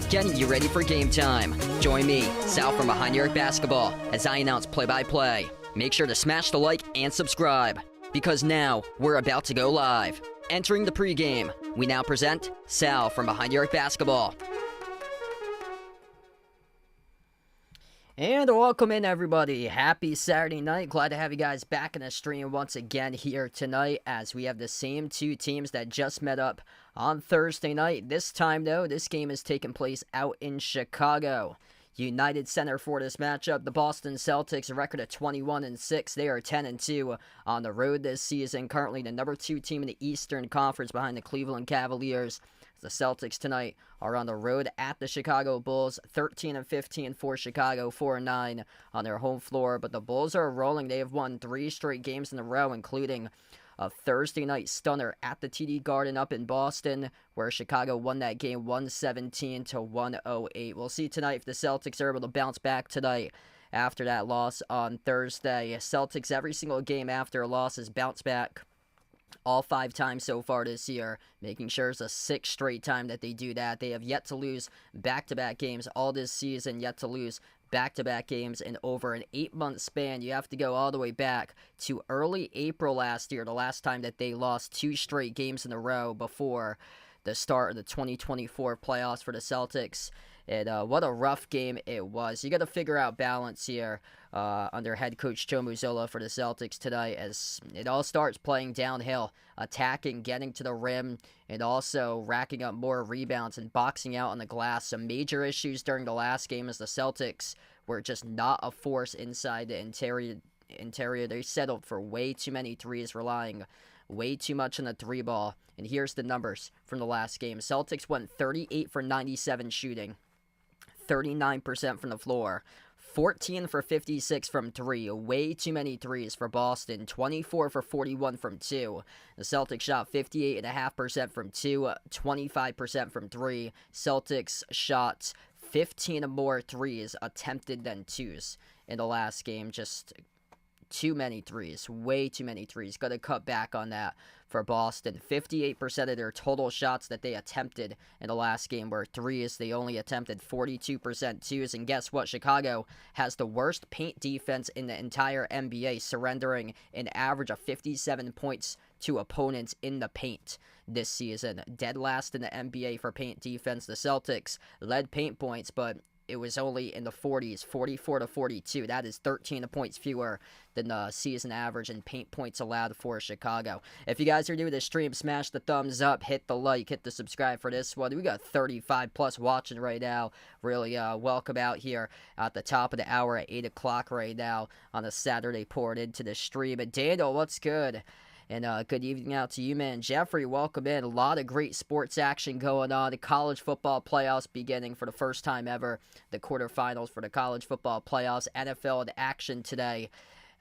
Getting you ready for game time. Join me, Sal from Behind the Arc Basketball, as I announce play-by-play. Make sure to smash the like and subscribe, because now we're about to go live. Entering the pregame, we now present Sal from Behind the Arc Basketball. And welcome in, everybody. Happy Saturday night. Glad to have you guys back in the stream once again here tonight, as we have the same two teams that just met up on Thursday night. This time, though, this game is taking place out in Chicago. United Center for this matchup. The Boston Celtics, a record of 21-6. They are 10-2 on the road this season. Currently the number 2 team in the Eastern Conference behind the Cleveland Cavaliers. The Celtics tonight are on the road at the Chicago Bulls. 13-15 for Chicago, 4-9 on their home floor. But the Bulls are rolling. They have won 3 straight games in a row, including a Thursday night stunner at the TD Garden up in Boston, where Chicago won that game 117-108. We'll see tonight if the Celtics are able to bounce back tonight after that loss on Thursday. Celtics, every single game after a loss, has bounced back all 5 times so far this year, making sure it's a 6th straight time that they do that. They have yet to lose back-to-back games all this season, yet to lose back-to-back games in over an 8-month span. You have to go all the way back to early April last year, the last time that they lost 2 straight games in a row before the start of the 2024 playoffs for the Celtics. And what a rough game it was. You got to figure out balance here under head coach Joe Mazzulla for the Celtics tonight, as it all starts playing downhill, attacking, getting to the rim, and also racking up more rebounds and boxing out on the glass. Some major issues during the last game as the Celtics were just not a force inside the interior. They settled for way too many threes, relying way too much on the 3 ball. And here's the numbers from the last game. Celtics went 38 for 97 shooting, 39% from the floor, 14 for 56 from 3. Way too many threes for Boston. 24 for 41 from 2. The Celtics shot 58.5% from 2, 25% from 3. Celtics shot 15 more threes attempted than 2s in the last game. Just too many threes. Way too many threes. Got to cut back on that for Boston. 58% of their total shots that they attempted in the last game were threes. They only attempted 42% twos. And guess what? Chicago has the worst paint defense in the entire NBA, surrendering an average of 57 points to opponents in the paint this season. Dead last in the NBA for paint defense. The Celtics led paint points, but it was only in the 40s, 44-42. That is 13 points fewer than the season average in paint points allowed for Chicago. If you guys are new to the stream, smash the thumbs up, hit the like, hit the subscribe for this one. We got 35 plus watching right now. Really welcome out here at the top of the hour at 8 o'clock right now on a Saturday, poured into the stream. And Daniel, what's good? And good evening out to you, man. Jeffrey, welcome in. A lot of great sports action going on. The college football playoffs beginning for the first time ever. The quarterfinals for the college football playoffs. NFL in action today,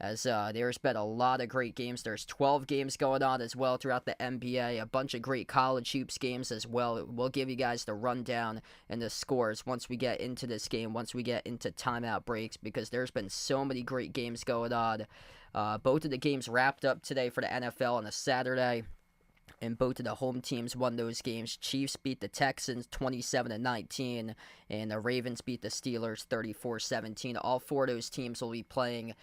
as there's been a lot of great games. There's 12 games going on as well throughout the NBA. A bunch of great college hoops games as well. We'll give you guys the rundown and the scores once we get into this game, once we get into timeout breaks, because there's been so many great games going on. Both of the games wrapped up today for the NFL on a Saturday, and both of the home teams won those games. Chiefs beat the Texans 27-19, and the Ravens beat the Steelers 34-17. All four of those teams will be playing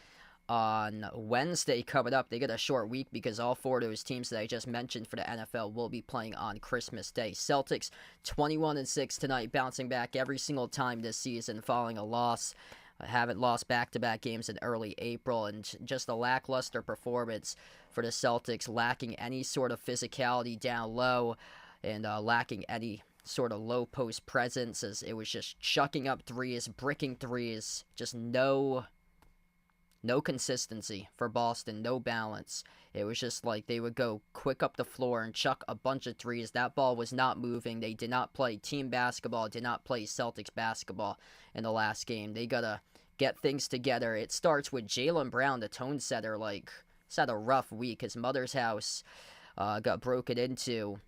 on Wednesday coming up. They get a short week because all four of those teams that I just mentioned for the NFL will be playing on Christmas Day. Celtics 21-6 tonight, bouncing back every single time this season following a loss. Haven't lost back-to-back games in early April, and just a lackluster performance for the Celtics, lacking any sort of physicality down low and lacking any sort of low post presence, as it was just chucking up threes, bricking threes, just no consistency for Boston, no balance. It was just like they would go quick up the floor and chuck a bunch of threes. That ball was not moving. They did not play team basketball, did not play Celtics basketball in the last game. They got to get things together. It starts with Jaylen Brown, the tone setter. He's had a rough week. His mother's house got broken into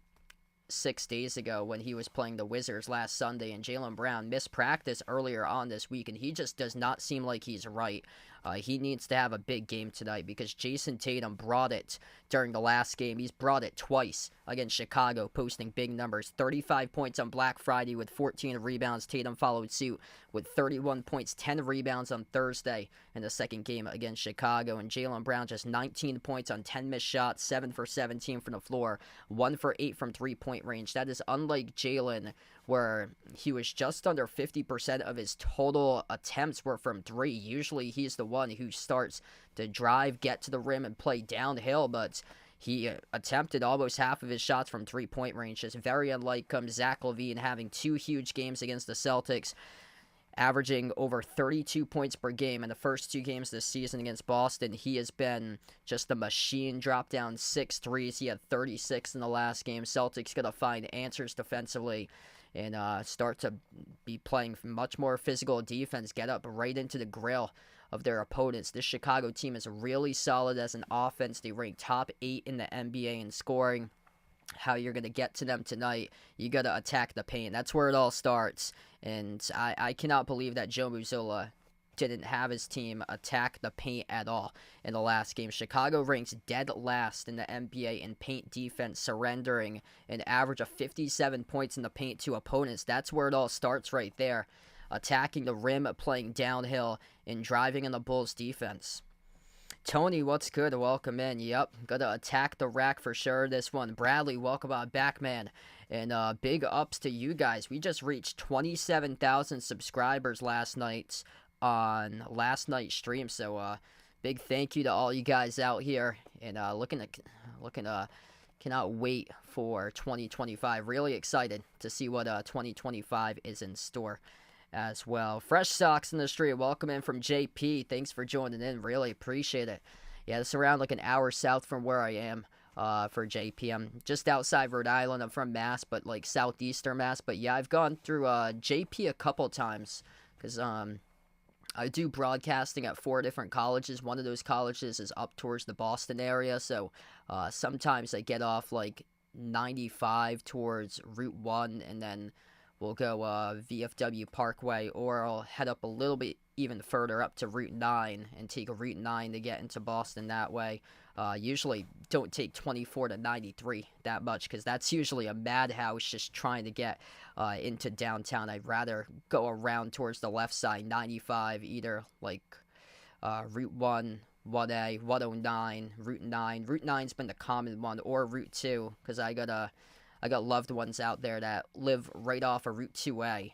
6 days ago when he was playing the Wizards last Sunday, and Jaylen Brown missed practice earlier on this week, and he just does not seem like he's right. He needs to have a big game tonight because Jason Tatum brought it during the last game. He's brought it twice against Chicago, posting big numbers. 35 points on Black Friday with 14 rebounds. Tatum followed suit with 31 points, 10 rebounds on Thursday in the second game against Chicago. And Jaylen Brown just 19 points on 10 missed shots, 7 for 17 from the floor, 1 for 8 from three-point range. That is unlike Jaylen, where he was just under 50% of his total attempts were from three. Usually he's the one who starts to drive, get to the rim, and play downhill, but he attempted almost half of his shots from three-point range. Just very unlike Zach LaVine having two huge games against the Celtics, averaging over 32 points per game in the first two games this season against Boston. He has been just a machine, dropped down 6 threes. He had 36 in the last game. Celtics got to find answers defensively and start to be playing much more physical defense, get up right into the grill of their opponents. This Chicago team is really solid as an offense. They rank top 8 in the NBA in scoring. How you're going to get to them tonight, you got to attack the paint. That's where it all starts. And I cannot believe that Joe Mazzulla didn't have his team attack the paint at all in the last game. Chicago ranks dead last in the NBA in paint defense, surrendering an average of 57 points in the paint to opponents. That's where it all starts right there. Attacking the rim, playing downhill, and driving in the Bulls defense. Tony, what's good? Welcome in. Yep, gotta attack the rack for sure this one. Bradley, welcome on back, man. And big ups to you guys. We just reached 27,000 subscribers last night on last night's stream, so big thank you to all you guys out here, and cannot wait for 2025. Really excited to see what 2025 is in store as well. Fresh Socks in the street, welcome in from JP. Thanks for joining in, really appreciate it. Yeah, it's around like an hour south from where I am for JP. I'm just outside Rhode Island. I'm from Mass, but like southeastern Mass. But yeah, I've gone through JP a couple times because I do broadcasting at 4 different colleges. One of those colleges is up towards the Boston area, so sometimes I get off like 95 towards Route 1, and then we'll go VFW Parkway, or I'll head up a little bit even further up to Route 9 and take a Route 9 to get into Boston that way. Usually don't take 24 to 93 that much, because that's usually a madhouse just trying to get into downtown. I'd rather go around towards the left side, 95, either like Route 1, 1A, 109, Route 9. Route 9's been the common one, or Route 2, because I got loved ones out there that live right off of Route 2A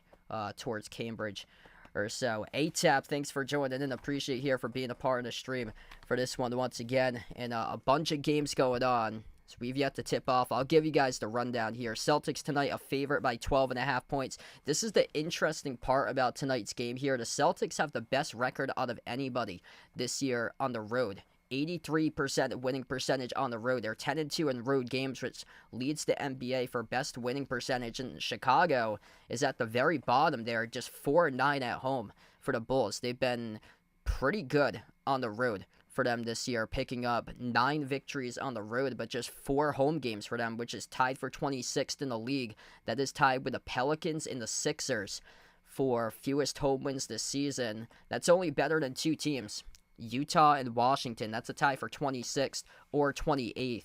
towards Cambridge or so. ATAP, thanks for joining in. Appreciate here for being a part of the stream for this one once again. And a bunch of games going on. So we've yet to tip off. I'll give you guys the rundown here. Celtics tonight a favorite by 12.5 points. This is the interesting part about tonight's game here. The Celtics have the best record out of anybody this year on the road. 83% winning percentage on the road. They're 10-2 in road games, which leads the NBA for best winning percentage. And Chicago is at the very bottom there, just 4-9 at home for the Bulls. They've been pretty good on the road for them this year, picking up 9 victories on the road, but just 4 home games for them, which is tied for 26th in the league. That is tied with the Pelicans and the Sixers for fewest home wins this season. That's only better than 2 teams, Utah and Washington. That's a tie for 26th or 28th,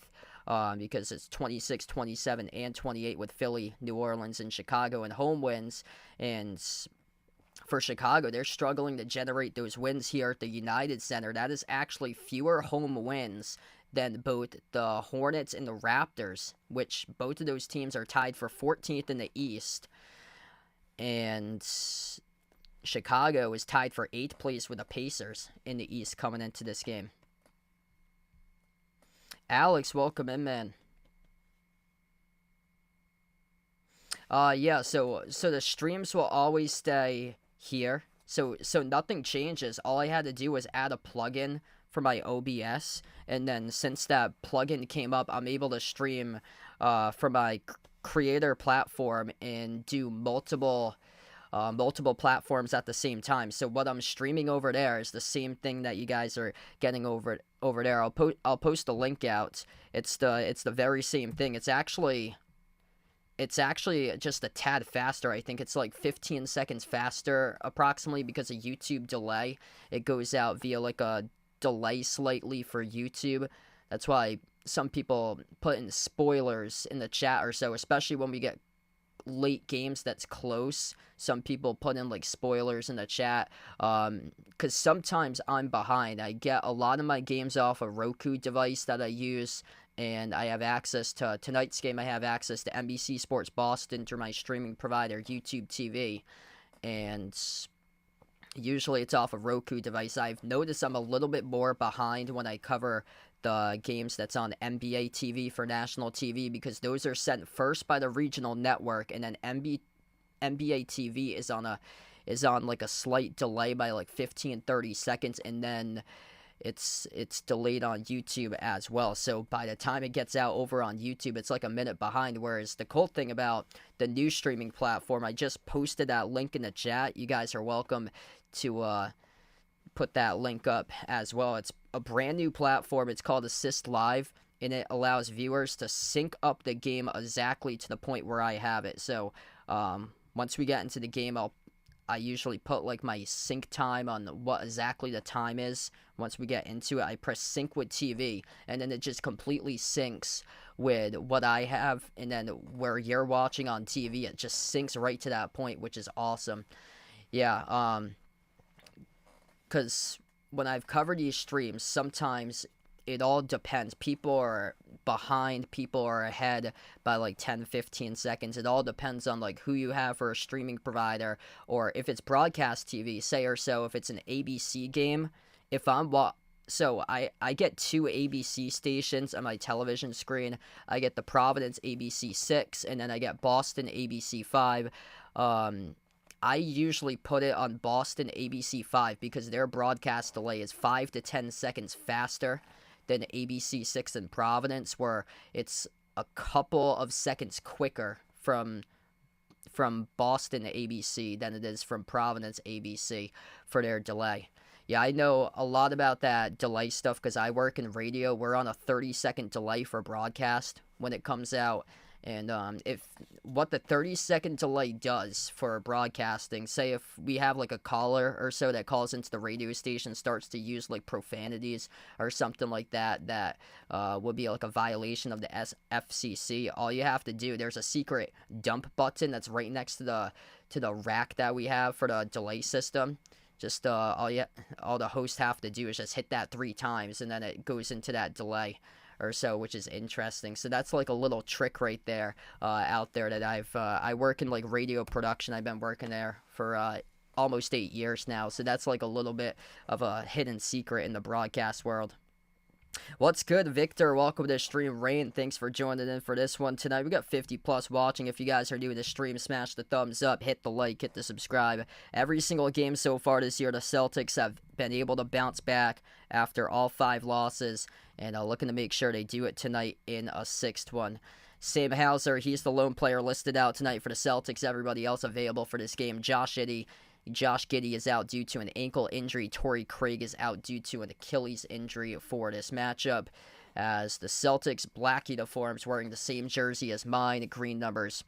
because it's 26, 27, and 28 with Philly, New Orleans, and Chicago in home wins. And for Chicago, they're struggling to generate those wins here at the United Center. That is actually fewer home wins than both the Hornets and the Raptors, which both of those teams are tied for 14th in the East. And Chicago is tied for 8th place with the Pacers in the East coming into this game. Alex, welcome in, man. Yeah, so the streams will always stay here. So nothing changes. All I had to do was add a plugin for my OBS, and then since that plugin came up, I'm able to stream for my creator platform and do multiple platforms at the same time. So what I'm streaming over there is the same thing that you guys are getting over there. I'll post a link out. It's the very same thing. It's actually just a tad faster. I think it's like 15 seconds faster approximately because of YouTube delay. It goes out via like a delay slightly for YouTube. That's why some people put in spoilers in the chat or so, especially when we get late games that's close. Some people put in like spoilers in the chat because sometimes I'm behind. I get a lot of my games off a Roku device that I use, and I have access to tonight's game. I have access to NBC Sports Boston through my streaming provider, YouTube TV, and usually it's off a Roku device. I've noticed I'm a little bit more behind when I cover the games that's on NBA TV for national TV because those are sent first by the regional network, and then NBA TV is on like a slight delay by like 15-30 seconds, and then it's delayed on YouTube as well. So by the time it gets out over on YouTube, it's like a minute behind. Whereas the cool thing about the new streaming platform, I just posted that link in the chat. You guys are welcome to put that link up as well. It's a brand new platform. It's called ast.live, and it allows viewers to sync up the game exactly to the point where I have it. So once we get into the game, I usually put like my sync time on what exactly the time is. Once we get into it, I press sync with TV, and then it just completely syncs with what I have, and then where you're watching on TV, it just syncs right to that point, which is awesome. Yeah, because when I've covered these streams, sometimes it all depends. People are behind, people are ahead by like 10-15 seconds. It all depends on like who you have for a streaming provider, or if it's broadcast TV, say or so, if it's an ABC game, if I'm so I get 2 ABC stations on my television screen. I get the Providence ABC 6, and then I get Boston ABC 5. I usually put it on Boston ABC 5 because their broadcast delay is 5 to 10 seconds faster than ABC 6 in Providence, where it's a couple of seconds quicker from Boston ABC than it is from Providence ABC for their delay. Yeah, I know a lot about that delay stuff because I work in radio. We're on a 30-second delay for broadcast when it comes out. And if what the 30-second delay does for broadcasting, say if we have like a caller or so that calls into the radio station, starts to use like profanities or something like that, that would be like a violation of the FCC. All you have to do, there's a secret dump button that's right next to the rack that we have for the delay system. Just all the hosts have to do is just hit that 3 times, and then it goes into that delay or so, which is interesting. So that's like a little trick right there out there that I work in like radio production. I've been working there for almost 8 years now. So that's like a little bit of a hidden secret in the broadcast world. What's good, Victor? Welcome to the stream. Rain, thanks for joining in for this one tonight. We got 50 plus watching. If you guys are new to the stream, smash the thumbs up, hit the like, hit the subscribe. Every single game so far this year, the Celtics have been able to bounce back after all 5 losses, and looking to make sure they do it tonight in a 6th one. Sam Hauser, he's the lone player listed out tonight for the Celtics. Everybody else available for this game. Josh Giddey is out due to an ankle injury. Torrey Craig is out due to an Achilles injury for this matchup. As the Celtics black uniforms wearing the same jersey as mine, green numbers,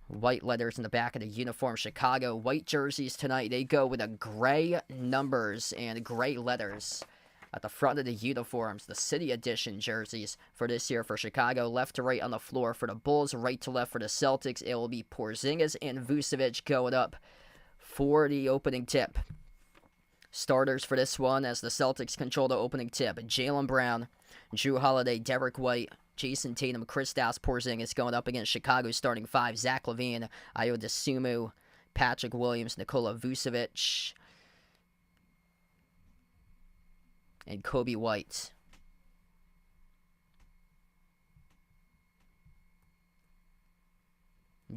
white letters in the back of the uniform. Chicago white jerseys tonight. They go with a gray numbers and gray letters at the front of the uniforms. The City Edition jerseys for this year for Chicago. Left to right on the floor for the Bulls. Right to left for the Celtics. It will be Porzingis and Vucevic going up for the opening tip. Starters for this one as the Celtics control the opening tip. Jaylen Brown, Jrue Holiday, Derek White, Jason Tatum, Kristaps Porzingis going up against Chicago's starting 5. Zach LaVine, Ayo Dosunmu, Patrick Williams, Nikola Vucevic, and Kobe White.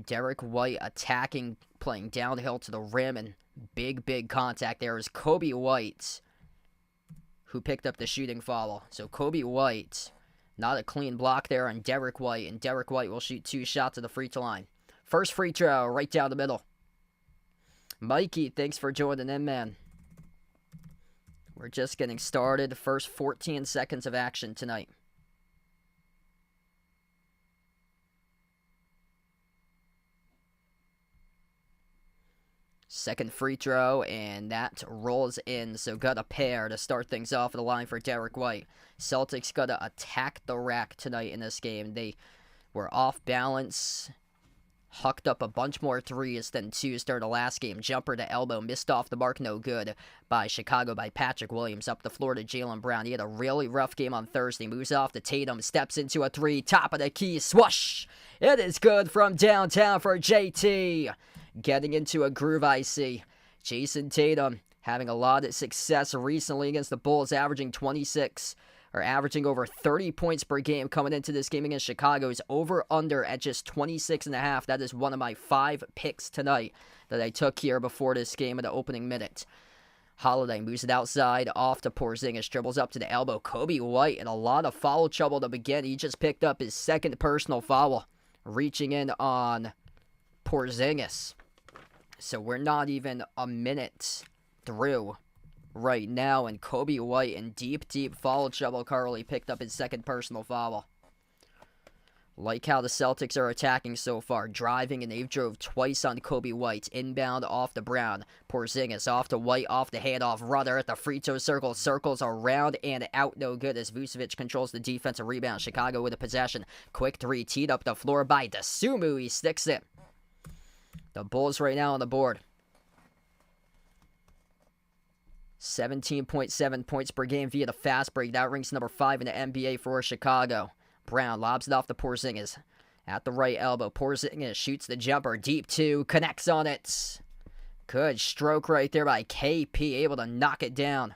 Derek White attacking, playing downhill to the rim, and big contact there is Kobe White, who picked up the shooting foul. So Kobe White, not a clean block there on Derek White, and Derek White will shoot 2 shots at the free throw line. First free throw, right down the middle. Mikey, thanks for joining in, man. We're just getting started. First 14 seconds of action tonight. Second free throw, and that rolls in. So got a pair to start things off at the line for Derek White. Celtics got to attack the rack tonight in this game. They were off balance, hucked up a bunch more threes than 2s during the last game. Jumper to elbow, missed off the mark, no good by Chicago by Patrick Williams. Up the floor to Jaylen Brown. He had a really rough game on Thursday. Moves off to Tatum, steps into a 3, top of the key, swoosh! It is good from downtown for JT. Getting into a groove, I see. Jason Tatum having a lot of success recently against the Bulls, averaging over 30 points per game coming into this game against Chicago's over-under at just 26.5. That is one of my 5 picks tonight that I took here before this game in the opening minute. Holiday moves it outside, off to Porzingis, dribbles up to the elbow. Kobe White in a lot of foul trouble to begin. He just picked up his 2nd personal foul, reaching in on Porzingis. So we're not even a minute through right now, and Kobe White in deep foul trouble. Carly picked up his 2nd personal foul. Like how the Celtics are attacking so far, driving, and they've drove twice on Kobe White. Inbound off to Brown. Porzingis off to White, off the handoff. Rudder at the free throw circle. Circles around and out, no good as Vucevic controls the defensive rebound. Chicago with a possession. Quick 3, teed up the floor by Dosunmu. He sticks it. The Bulls right now on the board. 17.7 points per game via the fast break. That ranks number 5 in the NBA for Chicago. Brown lobs it off to Porzingis. At the right elbow, Porzingis shoots the jumper. Deep 2, connects on it. Good stroke right there by KP, able to knock it down.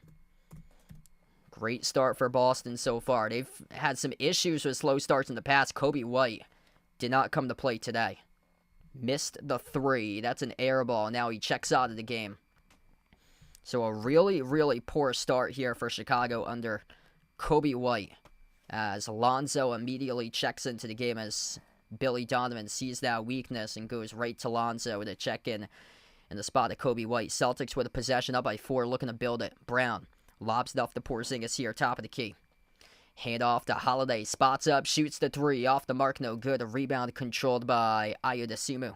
Great start for Boston so far. They've had some issues with slow starts in the past. Kobe White did not come to play today. Missed the 3. That's an air ball. Now he checks out of the game. So a really poor start here for Chicago under Kobe White, as Lonzo immediately checks into the game as Billy Donovan sees that weakness and goes right to Lonzo to check in the spot of Kobe White. Celtics with a possession up by 4, looking to build it. Brown lobs it off to Porzingis here, top of the key. Hand off to Holiday, spots up, shoots the 3, off the mark, no good. A rebound controlled by Ayo Dosunmu.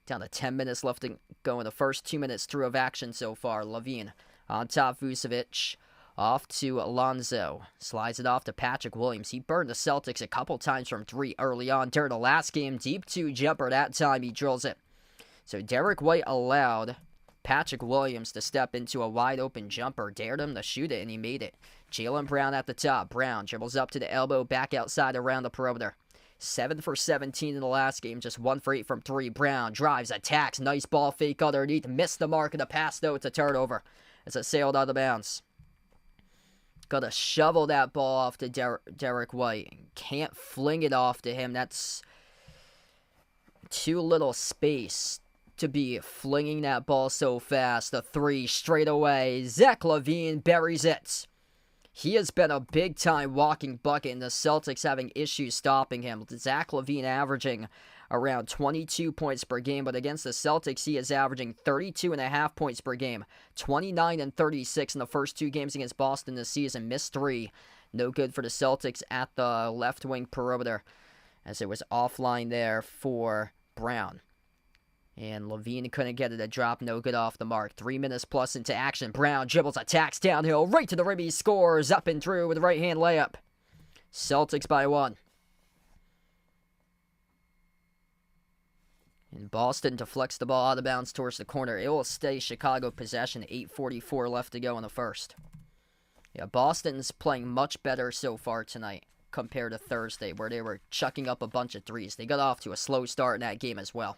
Down to 10 minutes left to go in the first 2 minutes through of action so far. LaVine on top, Vucevic, off to Alonzo. Slides it off to Patrick Williams. He burned the Celtics a couple times from 3 early on during the last game. Deep 2 jumper, that time he drills it. So Derek White allowed Patrick Williams to step into a wide open jumper, dared him to shoot it, and he made it. Jaylen Brown at the top. Brown dribbles up to the elbow, back outside around the perimeter. 7 for 17 in the last game, just 1 for 8 from 3. Brown drives, attacks, nice ball fake underneath, missed the mark of the pass, though. It's a turnover as it sailed out of bounds. Gotta shovel that ball off to Derek White. Can't fling it off to him. That's too little space to be flinging that ball so fast. The 3 straight away. Zach LaVine buries it. He has been a big-time walking bucket, and the Celtics having issues stopping him. Zach LaVine averaging around 22 points per game, but against the Celtics, he is averaging 32.5 points per game, 29 and 36 in the first 2 games against Boston this season. Missed 3. No good for the Celtics at the left wing perimeter, as it was offline there for Brown. And LaVine couldn't get it to drop. No good off the mark. 3 minutes plus into action. Brown dribbles, attacks downhill, right to the rim. He scores up and through with a right-hand layup. Celtics by 1. And Boston deflects the ball out of bounds towards the corner. It will stay Chicago possession. 8:44 left to go in the first. Yeah, Boston's playing much better so far tonight compared to Thursday, where they were chucking up a bunch of threes. They got off to a slow start in that game as well.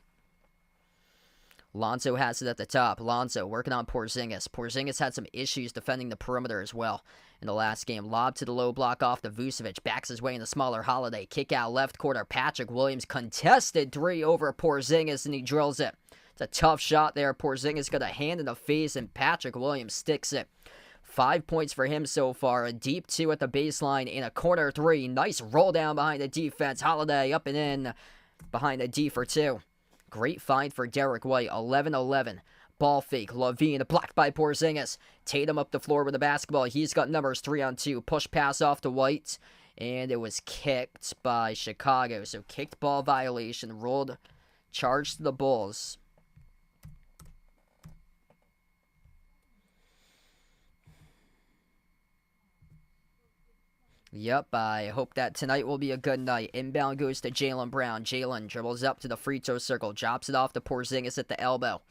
Lonzo has it at the top. Lonzo working on Porzingis. Porzingis had some issues defending the perimeter as well in the last game. Lob to the low block off to Vucevic. Backs his way in the smaller Holiday. Kick out left corner. Patrick Williams contested 3 over Porzingis, and he drills it. It's a tough shot there. Porzingis got a hand in the face, and Patrick Williams sticks it. 5 points for him so far. A deep 2 at the baseline in a corner 3. Nice roll down behind the defense. Holiday up and in behind the D for 2. Great find for Derek White. 11-11. Ball fake. LaVine blocked by Porzingis. Tatum up the floor with the basketball. He's got numbers 3-on-2. Push pass off to White. And it was kicked by Chicago. So kicked ball violation. Rolled. Charge to the Bulls. Yep, I hope that tonight will be a good night. Inbound goes to Jaylen Brown. Jaylen dribbles up to the free throw circle. Drops it off to Porzingis at the elbow.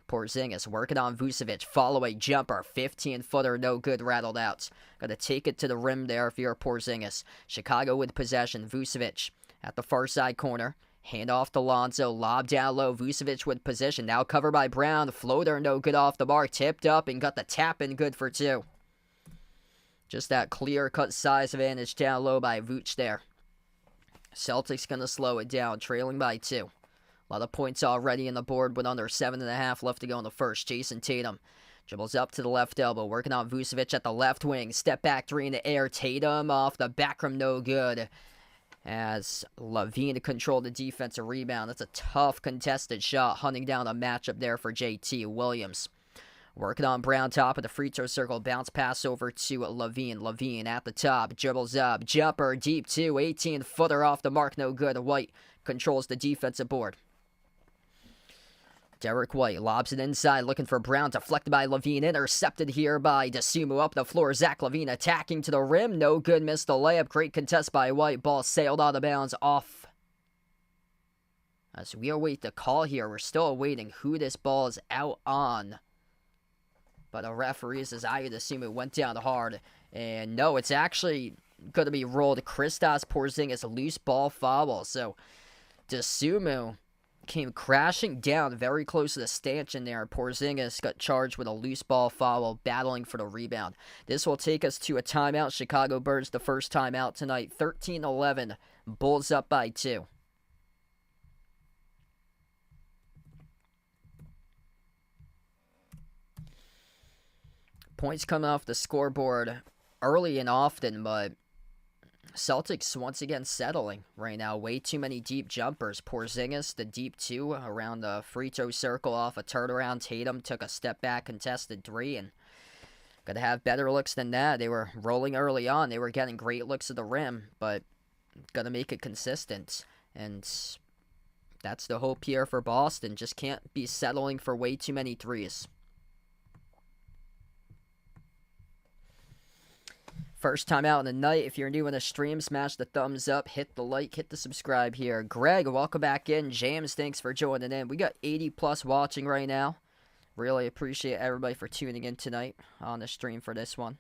Porzingis working on Vucevic. Follow-away jumper. 15-footer, no good, rattled out. Got to take it to the rim there if you're Porzingis. Chicago with possession. Vucevic at the far side corner. Hand off to Lonzo. Lob down low. Vucevic with possession. Now covered by Brown. Floater, no good off the mark. Tipped up and got the tap in, good for 2. Just that clear-cut size advantage down low by Vooch there. Celtics going to slow it down, trailing by 2. A lot of points already on the board with under 7.5 left to go in the first. Jason Tatum dribbles up to the left elbow, working on Vucevic at the left wing. Step back 3 in the air. Tatum off the back rim, no good. As LaVine controlled the defensive rebound. That's a tough contested shot, hunting down a matchup there for JT Williams. Working on Brown, top of the free throw circle. Bounce pass over to LaVine. LaVine at the top. Dribbles up. Jumper. Deep 2. 18-footer off the mark. No good. White controls the defensive board. Derek White lobs it inside. Looking for Brown. Deflected by LaVine. Intercepted here by Dosunmu up the floor. Zach LaVine attacking to the rim. No good. Missed the layup. Great contest by White. Ball sailed out of bounds off. As we await the call here, we're still awaiting who this ball is out on. But a referee says Dosunmu went down hard. And no, it's actually going to be rolled. Kristaps Porzingis, a loose ball foul. So Dosunmu came crashing down very close to the stanchion there. Porzingis got charged with a loose ball foul, battling for the rebound. This will take us to a timeout. Chicago Birds the first timeout tonight. 13-11. Bulls up by 2. Points coming off the scoreboard early and often, but Celtics once again settling right now. Way too many deep jumpers. Porzingis, the deep 2 around the free throw circle off a turnaround. Tatum took a step back, contested 3, and got to have better looks than that. They were rolling early on. They were getting great looks at the rim, but got to make it consistent. And that's the hope here for Boston. Just can't be settling for way too many threes. First time out in the night. If you're new in the stream, smash the thumbs up, hit the like, hit the subscribe here. Greg, welcome back in. James, thanks for joining in. We got 80 plus watching right now. Really appreciate everybody for tuning in tonight on the stream for this one.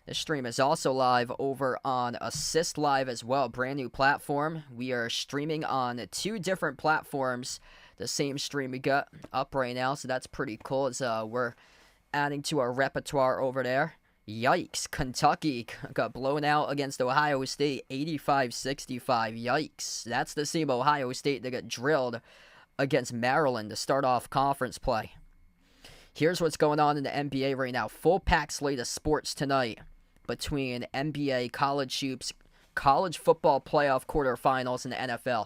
This stream is also live over on ast.live as well, brand new platform. We are streaming on 2 different platforms. The same stream we got up right now, so that's pretty cool. As we're adding to our repertoire over there. Yikes, Kentucky got blown out against Ohio State, 85-65. Yikes, that's the same Ohio State that got drilled against Maryland to start off conference play. Here's what's going on in the NBA right now. Full pack slate of sports tonight between NBA, college hoops, college football playoff quarterfinals, and the NFL.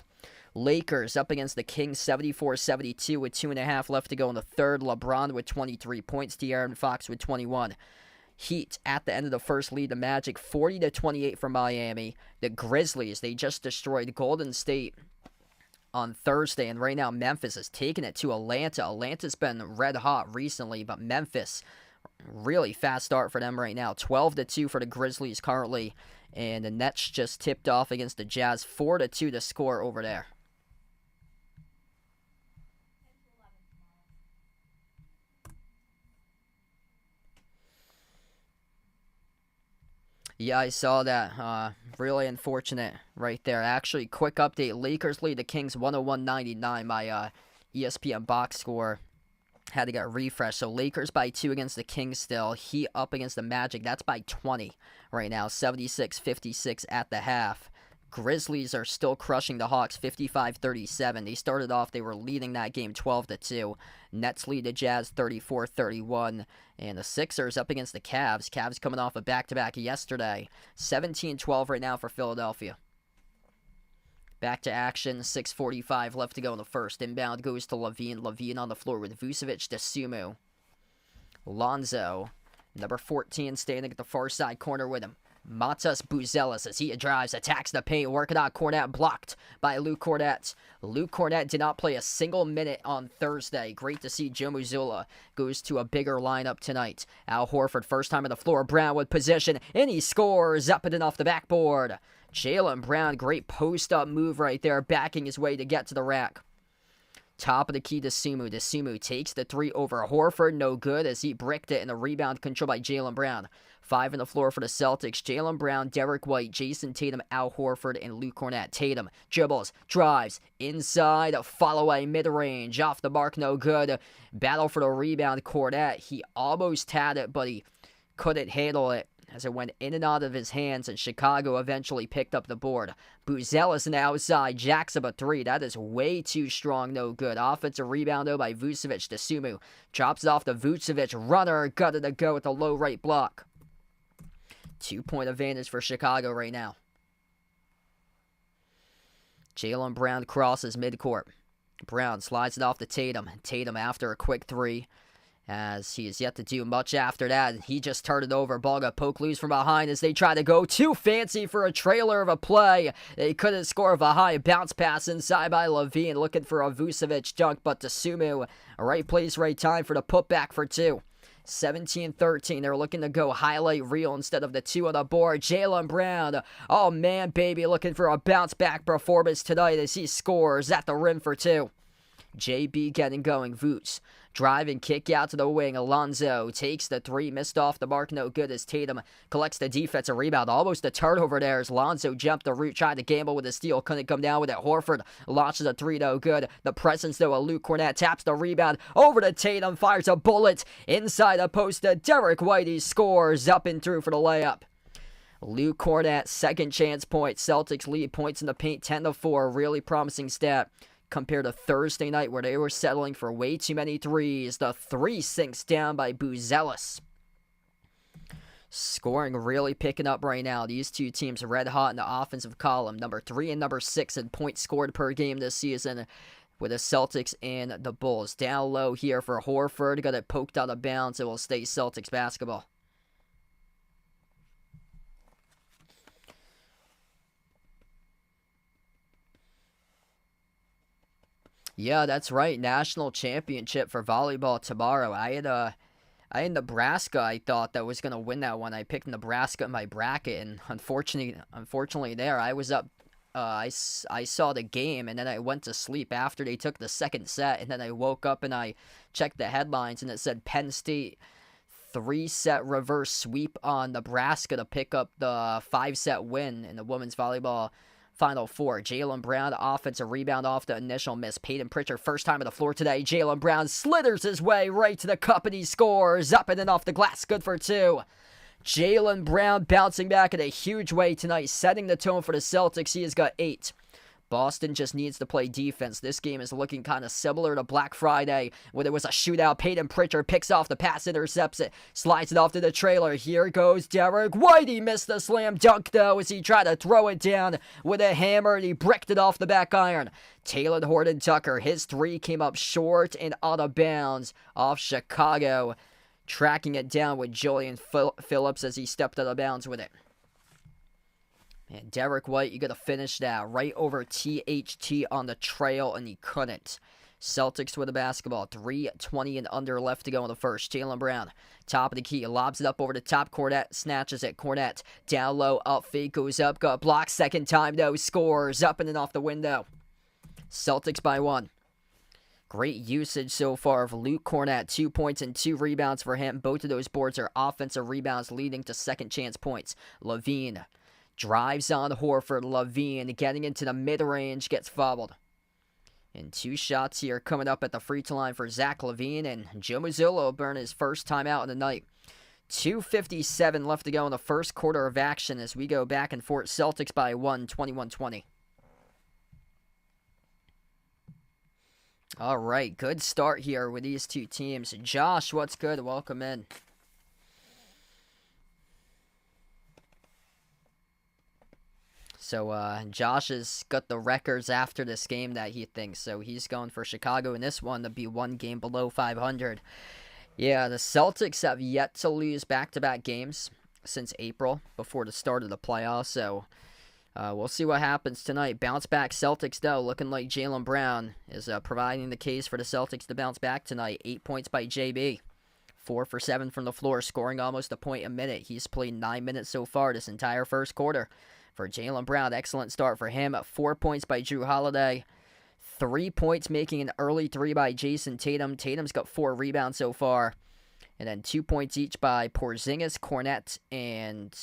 Lakers up against the Kings 74-72 with 2.5 left to go in the third. LeBron with 23 points. De'Aaron Fox with 21. Heat at the end of the first lead the Magic 40-28 for Miami. The Grizzlies, they just destroyed Golden State on Thursday, and right now Memphis is taking it to Atlanta. Atlanta's been red hot recently, but Memphis, really fast start for them right now. 12-2 for the Grizzlies currently, and the Nets just tipped off against the Jazz 4-2 to score over there. Yeah, I saw that. Really unfortunate right there. Actually, quick update. Lakers lead the Kings 101-99. My ESPN box score had to get refreshed. So Lakers by 2 against the Kings still. Heat up against the Magic. That's by 20 right now. 76-56 at the half. Grizzlies are still crushing the Hawks 55-37. They started off, they were leading that game 12-2. Nets lead the Jazz 34-31. And the Sixers up against the Cavs. Cavs coming off a back-to-back yesterday. 17-12 right now for Philadelphia. Back to action. 6:45 left to go in the first. Inbound goes to Levine. Levine on the floor with Vucevic to Sumu. Lonzo, number 14, standing at the far side corner with him. Matas Buzelis as he drives, attacks the paint, working out Cornette, blocked by Luke Cornette. Luke Cornette did not play a single minute on Thursday. Great to see Joe Mazzulla goes to a bigger lineup tonight. Al Horford, first time on the floor. Brown with possession, and he scores up and off the backboard. Jaylen Brown, great post-up move right there, backing his way to get to the rack. Top of the key to Sumu. Sumu takes the 3 over Horford. No good as he bricked it, and the rebound controlled by Jaylen Brown. 5 on the floor for the Celtics. Jaylen Brown, Derek White, Jason Tatum, Al Horford, and Luke Cornette. Tatum dribbles, drives, inside, follow-away mid-range. Off the mark, no good. Battle for the rebound, Cornette. He almost had it, but he couldn't handle it as it went in and out of his hands, and Chicago eventually picked up the board. Buzelis on the outside, jacks up a 3. That is way too strong, no good. Offensive rebound, though, by Vucevic to Sumu. Drops it off to Vucevic. Runner, got it to go with the low right block. 2-point advantage for Chicago right now. Jaylen Brown crosses midcourt. Brown slides it off to Tatum. Tatum after a quick 3. As he has yet to do much after that. He just turned it over. Ball got poked loose from behind as they try to go too fancy for a trailer of a play. They couldn't score with a high bounce pass inside by Levine. Looking for a Vucevic dunk, but to Sumu. Right place, right time for the putback for 2. 17-13. They're looking to go highlight reel instead of the 2 on the board. Jaylen Brown. Oh, man, baby. Looking for a bounce back performance tonight as he scores at the rim for 2. JB getting going. Vooch. Driving, kick out to the wing. Alonzo takes the 3, missed off the mark, no good as Tatum collects the defensive rebound. Almost a turnover there as Lonzo jumped the route, tried to gamble with a steal, couldn't come down with it. Horford launches a 3, no good. The presence, though, of Luke Cornette taps the rebound over to Tatum, fires a bullet inside the post to Derek White. He scores up and through for the layup. Luke Cornette, second chance point. Celtics lead points in the paint 10-4. Really promising stat. Compared to Thursday night where they were settling for way too many 3s. The 3 sinks down by Buzelis. Scoring really picking up right now. These 2 teams are red hot in the offensive column. Number 3 and number 6 in points scored per game this season with the Celtics and the Bulls. Down low here for Horford. Got it poked out of bounds. It will stay Celtics basketball. Yeah, that's right. National championship for volleyball tomorrow. I had Nebraska. I thought that was gonna win that one. I picked Nebraska in my bracket, and unfortunately, there I was up. I saw the game, and then I went to sleep after they took the second set, and then I woke up and I checked the headlines, and it said Penn State 3-set reverse sweep on Nebraska to pick up the 5-set win in the women's volleyball Final Four. Jaylen Brown, offensive rebound off the initial miss. Peyton Pritchard, first time on the floor today. Jaylen Brown slithers his way right to the cup and he scores. Up and then off the glass, good for 2. Jaylen Brown bouncing back in a huge way tonight, setting the tone for the Celtics. He has got 8. Boston just needs to play defense. This game is looking kind of similar to Black Friday, where there was a shootout. Peyton Pritchard picks off the pass, intercepts it, slides it off to the trailer. Here goes Derek White. He missed the slam dunk, though, as he tried to throw it down with a hammer, and he bricked it off the back iron. Taylor Horton-Tucker, his 3 came up short and out of bounds off Chicago, tracking it down with Julian Phillips as he stepped out of bounds with it. And Derek White, you got to finish that right over THT on the trail, and he couldn't. Celtics with the basketball. 3:20 and under left to go in the first. Jaylen Brown, top of the key, lobs it up over the top. Cornette snatches it. Cornette, down low, up fake, goes up, got blocked. Second time, though, scores. Up and then off the window. Celtics by 1. Great usage so far of Luke Cornette. 2 points and 2 rebounds for him. Both of those boards are offensive rebounds leading to second chance points. Levine drives on Horford. Levine getting into the mid-range, gets fouled. And 2 shots here coming up at the free throw line for Zach LaVine, and Joe Mazzulla will burn his first time out of the night. 2:57 left to go in the first quarter of action as we go back and forth. Celtics by 1, 21-20. All right, good start here with these two teams. Josh, what's good? Welcome in. So Josh has got the records after this game that he thinks. So he's going for Chicago in this one to be 1 game below 500. Yeah, the Celtics have yet to lose back-to-back games since April before the start of the playoffs. So we'll see what happens tonight. Bounce-back Celtics, though, looking like Jaylen Brown is providing the case for the Celtics to bounce back tonight. 8 points by JB. 4 for 7 from the floor, scoring almost a point a minute. He's played 9 minutes so far this entire first quarter. For Jaylen Brown, excellent start for him. 4 points by Drew Holiday. 3 points, making an early 3 by Jason Tatum. Tatum's got 4 rebounds so far. And then 2 points each by Porzingis, Cornette, and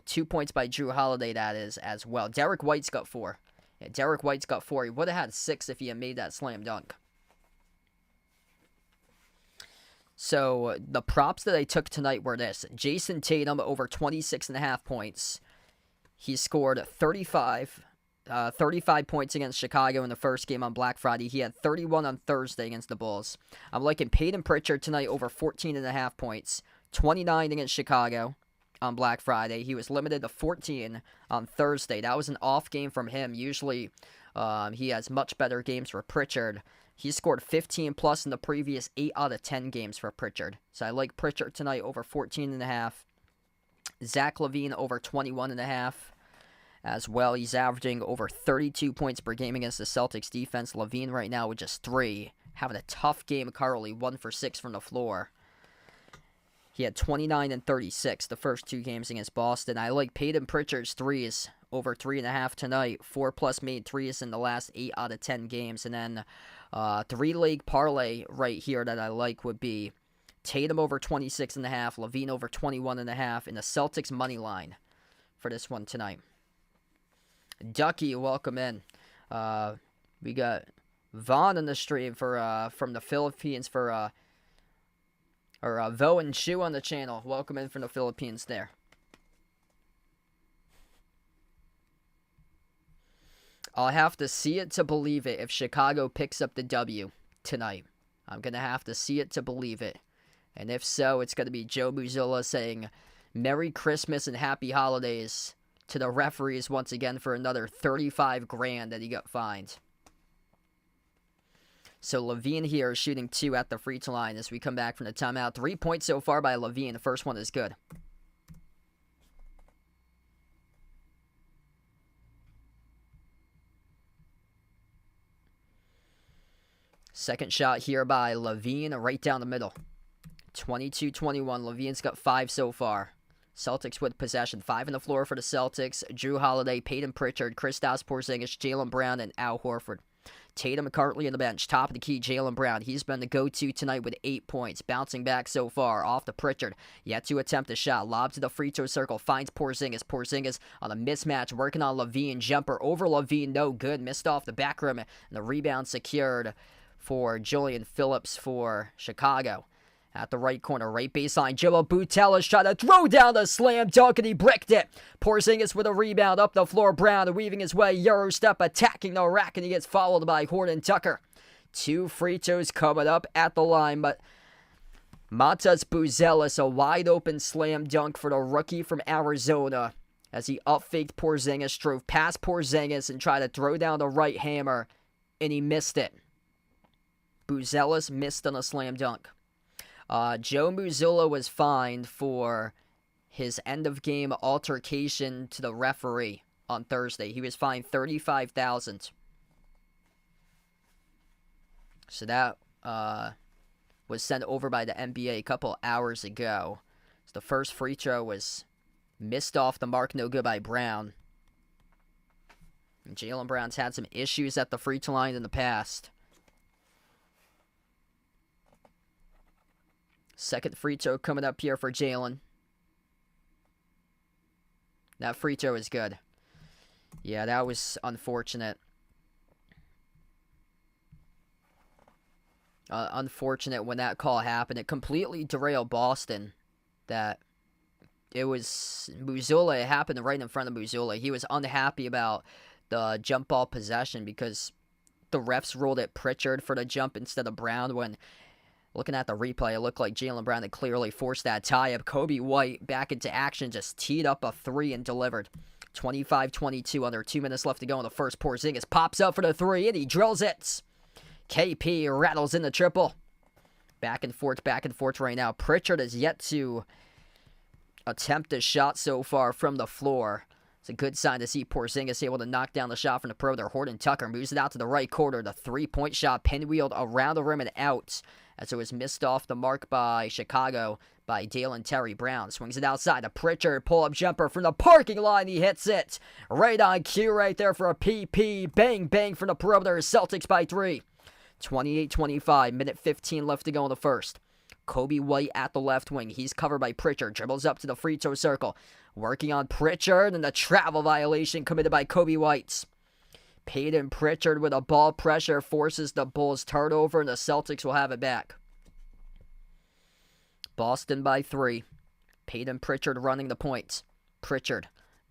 2 points by Drew Holiday, that is, as well. Derek White's got 4. Yeah, Derek White's got 4. He would have had 6 if he had made that slam dunk. So the props that I took tonight were this. Jason Tatum over 26.5 points. He scored 35 points against Chicago in the first game on Black Friday. He had 31 on Thursday against the Bulls. I'm liking Peyton Pritchard tonight over 14.5 points. 29 against Chicago on Black Friday. He was limited to 14 on Thursday. That was an off game from him. Usually he has much better games for Pritchard. He scored 15 plus in the previous 8 out of 10 games for Pritchard. So I like Pritchard tonight over 14.5. Zach LaVine over 21.5 as well. He's averaging over 32 points per game against the Celtics defense. LaVine right now with just 3. Having a tough game currently, 1 for 6 from the floor. He had 29 and 36 the first 2 games against Boston. I like Peyton Pritchard's 3s over 3.5 tonight. 4+ made 3s in the last 8 out of 10 games. And then 3-leg parlay right here that I like would be Tatum over 26.5, LaVine over 21.5, and the Celtics money line for this one tonight. Ducky, welcome in. We got Vaughn on the stream for from the Philippines for Vo and Shu on the channel. Welcome in from the Philippines there. I'll have to see it to believe it if Chicago picks up the W tonight. I'm going to have to see it to believe it. And if so, it's going to be Joe Mazzulla saying Merry Christmas and Happy Holidays to the referees once again for another $35,000 that he got fined. So LaVine here is shooting 2 at the free throw line as we come back from the timeout. 3 points so far by LaVine. The first one is good. Second shot here by LaVine right down the middle. 22-21. LaVine's got 5 so far. Celtics with possession. 5 on the floor for the Celtics. Drew Holiday, Peyton Pritchard, Kristaps Porzingis, Jaylen Brown, and Al Horford. Tatum currently on the bench. Top of the key, Jaylen Brown. He's been the go-to tonight with 8 points. Bouncing back so far. Off to Pritchard. Yet to attempt a shot. Lob to the free throw circle. Finds Porzingis. Porzingis on a mismatch. Working on Levine. Jumper over Levine. No good. Missed off the back rim. And the rebound secured for Julian Phillips for Chicago. At the right corner, right baseline, Joel Boutel is trying to throw down the slam dunk, and he bricked it. Porzingis with a rebound up the floor. Brown weaving his way, Euro step, attacking the rack, and he gets fouled by Horton Tucker. 2 free throws coming up at the line, but Matas Buzelis, a wide-open slam dunk for the rookie from Arizona, as he up-faked Porzingis, drove past Porzingis, and tried to throw down the right hammer, and he missed it. Buzelis missed on a slam dunk. Joe Mazzulla was fined for his end-of-game altercation to the referee on Thursday. He was fined $35,000. So that was sent over by the NBA a couple hours ago. So the first free throw was missed off the mark, no good by Brown. And Jaylen Brown's had some issues at the free throw line in the past. Second free throw coming up here for Jaylen. That free throw is good. Yeah, that was unfortunate. Unfortunate when that call happened. It completely derailed Boston. That it was Mazzulla. It happened right in front of Mazzulla. He was unhappy about the jump ball possession because the refs ruled it Pritchard for the jump instead of Brown when... Looking at the replay, it looked like Jaylen Brown had clearly forced that tie-up. Kobe White back into action, just teed up a 3 and delivered. 25-22, under 2 minutes left to go in the first. Porzingis pops up for the 3, and he drills it. KP rattles in the triple. Back and forth right now. Pritchard has yet to attempt a shot so far from the floor. It's a good sign to see Porzingis able to knock down the shot from the perimeter. Horton Tucker moves it out to the right corner. The 3-point shot pinwheeled around the rim and out, as it was missed off the mark by Chicago by Dalen Terry. Brown swings it outside. A Pritchard pull-up jumper from the parking lot. He hits it. Right on cue right there for a PP. Bang, bang from the perimeter. Celtics by 3. 28-25. Minute 15 left to go in the first. Kobe White at the left wing. He's covered by Pritchard. Dribbles up to the free throw circle. Working on Pritchard, and the travel violation committed by Kobe White. Peyton Pritchard with a ball pressure forces the Bulls turnover, and the Celtics will have it back. Boston by 3. Peyton Pritchard running the points. Pritchard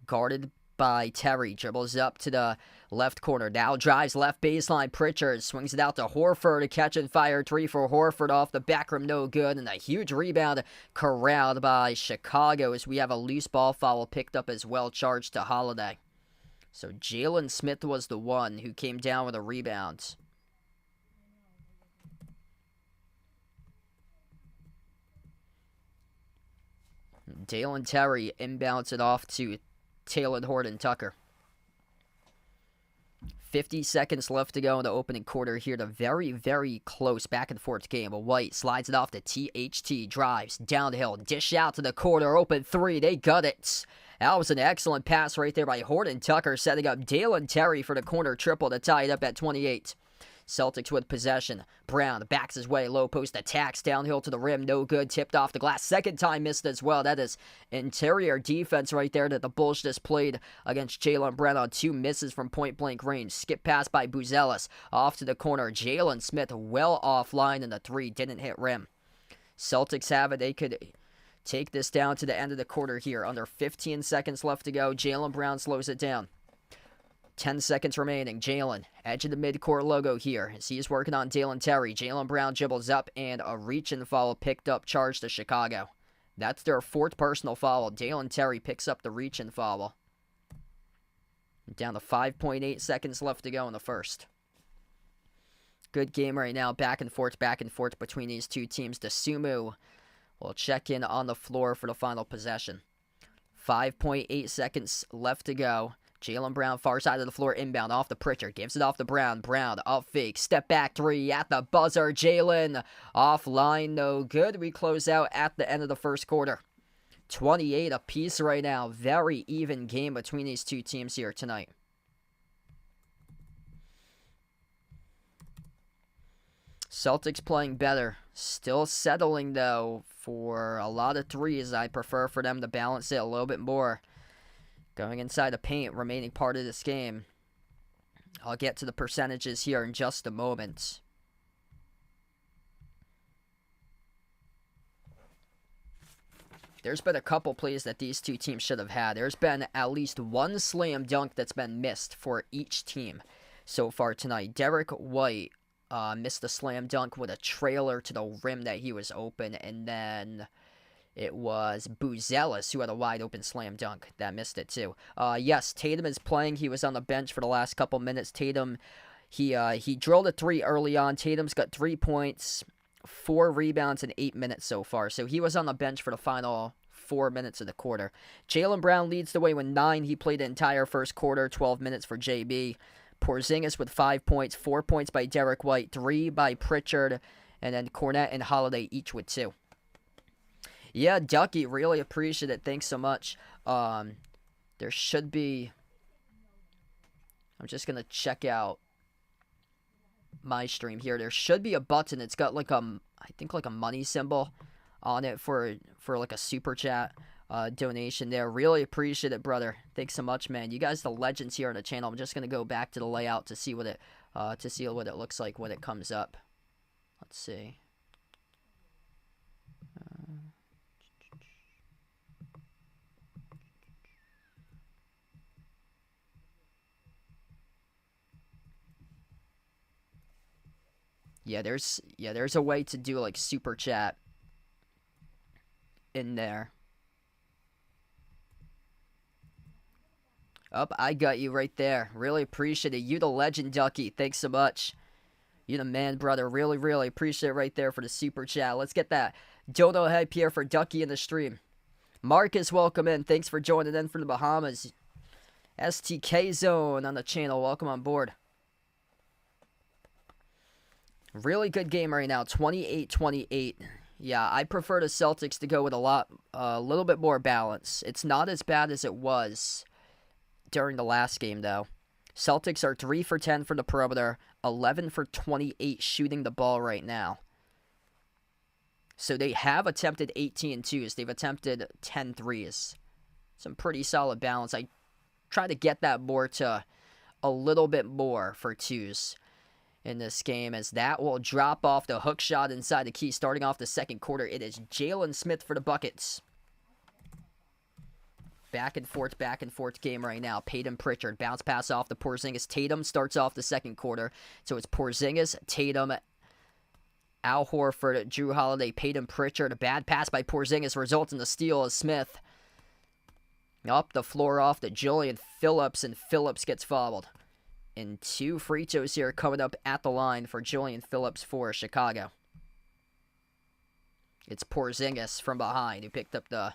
guarded by Terry. Dribbles up to the left corner. Now drives left baseline. Pritchard swings it out to Horford. A catch and fire 3 for Horford off the back rim. No good. And a huge rebound corralled by Chicago as we have a loose ball foul picked up as well, charged to Holiday. So Jalen Smith was the one who came down with a rebound. Dalen Terry inbounds it off to Taylor Horton Tucker. 50 seconds left to go in the opening quarter here. The very, very close back and forth game. But White slides it off to THT. Drives downhill. Dish out to the corner. Open 3. They got it. That was an excellent pass right there by Horton Tucker, setting up Dalen Terry for the corner triple to tie it up at 28. Celtics with possession. Brown backs his way, low post attacks, downhill to the rim, no good, tipped off the glass. Second time missed as well. That is interior defense right there that the Bulls just played against Jaylen Brown on 2 misses from point-blank range. Skip pass by Buzelis, off to the corner. Jalen Smith well offline, and the 3 didn't hit rim. Celtics have it. They could take this down to the end of the quarter here. Under 15 seconds left to go. Jaylen Brown slows it down. 10 seconds remaining. Jalen, edge of the midcourt logo here as he's working on Dalen Terry. Jaylen Brown dribbles up, and a reach and foul picked up, charge to Chicago. That's their 4th personal foul. Dalen Terry picks up the reach and foul. Down to 5.8 seconds left to go in the first. Good game right now. Back and forth between these two teams. DeSumo will check in on the floor for the final possession. 5.8 seconds left to go. Jaylen Brown, far side of the floor, inbound, off to Pritchard, gives it off to Brown. Brown, up fake, step back 3 at the buzzer. Jalen, offline, no good. We close out at the end of the first quarter. 28 apiece right now. Very even game between these two teams here tonight. Celtics playing better. Still settling, though, for a lot of threes. I prefer for them to balance it a little bit more. Going inside the paint, remaining part of this game. I'll get to the percentages here in just a moment. There's been a couple plays that these two teams should have had. There's been at least one slam dunk that's been missed for each team so far tonight. Derek White missed a slam dunk with a trailer to the rim that he was open, and then it was Buzelis who had a wide open slam dunk that missed it too. Yes, Tatum is playing. He was on the bench for the last couple minutes. Tatum, he drilled a three early on. Tatum's got 3 points, 4 rebounds in 8 minutes so far. So he was on the bench for the final 4 minutes of the quarter. Jaylen Brown leads the way with 9. He played the entire first quarter, 12 minutes for JB. Porzingis with 5 points, 4 points by Derek White, 3 by Pritchard, and then Cornette and Holiday each with 2. Yeah, Ducky, really appreciate it. Thanks so much. There should be... I'm just going to check out my stream here. There should be a button. It's got like I think like a money symbol on it for like a super chat donation there. Really appreciate it, brother. Thanks so much, man. You guys, the legends here on the channel. I'm just going to go back to the layout to see what it looks like when it comes up. Let's see. Yeah, there's a way to do like super chat in there. Oh, I got you right there. Really appreciate it. You the legend, Ducky. Thanks so much. You the man, brother. Really, really appreciate it right there for the super chat. Let's get that dono hype here for Ducky in the stream. Marcus, welcome in. Thanks for joining in from the Bahamas. STK Zone on the channel. Welcome on board. Really good game right now, 28-28. Yeah, I prefer the Celtics to go with a little bit more balance. It's not as bad as it was during the last game, though. Celtics are 3 for 10 from the perimeter, 11 for 28 shooting the ball right now. So they have attempted 18 twos. They've attempted 10 threes. Some pretty solid balance. I try to get that more to a little bit more for twos in this game, as that will drop off the hook shot inside the key. Starting off the second quarter, it is Jalen Smith for the buckets. Back and forth game right now. Peyton Pritchard, bounce pass off the Porzingis. Tatum starts off the second quarter. So it's Porzingis, Tatum, Al Horford, Drew Holiday, Peyton Pritchard. A bad pass by Porzingis results in the steal as Smith up the floor off to Julian Phillips, and Phillips gets fouled. And 2 free throws here coming up at the line for Julian Phillips for Chicago. It's Porzingis from behind who picked up the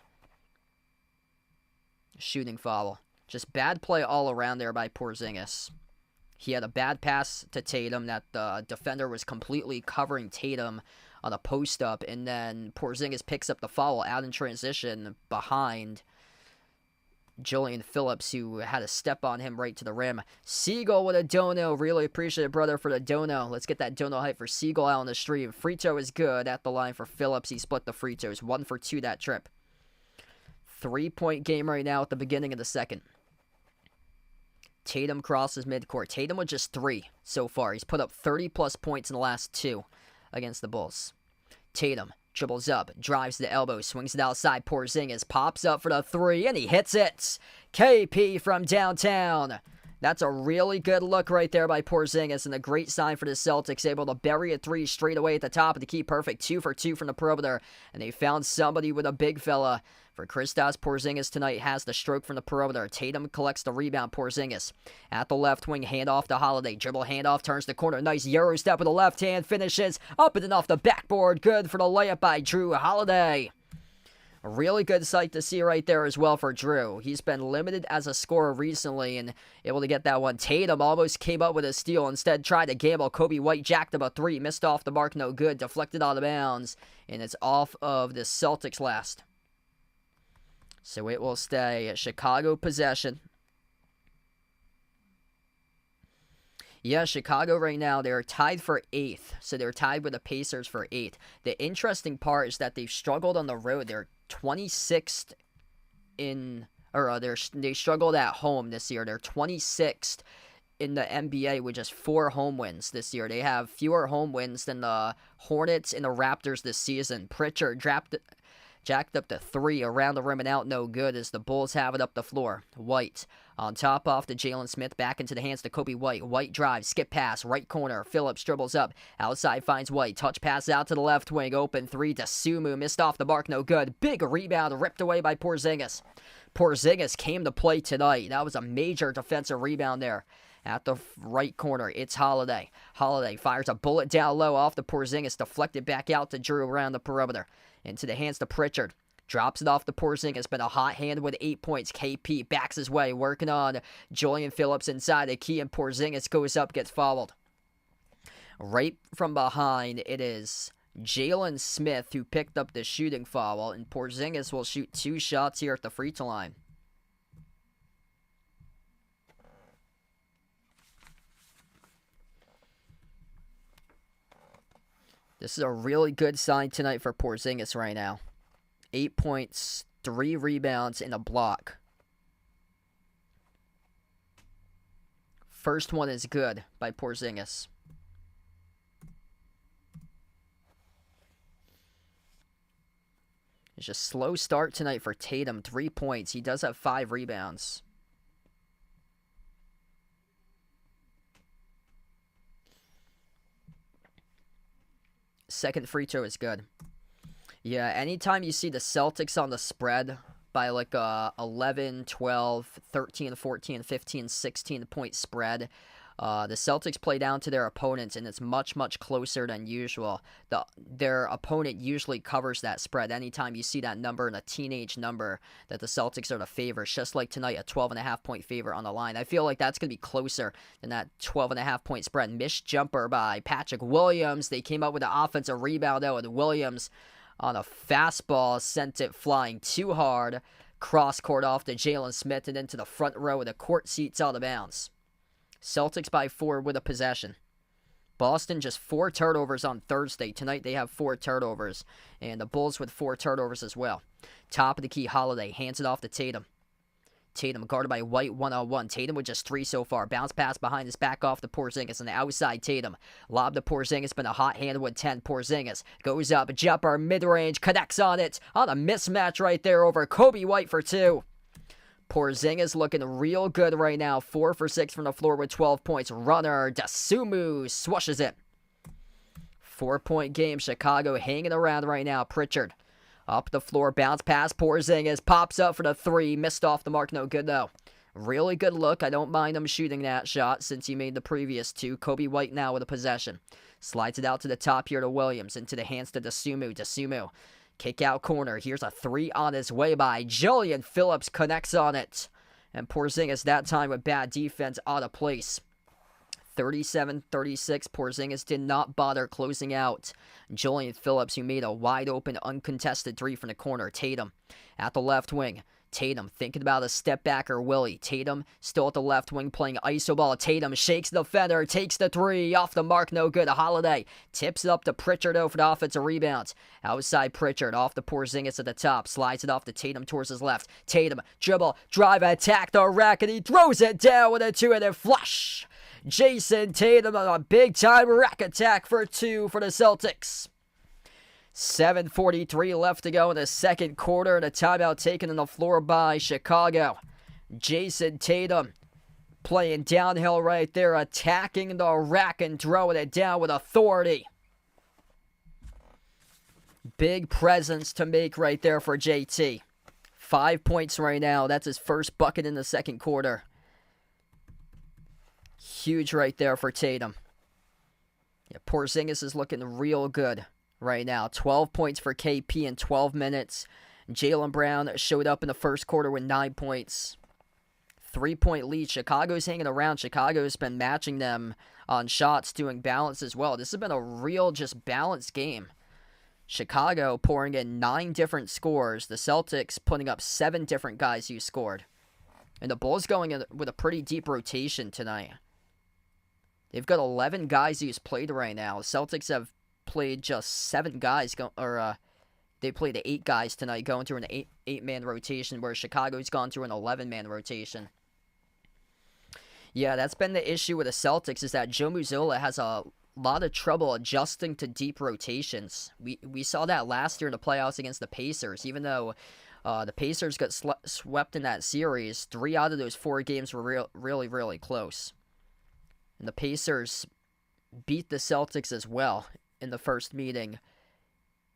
shooting foul. Just bad play all around there by Porzingis. He had a bad pass to Tatum that the defender was completely covering Tatum on a post-up, and then Porzingis picks up the foul out in transition behind Julian Phillips, who had a step on him right to the rim. Siegel with a dono. Really appreciate it, brother, for the dono. Let's get that dono hype for Siegel out on the stream. Free throw is good at the line for Phillips. He split the free throws. 1 for 2 that trip. 3-point game right now at the beginning of the second. Tatum crosses midcourt. Tatum with just 3 so far. He's put up 30-plus points in the last 2 against the Bulls. Tatum dribbles up, drives to the elbow, swings it outside. Porzingis pops up for the 3, and he hits it. KP from downtown. That's a really good look right there by Porzingis, and a great sign for the Celtics, able to bury a 3 straight away at the top of the key. Perfect. 2 for 2 from the perimeter, and they found somebody with a big fella. For Kristaps Porzingis tonight has the stroke from the perimeter. Tatum collects the rebound. Porzingis at the left wing, handoff to Holiday. Dribble handoff, turns the corner. Nice Euro step with the left hand, finishes up and off the backboard. Good for the layup by Drew Holiday. A really good sight to see right there as well for Drew. He's been limited as a scorer recently and able to get that one. Tatum almost came up with a steal. Instead, tried to gamble. Kobe White jacked up a 3. Missed off the mark. No good. Deflected out of bounds. And it's off of the Celtics last. So it will stay Chicago possession. Yeah, Chicago right now, they're tied for 8th. So they're tied with the Pacers for 8th. The interesting part is that they've struggled on the road. They're 26th they struggled at home this year. They're 26th in the NBA with just 4 home wins this year. They have fewer home wins than the Hornets and the Raptors this season. Pritchard jacked up to 3 around the rim and out, no good as the Bulls have it up the floor. White on top off to Jalen Smith, back into the hands to Kobe White. White drives, skip pass, right corner. Phillips dribbles up, outside finds White. Touch pass out to the left wing, open 3 to Sumu, missed off the mark, no good. Big rebound ripped away by Porzingis. Porzingis came to play tonight. That was a major defensive rebound there. At the right corner, it's Holiday. Holiday fires a bullet down low off the Porzingis, deflected back out to Drew around the perimeter. Into the hands to Pritchard. Drops it off to Porzingis, been a hot hand with 8 points. KP backs his way, working on Julian Phillips inside the key, and Porzingis goes up, gets fouled. Right from behind, it is Jalen Smith who picked up the shooting foul, and Porzingis will shoot 2 shots here at the free throw line. This is a really good sign tonight for Porzingis right now. 8 points, 3 rebounds, and a block. First one is good by Porzingis. It's a slow start tonight for Tatum. 3 points. He does have 5 rebounds. Second free throw is good. Yeah, anytime you see the Celtics on the spread by like 11, 12, 13, 14, 15, 16 point spread, the Celtics play down to their opponents, and it's much, much closer than usual. Their opponent usually covers that spread. Anytime you see that number and a teenage number that the Celtics are the favorites, just like tonight, a 12.5 point favorite on the line. I feel like that's going to be closer than that 12.5 point spread. Missed jumper by Patrick Williams. They came up with an offensive rebound, though, and Williams on a fastball sent it flying too hard. Cross court off to Jalen Smith and into the front row of the court seats out of bounds. Celtics by 4 with a possession. Boston just 4 turnovers on Thursday. Tonight they have 4 turnovers. And the Bulls with 4 turnovers as well. Top of the key, Holiday hands it off to Tatum. Tatum guarded by White 1-on-1. Tatum with just 3 so far. Bounce pass behind his back off to Porzingis on the outside. Tatum lob to Porzingis, been a hot hand with 10. Porzingis goes up, jumper, mid-range, connects on it. On a mismatch right there over Kobe White for 2. Porzingis looking real good right now. 4 for 6 from the floor with 12 points. Runner, Dasumu swishes it. 4-point game. Chicago hanging around right now. Pritchard up the floor, bounce pass. Porzingis pops up for the 3. Missed off the mark, no good though. Really good look. I don't mind him shooting that shot since he made the previous 2. Kobe White now with a possession. Slides it out to the top here to Williams. Into the hands to Dasumu. Dasumu. Kick out corner. Here's a 3 on his way by Julian Phillips. Connects on it. And Porzingis that time with bad defense out of place. 37-36. Porzingis did not bother closing out Julian Phillips, who made a wide open, uncontested 3 from the corner. Tatum at the left wing. Tatum thinking about a step back or Willie. Tatum still at the left wing playing iso ball. Tatum shakes the defender, takes the 3, off the mark, no good. Holiday tips it up to Pritchard for the offensive rebounds. Outside Pritchard, off the Porzingis at the top, slides it off to Tatum towards his left. Tatum, dribble, drive, attack the rack, and he throws it down with a 2-handed flush. Jason Tatum on a big-time rack attack for 2 for the Celtics. 7:43 left to go in the second quarter, and a timeout taken on the floor by Chicago. Jason Tatum playing downhill right there, attacking the rack and throwing it down with authority. Big presence to make right there for JT. 5 points right now. That's his first bucket in the second quarter. Huge right there for Tatum. Yeah, Porzingis is looking real good right now. 12 points for KP in 12 minutes. Jaylen Brown showed up in the first quarter with 9 points. 3-point lead. Chicago's hanging around. Chicago's been matching them on shots, doing balance as well. This has been a real just balanced game. Chicago pouring in 9 different scores. The Celtics putting up 7 different guys who scored. And the Bulls going in with a pretty deep rotation tonight. They've got 11 guys who's played right now. Celtics have played just 7 guys, they played 8 guys tonight, going through an 8-man rotation, where Chicago's gone through an 11-man rotation. Yeah, that's been the issue with the Celtics, is that Joe Mazzulla has a lot of trouble adjusting to deep rotations. We saw that last year in the playoffs against the Pacers. Even though the Pacers got swept in that series, 3 out of those 4 games were really close. And the Pacers beat the Celtics as well in the first meeting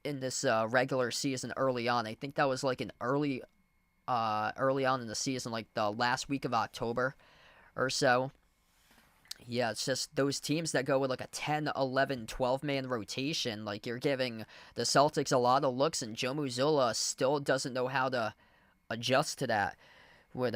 in this regular season early on. I think that was like an early on in the season, like the last week of October or so. Yeah, it's just those teams that go with like a 10, 11, 12-man rotation. Like, you're giving the Celtics a lot of looks, and Joe Mazzulla still doesn't know how to adjust to that with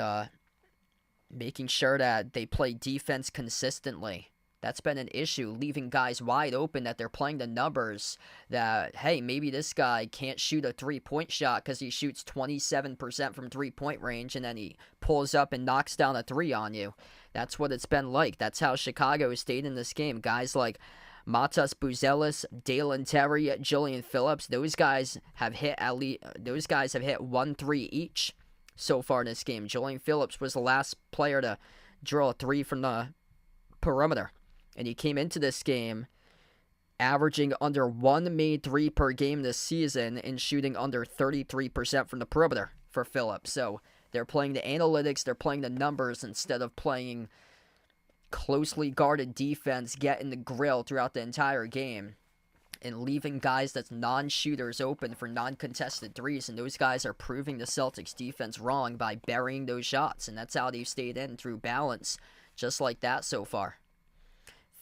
making sure that they play defense consistently. That's been an issue, leaving guys wide open, that they're playing the numbers that, hey, maybe this guy can't shoot a 3-point shot because he shoots 27% from 3-point range, and then he pulls up and knocks down a 3 on you. That's what it's been like. That's how Chicago has stayed in this game. Guys like Matas Buzelis, Dalen Terry, Julian Phillips, those guys have hit 1 3 each so far in this game. Julian Phillips was the last player to drill a 3 from the perimeter, and he came into this game averaging under 1 made 3 per game this season and shooting under 33% from the perimeter for Phillips. So they're playing the analytics, they're playing the numbers instead of playing closely guarded defense, getting the grill throughout the entire game, and leaving guys that's non-shooters open for non-contested threes, and those guys are proving the Celtics defense wrong by burying those shots, and that's how they've stayed in through balance, just like that so far.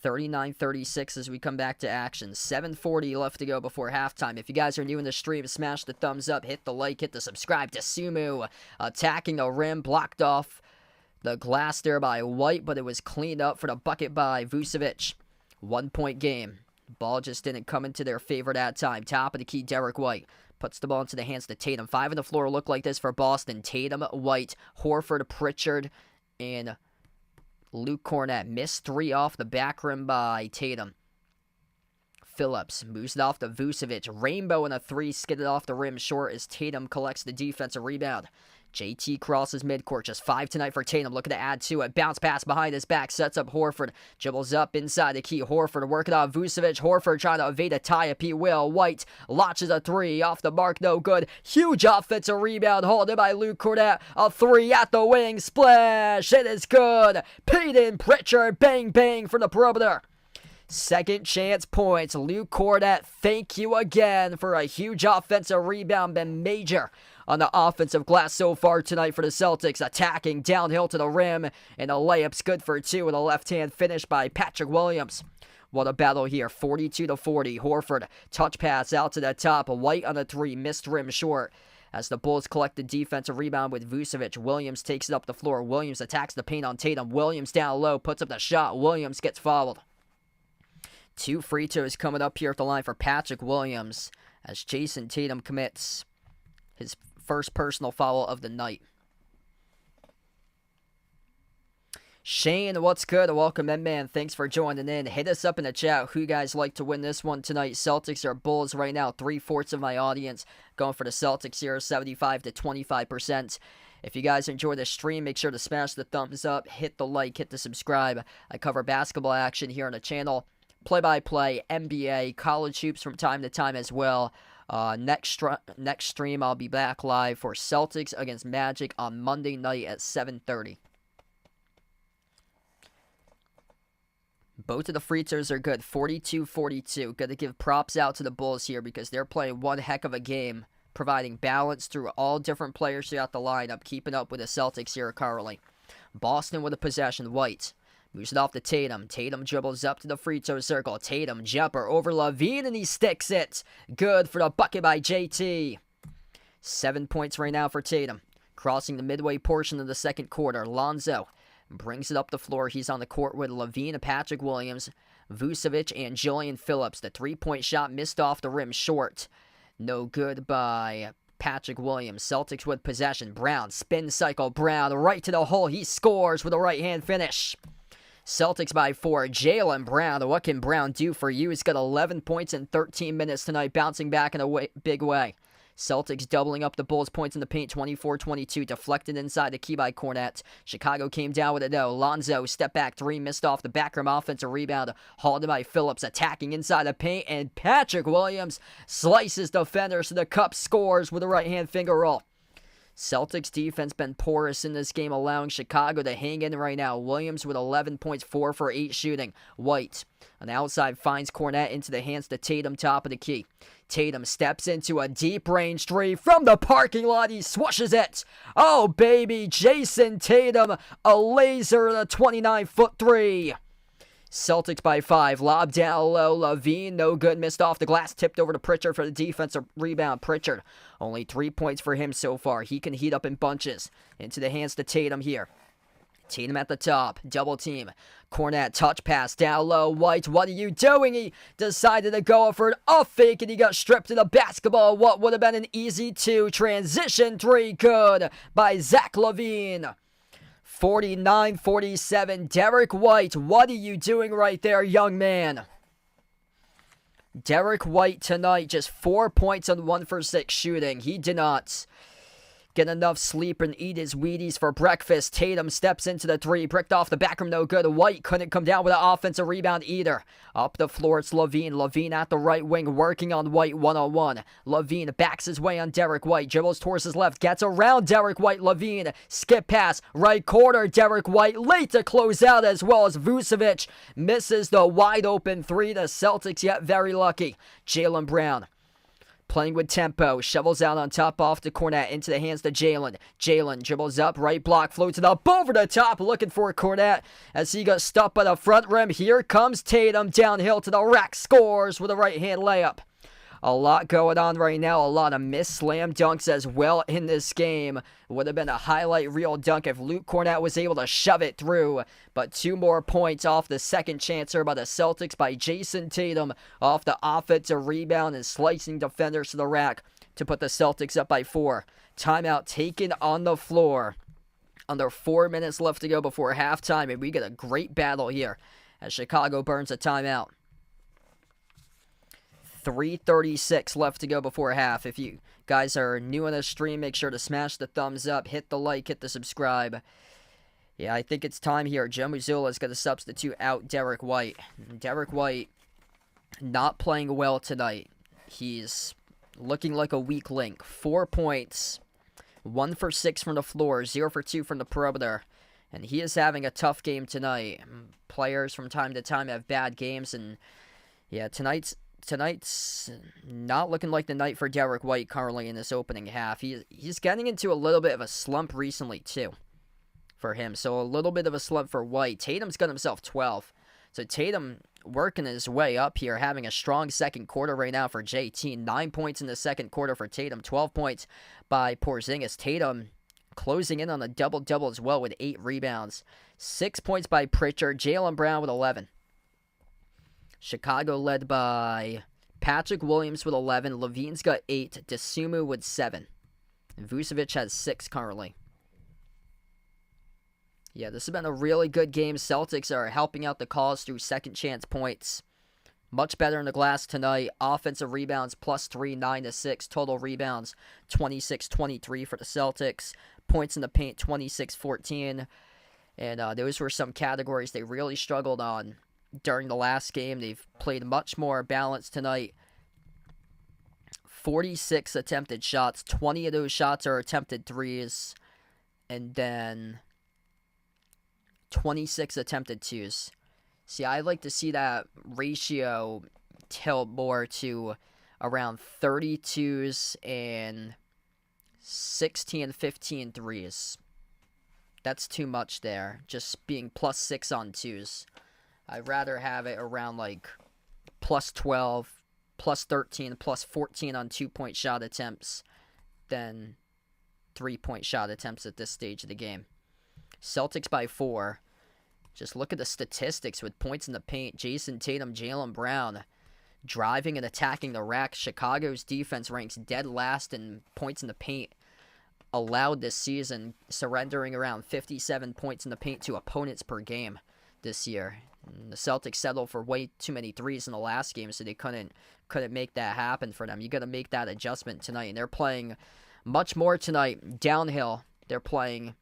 39-36 as we come back to action. 7:40 left to go before halftime. If you guys are new in the stream, smash the thumbs up, hit the like, hit the subscribe. To Sumu attacking the rim, blocked off the glass there by White, but it was cleaned up for the bucket by Vucevic. 1-point game. Ball just didn't come into their favor that time. Top of the key, Derek White puts the ball into the hands of Tatum. 5 on the floor look like this for Boston. Tatum, White, Horford, Pritchard, and Luke Cornett. Missed 3 off the back rim by Tatum. Phillips moves it off to Vucevic. Rainbow in a 3, skidded off the rim short as Tatum collects the defensive rebound. JT crosses midcourt, just 5 tonight for Tatum, looking to add to it. Bounce pass behind his back, sets up Horford. Dribbles up inside the key. Horford working on Vucevic. Horford trying to evade a tie-up. He will. White launches a 3, off the mark, no good. Huge offensive rebound, holded by Luke Cornett. A 3 at the wing, splash. It is good. Peyton Pritchard, bang bang from the perimeter. Second chance points. Luke Cornett, thank you again for a huge offensive rebound. Been major on the offensive glass so far tonight for the Celtics. Attacking downhill to the rim, and a layup's good for 2 with a left-hand finish by Patrick Williams. What a battle here. 42-40. Horford, touch pass out to the top. White on a 3, missed rim short. As the Bulls collect the defensive rebound with Vucevic, Williams takes it up the floor. Williams attacks the paint on Tatum. Williams down low, puts up the shot. Williams gets fouled. 2 free throws coming up here at the line for Patrick Williams as Jason Tatum commits his first personal foul of the night. Shane, what's good? Welcome, man. Thanks for joining in. Hit us up in the chat who you guys like to win this one tonight. Celtics or Bulls right now. 3/4 of my audience going for the Celtics here, 75 to 25%. If you guys enjoy the stream, make sure to smash the thumbs up, hit the like, hit the subscribe. I cover basketball action here on the channel. Play-by-play, NBA, college hoops from time to time as well. Next stream, I'll be back live for Celtics against Magic on Monday night at 7:30. Both of the free throws are good, 42-42. Got to give props out to the Bulls here because they're playing one heck of a game, providing balance through all different players throughout the lineup, keeping up with the Celtics here currently. Boston with a possession, White. Moves it off to Tatum. Tatum dribbles up to the free throw circle. Tatum jumper over Levine, and he sticks it. Good for the bucket by JT. 7 points right now for Tatum. Crossing the midway portion of the second quarter. Lonzo brings it up the floor. He's on the court with Levine and Patrick Williams, Vucevic, and Julian Phillips. The 3-point shot missed off the rim short. No good by Patrick Williams. Celtics with possession. Brown, spin cycle. Brown right to the hole. He scores with a right-hand finish. Celtics by 4. Jaylen Brown. What can Brown do for you? He's got 11 points in 13 minutes tonight, bouncing back in a big way. Celtics doubling up the Bulls' points in the paint, 24-22, deflected inside the key by Kornet. Chicago came down with it though. Lonzo, step back three, missed off the back rim, offensive rebound, hauled by Phillips, attacking inside the paint, and Patrick Williams slices defenders to the cup, scores with a right-hand finger roll. Celtics defense been porous in this game, allowing Chicago to hang in right now. Williams with 11 points, 4 for 8 shooting. White on the outside finds Kornet into the hands to Tatum, top of the key. Tatum steps into a deep range three from the parking lot. He swooshes it. Oh, baby, Jason Tatum, a laser, the 29-foot three. Celtics by 5. Lob down low. Levine, no good. Missed off the glass. Tipped over to Pritchard for the defensive rebound. Pritchard, only 3 points for him so far. He can heat up in bunches. Into the hands to Tatum here. Tatum at the top. Double team. Kornet, touch pass down low. White, what are you doing? He decided to go for a fake, and he got stripped to the basketball. What would have been an easy 2. Transition 3, good by Zach LaVine. 49-47. Derek White, what are you doing right there, young man? Derek White tonight, just 4 points on 1 for 6 shooting. He did not get enough sleep and eat his Wheaties for breakfast. Tatum steps into the 3, bricked off the back rim, no good. White couldn't come down with an offensive rebound either. Up the floor, it's Levine. Levine at the right wing, working on White one-on-one. Levine backs his way on Derek White, dribbles towards his left, gets around Derek White. Levine, skip pass, right corner. Derek White late to close out, as well as Vucevic misses the wide open 3. The Celtics yet very lucky. Jaylen Brown, playing with tempo, shovels out on top off to Kornet, into the hands to Jaylen. Jaylen dribbles up, right block, floats it up over the top, looking for Kornet as he got stopped by the front rim. Here comes Tatum, downhill to the rack, scores with a right-hand layup. A lot going on right now, a lot of missed slam dunks as well in this game. Would have been a highlight reel dunk if Luke Kornet was able to shove it through. But 2 more points off the second chancer by the Celtics by Jason Tatum off the offensive rebound and slicing defenders to the rack to put the Celtics up by 4. Timeout taken on the floor. Under 4 minutes left to go before halftime, and we get a great battle here as Chicago burns a timeout. 3:36 left to go before half. If you guys are new on the stream, make sure to smash the thumbs up, hit the like, hit the subscribe. Yeah, I think it's time here. Joe Mazzulla is going to substitute out Derek White. Derek White not playing well tonight. He's looking like a weak link. 4 points, 1 for 6 from the floor, 0 for 2 from the perimeter. And he is having a tough game tonight. Players from time to time have bad games, and yeah, tonight's not looking like the night for Derek White currently in this opening half. He's getting into a little bit of a slump recently, too, for him. So a little bit of a slump for White. Tatum's got himself 12. So Tatum working his way up here, having a strong second quarter right now for JT. 9 points in the second quarter for Tatum. 12 points by Porzingis. Tatum closing in on a double-double as well with 8 rebounds. 6 points by Pritchard. Jaylen Brown with 11. Chicago led by Patrick Williams with 11. Levine's got 8. Dosunmu with 7. And Vucevic has 6 currently. Yeah, this has been a really good game. Celtics are helping out the cause through second chance points. Much better in the glass tonight. Offensive rebounds +3, 9-6. Total rebounds 26-23 for the Celtics. Points in the paint 26-14. And those were some categories they really struggled on during the last game. They've played much more balanced tonight. 46 attempted shots. 20 of those shots are attempted threes. And then 26 attempted twos. See, I'd like to see that ratio tilt more to around 32s and 16, 15 threes. That's too much there. Just being +6 on twos. I'd rather have it around like +12, +13, +14 on 2-point shot attempts than 3-point shot attempts at this stage of the game. Celtics by 4. Just look at the statistics with points in the paint. Jason Tatum, Jaylen Brown driving and attacking the rack. Chicago's defense ranks dead last in points in the paint allowed this season, surrendering around 57 points in the paint to opponents per game. this year. And the Celtics settled for way too many threes in the last game, so they couldn't make that happen for them. You got to make that adjustment tonight, and they're playing much more tonight downhill. They're playing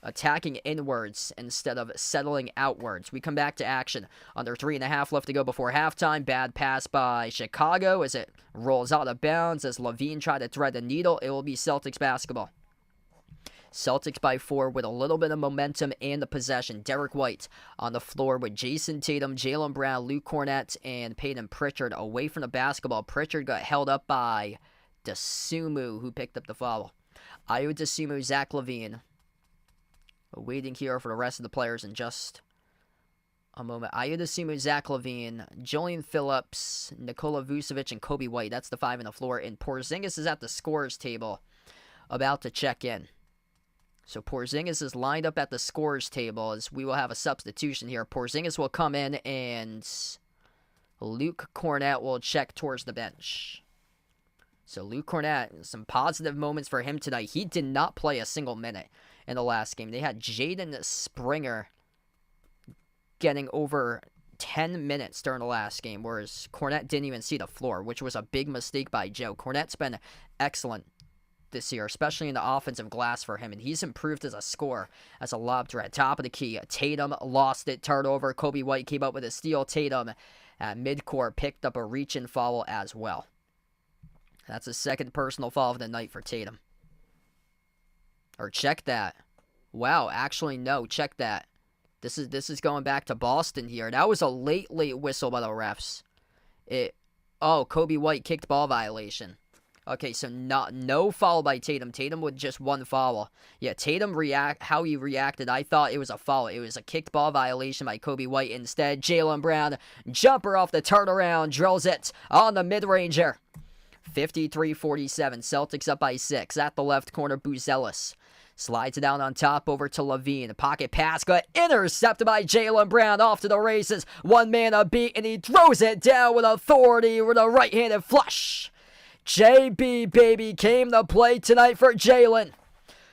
attacking inwards instead of settling outwards. We come back to action. Under 3.5 left to go before halftime. Bad pass by Chicago as it rolls out of bounds. As LaVine tried to thread the needle, it will be Celtics basketball. Celtics by 4 with a little bit of momentum and the possession. Derek White on the floor with Jason Tatum, Jaylen Brown, Luke Cornett, and Peyton Pritchard away from the basketball. Pritchard got held up by Dosunmu, who picked up the foul. Ayo Dosunmu, Zach LaVine. Waiting here for the rest of the players in just a moment. Ayo Dosunmu, Zach LaVine, Julian Phillips, Nikola Vucevic, and Kobe White. That's the 5 on the floor. And Porzingis is at the scorer's table about to check in. So Porzingis is lined up at the scorer's table as we will have a substitution here. Porzingis will come in and Luke Cornett will check towards the bench. So Luke Cornett, some positive moments for him tonight. He did not play a single minute in the last game. They had Jaden Springer getting over 10 minutes during the last game, whereas Cornett didn't even see the floor, which was a big mistake by Joe. Cornett's been excellent this year, especially in the offensive glass for him, and he's improved as a scorer, as a lob threat. Top of the key, Tatum lost it, turnover. Kobe White came up with a steal. Tatum at midcourt picked up a reach-in foul as well. That's his second personal foul of the night for Tatum. Or check that. Wow, actually no, check that. This is going back to Boston here. That was a late whistle by the refs. Kobe White kicked ball violation. Okay, so no foul by Tatum. Tatum with just one foul. Yeah, Tatum how he reacted, I thought it was a foul. It was a kicked ball violation by Kobe White. Instead, Jaylen Brown, jumper off the turnaround, drills it on the mid-ranger. 53-47, Celtics up by 6. At the left corner, Buzelis slides it down on top over to LaVine. Pocket pass got intercepted by Jaylen Brown. Off to the races. One man a beat, and he throws it down with authority with a right-handed flush. JB, baby, came to play tonight for Jaylen.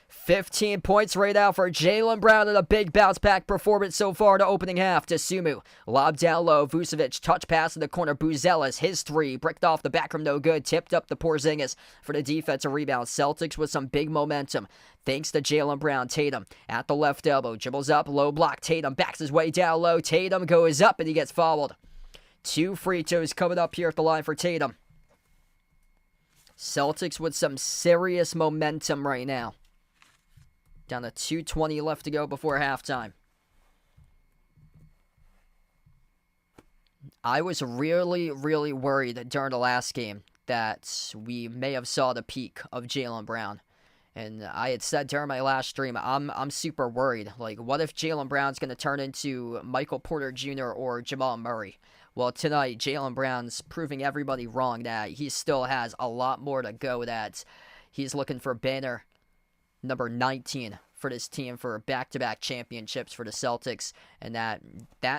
15 points right now for Jaylen Brown in a big bounce-back performance so far in the opening half. Dosunmu, lob down low. Vucevic, touch pass in the corner. Buzelis, his 3, bricked off the back rim, no good. Tipped up to Porzingis for the defensive rebound. Celtics with some big momentum, thanks to Jaylen Brown. Tatum at the left elbow, dribbles up, low block. Tatum backs his way down low. Tatum goes up, and he gets fouled. 2 free throws coming up here at the line for Tatum. Celtics with some serious momentum right now. Down to 2:20 left to go before halftime. I was really worried during the last game that we may have saw the peak of Jaylen Brown. And I had said during my last stream, I'm super worried. Like, what if Jaylen Brown's going to turn into Michael Porter Jr. or Jamal Murray? Well, tonight, Jaylen Brown's proving everybody wrong that he still has a lot more to go, that he's looking for banner number 19 for this team for back-to-back championships for the Celtics. And that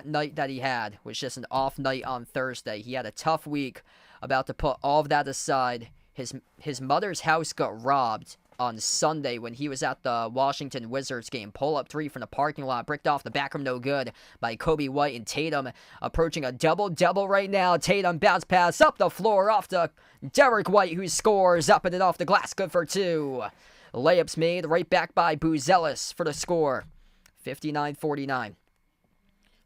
night that he had was just an off night on Thursday. He had a tough week. About to put all of that aside, his mother's house got robbed on Sunday when he was at the Washington Wizards game. Pull-up 3 from the parking lot, bricked off the back rim, no good by Kobe White. And Tatum approaching a double-double right now. Tatum bounce pass up the floor off to Derek White, who scores up and it off the glass, good for 2. Layups made right back by Buzelis for the score. 59-49.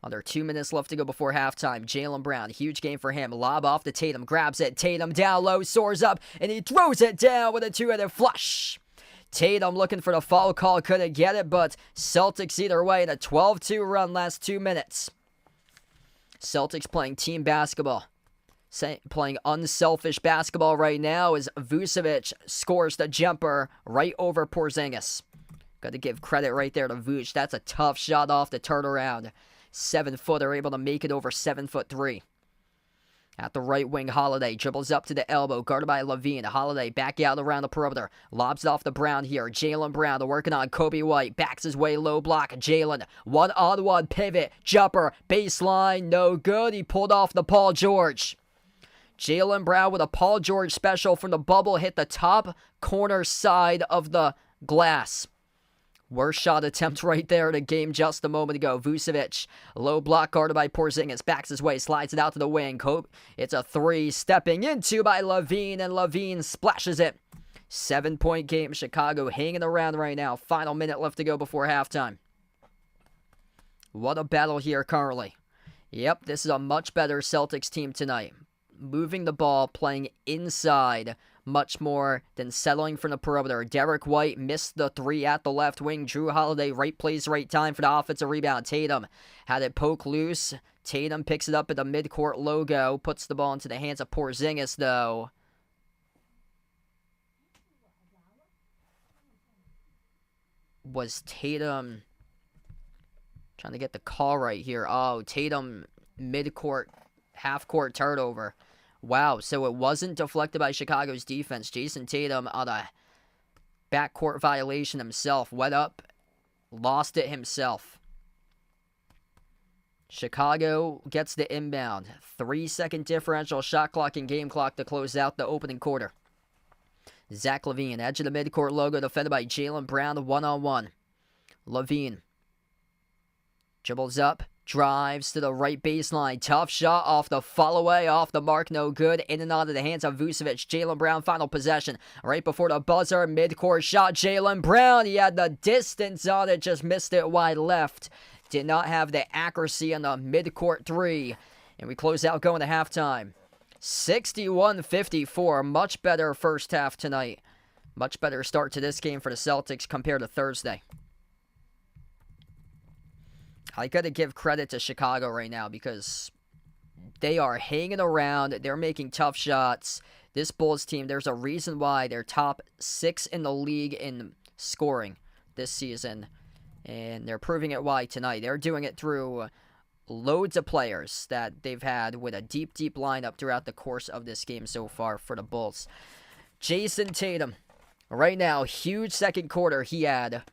Under 2 minutes left to go before halftime. Jaylen Brown, huge game for him. Lob off to Tatum, grabs it. Tatum down low, soars up, and he throws it down with a 2-handed flush. Tatum looking for the foul call, couldn't get it, but Celtics either way in a 12-2 run last 2 minutes. Celtics playing team basketball. Playing unselfish basketball right now as Vucevic scores the jumper right over Porzingis. Got to give credit right there to Vuce. That's a tough shot off the turnaround. 7-footer able to make it over 7'3". At the right wing, Holiday dribbles up to the elbow, guarded by LaVine. Holiday back out around the perimeter, lobs it off the Brown here. Jaylen Brown working on Kobe White, backs his way, low block. Jaylen, one-on-one pivot, jumper, baseline, no good. He pulled off the Paul George. Jaylen Brown with a Paul George special from the bubble, hit the top corner side of the glass. Worst shot attempt right there in the game just a moment ago. Vucevic, low block guarded by Porzingis, backs his way, slides it out to the wing. It's a three, stepping into by LaVine, and LaVine splashes it. 7-point game. Chicago hanging around right now. Final minute left to go before halftime. What a battle here currently. Yep, this is a much better Celtics team tonight. Moving the ball, playing inside much more than settling from the perimeter. Derek White missed the three at the left wing. Drew Holiday, right place, right time for the offensive rebound. Tatum had it poke loose. Tatum picks it up at the midcourt logo, puts the ball into the hands of Porzingis, though. Was Tatum trying to get the call right here? Oh, Tatum midcourt, half-court turnover. Wow, so it wasn't deflected by Chicago's defense. Jason Tatum on a backcourt violation himself. Went up, lost it himself. Chicago gets the inbound. 3-second differential shot clock and game clock to close out the opening quarter. Zach LaVine, edge of the midcourt logo, defended by Jaylen Brown, one-on-one. LaVine dribbles up, drives to the right baseline. Tough shot off the follow-away, off the mark, no good. In and out of the hands of Vucevic. Jaylen Brown, final possession. Right before the buzzer, midcourt shot. Jaylen Brown, he had the distance on it, just missed it wide left. Did not have the accuracy on the midcourt three. And we close out going to halftime. 61-54, much better first half tonight. Much better start to this game for the Celtics compared to Thursday. I got to give credit to Chicago right now because they are hanging around. They're making tough shots. This Bulls team, there's a reason why they're top 6 in the league in scoring this season. And they're proving it why tonight. They're doing it through loads of players that they've had with a deep, deep lineup throughout the course of this game so far for the Bulls. Jason Tatum, right now, huge second quarter. He had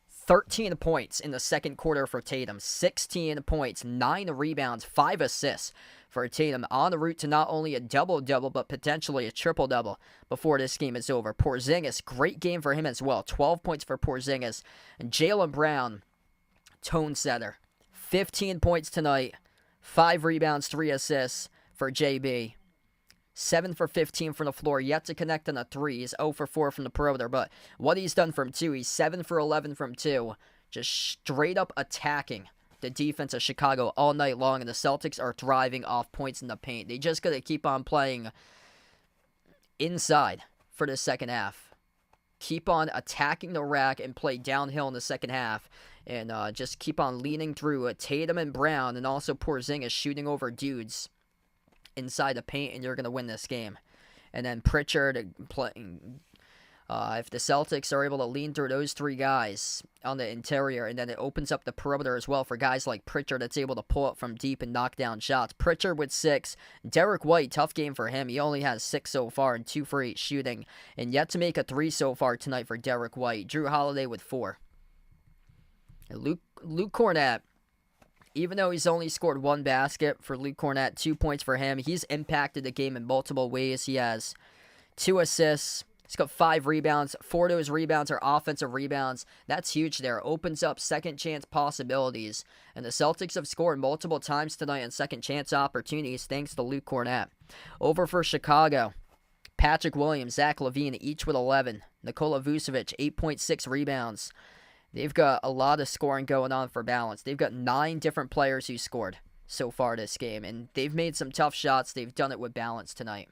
13 points in the second quarter for Tatum. 16 points, 9 rebounds, 5 assists for Tatum. On the route to not only a double-double, but potentially a triple-double before this game is over. Porzingis, great game for him as well. 12 points for Porzingis. And Jaylen Brown, tone setter. 15 points tonight, 5 rebounds, 3 assists for JB. 7 for 15 from the floor, yet to connect on a 3. He's 0 for 4 from the perimeter, but what he's done from 2, he's 7 for 11 from 2. Just straight up attacking the defense of Chicago all night long, and the Celtics are thriving off points in the paint. They just got to keep on playing inside for the second half. Keep on attacking the rack and play downhill in the second half. And just keep on leaning through Tatum and Brown, and also Porzingis shooting over dudes inside the paint, and you're going to win this game. And then Pritchard playing. If the Celtics are able to lean through those 3 guys on the interior, and then it opens up the perimeter as well for guys like Pritchard that's able to pull up from deep and knock down shots. Pritchard with 6. Derek White, tough game for him. He only has 6 so far and 2 for 8 shooting. And yet to make a 3 so far tonight for Derek White. Drew Holiday with 4. Luke Cornett, even though he's only scored 1 basket for Luke Cornett, 2 points for him. He's impacted the game in multiple ways. He has 2 assists. He's got 5 rebounds. 4 of those rebounds are offensive rebounds. That's huge there. Opens up second chance possibilities. And the Celtics have scored multiple times tonight on second chance opportunities thanks to Luke Cornett. Over for Chicago. Patrick Williams, Zach LaVine, each with 11. Nikola Vucevic, 8.6 rebounds. They've got a lot of scoring going on for balance. They've got 9 different players who scored so far this game, and they've made some tough shots. They've done it with balance tonight.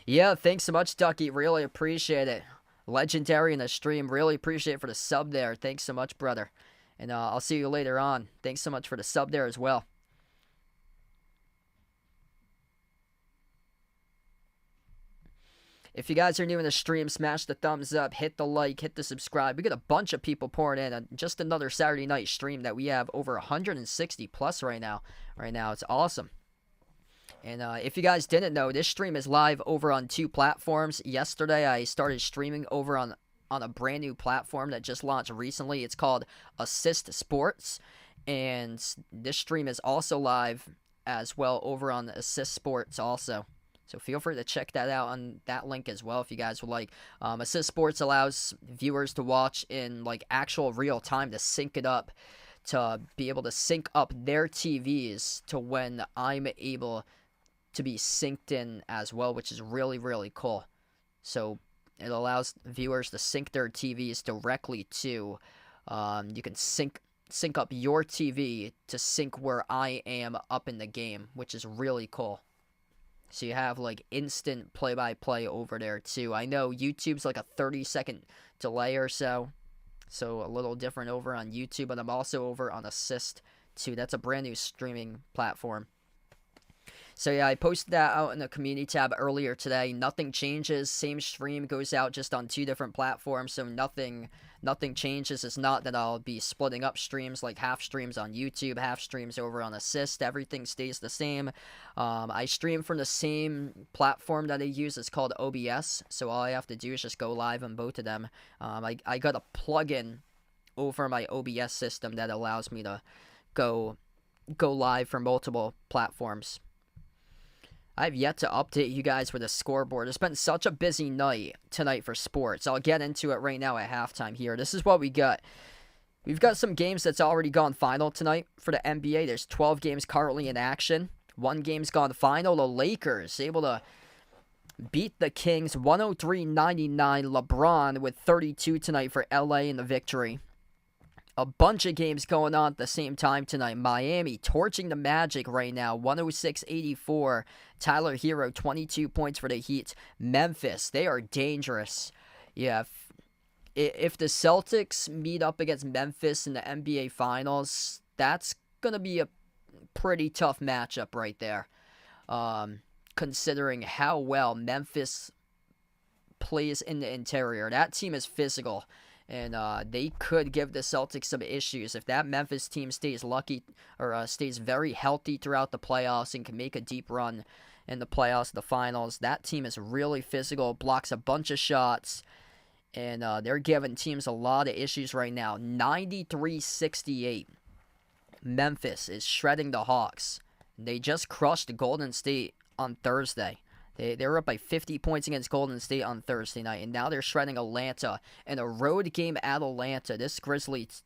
Yeah, thanks so much, Ducky. Really appreciate it. Legendary in the stream. Really appreciate it for the sub there. Thanks so much, brother. And I'll see you later on. Thanks so much for the sub there as well. If you guys are new in the stream, smash the thumbs up, hit the like, hit the subscribe. We got a bunch of people pouring in on just another Saturday night stream that we have over 160 plus right now. It's awesome. And if you guys didn't know, this stream is live over on 2 platforms. Yesterday, I started streaming over on a brand new platform that just launched recently. It's called Assist Sports. And this stream is also live as well over on Assist Sports also. So feel free to check that out on that link as well if you guys would like. Assist Sports allows viewers to watch in like actual real time, to sync it up, to be able to sync up their TVs to when I'm able to be synced in as well, which is really, really cool. So it allows viewers to sync their TVs directly to, you can sync up your TV to sync where I am up in the game, which is really cool. So you have like instant play-by-play over there too. I know YouTube's like a 30-second delay or so a little different over on YouTube, but I'm also over on Assist too. That's a brand new streaming platform. So yeah, I posted that out in the community tab earlier today. Nothing changes. Same stream goes out just on 2 different platforms, so nothing changes. It's not that I'll be splitting up streams, like half streams on YouTube, half streams over on Assist. Everything stays the same. I stream from the same platform that I use. It's called OBS, so all I have to do is just go live on both of them. I got a plugin over my OBS system that allows me to go live for multiple platforms. I've yet to update you guys with a scoreboard. It's been such a busy night tonight for sports. I'll get into it right now at halftime here. This is what we got. We've got some games that's already gone final tonight for the NBA. There's 12 games currently in action. 1 game's gone final. The Lakers able to beat the Kings 103-99. LeBron with 32 tonight for LA in the victory. A bunch of games going on at the same time tonight. Miami torching the Magic right now, 106-84. Tyler Hero, 22 points for the Heat. Memphis, they are dangerous. Yeah, if the Celtics meet up against Memphis in the NBA Finals, that's going to be a pretty tough matchup right there, considering how well Memphis plays in the interior. That team is physical. And they could give the Celtics some issues if that Memphis team stays lucky or stays very healthy throughout the playoffs and can make a deep run in the playoffs, the finals. That team is really physical, blocks a bunch of shots, and they're giving teams a lot of issues right now. 93-68. Memphis is shredding the Hawks. They just crushed Golden State on Thursday. They were up by 50 points against Golden State on Thursday night, and now they're shredding Atlanta in a road game at Atlanta. This Grizzlies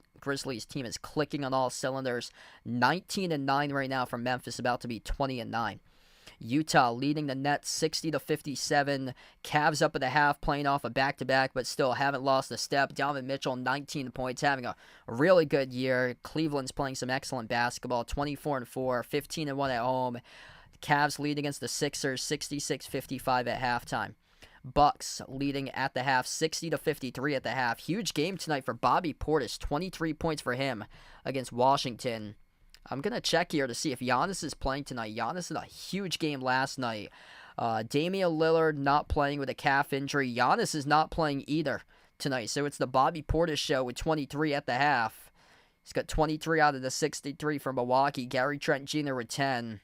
team is clicking on all cylinders. 19-9 right now for Memphis, about to be 20-9. Utah leading the Nets 60-57. Cavs up at the half, playing off a back-to-back, but still haven't lost a step. Donovan Mitchell, 19 points, having a really good year. Cleveland's playing some excellent basketball, 24-4, 15-1 at home. Cavs lead against the Sixers, 66-55 at halftime. Bucks leading at the half, 60-53 at the half. Huge game tonight for Bobby Portis, 23 points for him against Washington. I'm going to check here to see if Giannis is playing tonight. Giannis had a huge game last night. Damian Lillard not playing with a calf injury. Giannis is not playing either tonight. So it's the Bobby Portis show with 23 at the half. He's got 23 out of the 63 from Milwaukee. Gary Trent Jr. with 10.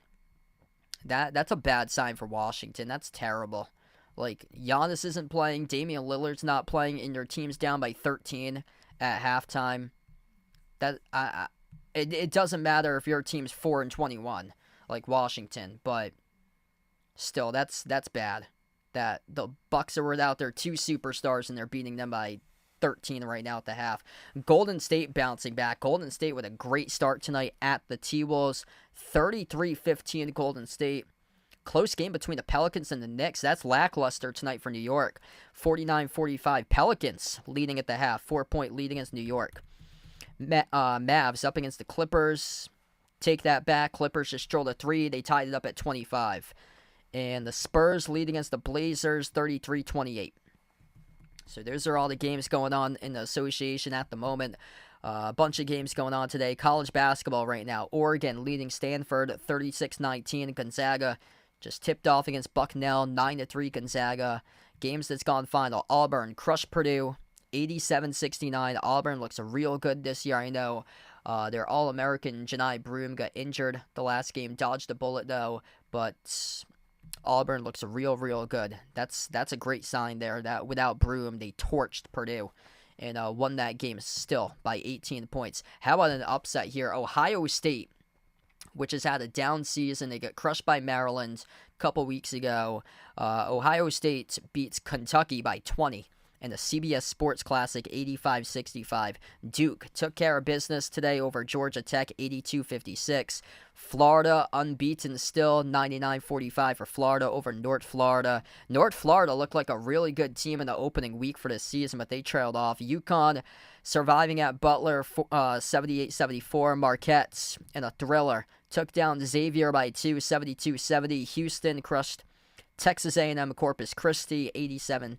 That's a bad sign for Washington. That's terrible. Like, Giannis isn't playing, Damian Lillard's not playing, and your team's down by 13 at halftime. It doesn't matter if your team's 4-21, like Washington, but still, that's bad. That the Bucks are without their 2 superstars, and they're beating them by 13 right now at the half. Golden State bouncing back. Golden State with a great start tonight at the T-Wolves. 33-15 Golden State. Close game between the Pelicans and the Knicks. That's lackluster tonight for New York. 49-45. Pelicans leading at the half. 4-point lead against New York. Mavs up against the Clippers. Take that back. Clippers just drilled a 3. They tied it up at 25. And the Spurs lead against the Blazers. 33-28. So those are all the games going on in the association at the moment. A bunch of games going on today. College basketball right now. Oregon leading Stanford 36-19. Gonzaga just tipped off against Bucknell 9-3 Gonzaga. Games that's gone final. Auburn crushed Purdue 87-69. Auburn looks real good this year. I know their All-American Janai Broome got injured the last game. Dodged a bullet though. But Auburn looks real good. That's a great sign there that without Broome, they torched Purdue and won that game still by 18 points. How about an upset here? Ohio State which has had a down season. They got crushed by Maryland a couple weeks ago. Ohio State beats Kentucky by 20 in the CBS Sports Classic 85-65. Duke took care of business today over Georgia Tech 82-56. Florida unbeaten still 99-45 for Florida over North Florida. North Florida looked like a really good team in the opening week for this season, but they trailed off. UConn surviving at Butler 78-74. Marquette in a thriller took down Xavier by 2, 72-70. Houston crushed Texas A&M Corpus Christi 87-51.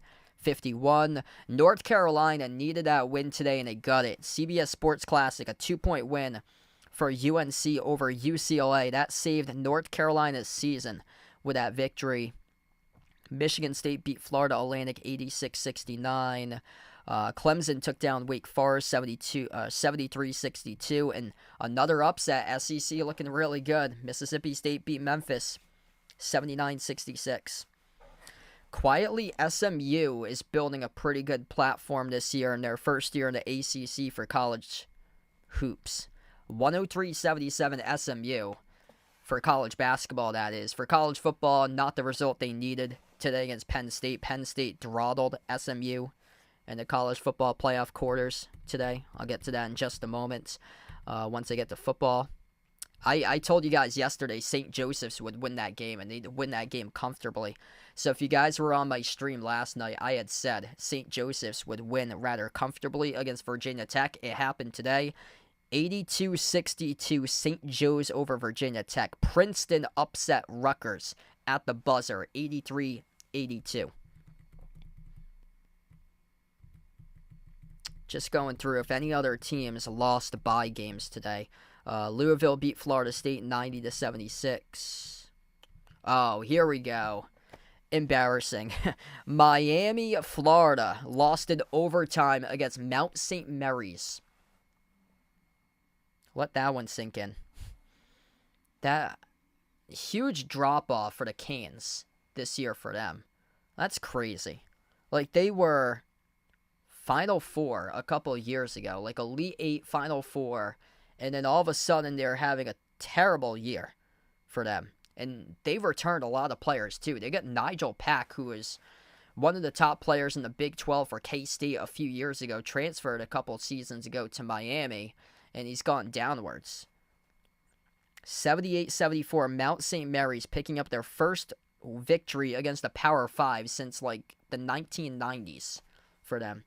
North Carolina needed that win today, and they got it. CBS Sports Classic, a 2-point win for UNC over UCLA. That saved North Carolina's season with that victory. Michigan State beat Florida Atlantic 86-69. Clemson took down Wake Forest 73-62. And another upset, SEC looking really good. Mississippi State beat Memphis 79-66. Quietly, SMU is building a pretty good platform this year in their first year in the ACC for college hoops. 103-77 SMU for college basketball, that is. For college football, not the result they needed today against Penn State. Penn State throttled SMU in the college football playoff quarters today. I'll get to that in just a moment once I get to football. I told you guys yesterday St. Joseph's would win that game, and they'd win that game comfortably. So if you guys were on my stream last night, I had said St. Joseph's would win rather comfortably against Virginia Tech. It happened today. 82-62 St. Joe's over Virginia Tech. Princeton upset Rutgers at the buzzer, 83-82. Just going through if any other teams lost bye games today. Louisville beat Florida State 90-76. Oh, here we go. Embarrassing. Miami, Florida lost in overtime against Mount St. Mary's. Let that one sink in. That huge drop-off for the Canes this year for them. That's crazy. Like, they were Final Four a couple of years ago. Like, Elite Eight, Final Four. And then all of a sudden, they're having a terrible year for them. And they've returned a lot of players, too. They got Nigel Pack, who is one of the top players in the Big 12 for K-State a few years ago, transferred a couple seasons ago to Miami, and he's gone downwards. 78-74, Mount St. Mary's picking up their first victory against the Power 5 since, like, the 1990s for them.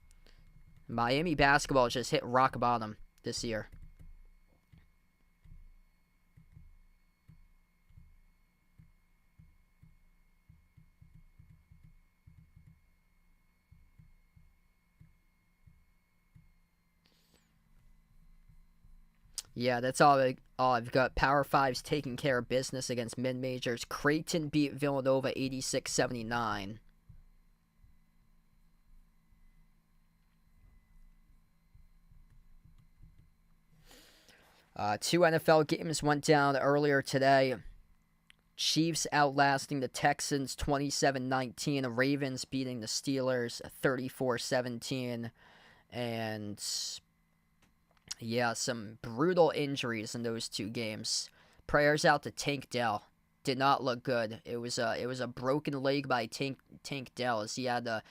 Miami basketball just hit rock bottom this year. Yeah, that's all I've got. Power 5's taking care of business against mid-majors. Creighton beat Villanova 86-79. Two NFL games went down earlier today. Chiefs outlasting the Texans 27-19. Ravens beating the Steelers 34-17. And yeah, some brutal injuries in those two games. Prayers out to Tank Dell. Did not look good. It was a broken leg by Tank Dell, as he had to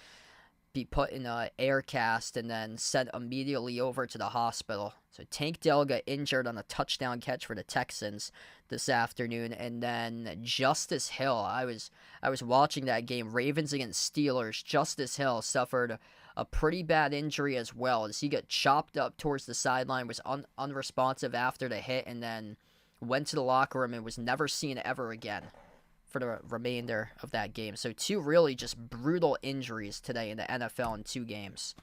be put in an air cast and then sent immediately over to the hospital. So Tank Dell got injured on a touchdown catch for the Texans this afternoon, and then Justice Hill. I was watching that game, Ravens against Steelers. Justice Hill suffered a pretty bad injury as well, as he got chopped up towards the sideline, was unresponsive after the hit, and then went to the locker room and was never seen ever again for the remainder of that game. So two really just brutal injuries today in the NFL in two games.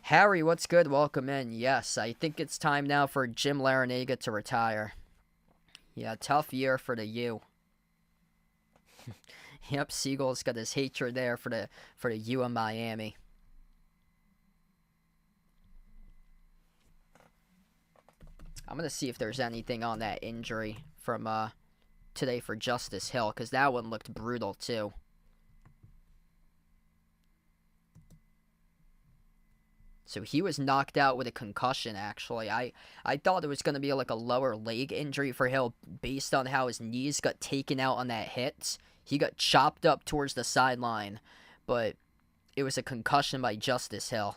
Harry, what's good? Welcome in. Yes, I think it's time now for Jim Larinaga to retire. Yeah, tough year for the U. Yep, Siegel's got his hatred there for the U of Miami. I'm going to see if there's anything on that injury from today for Justice Hill, because that one looked brutal too. So he was knocked out with a concussion, actually. I thought it was going to be like a lower leg injury for Hill based on how his knees got taken out on that hit. He got chopped up towards the sideline, but it was a concussion by Justice Hill.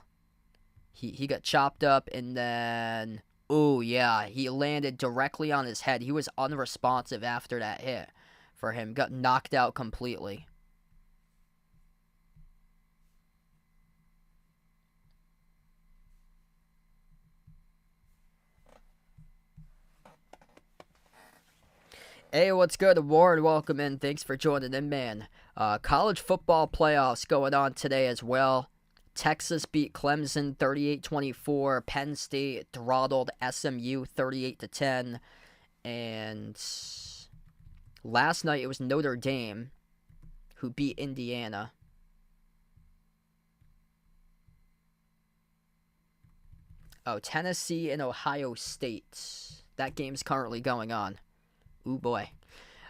He got chopped up, and then, oh yeah, he landed directly on his head. He was unresponsive after that hit for him. Got knocked out completely. Hey, what's good, Warren? Welcome in. Thanks for joining in, man. College football playoffs going on today as well. Texas beat Clemson 38-24. Penn State throttled SMU 38-10. And last night it was Notre Dame who beat Indiana. Oh, Tennessee and Ohio State. That game's currently going on. Ooh boy.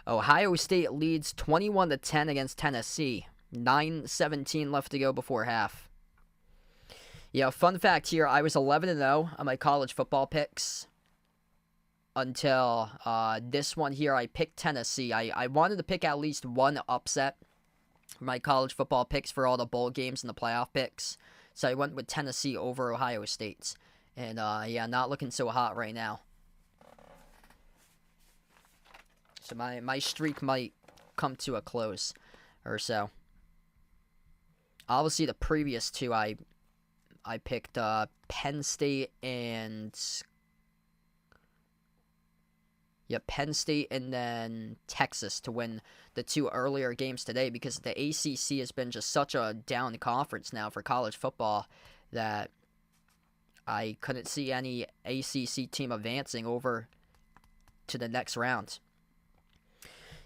Ohio State leads 21-10 against Tennessee. 9:17 left to go before half. Yeah, fun fact here, I was 11-0 on my college football picks until this one here. I picked Tennessee. I wanted to pick at least one upset for my college football picks for all the bowl games and the playoff picks. So I went with Tennessee over Ohio State. And yeah, not looking so hot right now. So my streak might come to a close or so. Obviously, the previous two, I picked Penn State and Penn State and then Texas to win the two earlier games today because the ACC has been just such a down conference now for college football that I couldn't see any ACC team advancing over to the next round.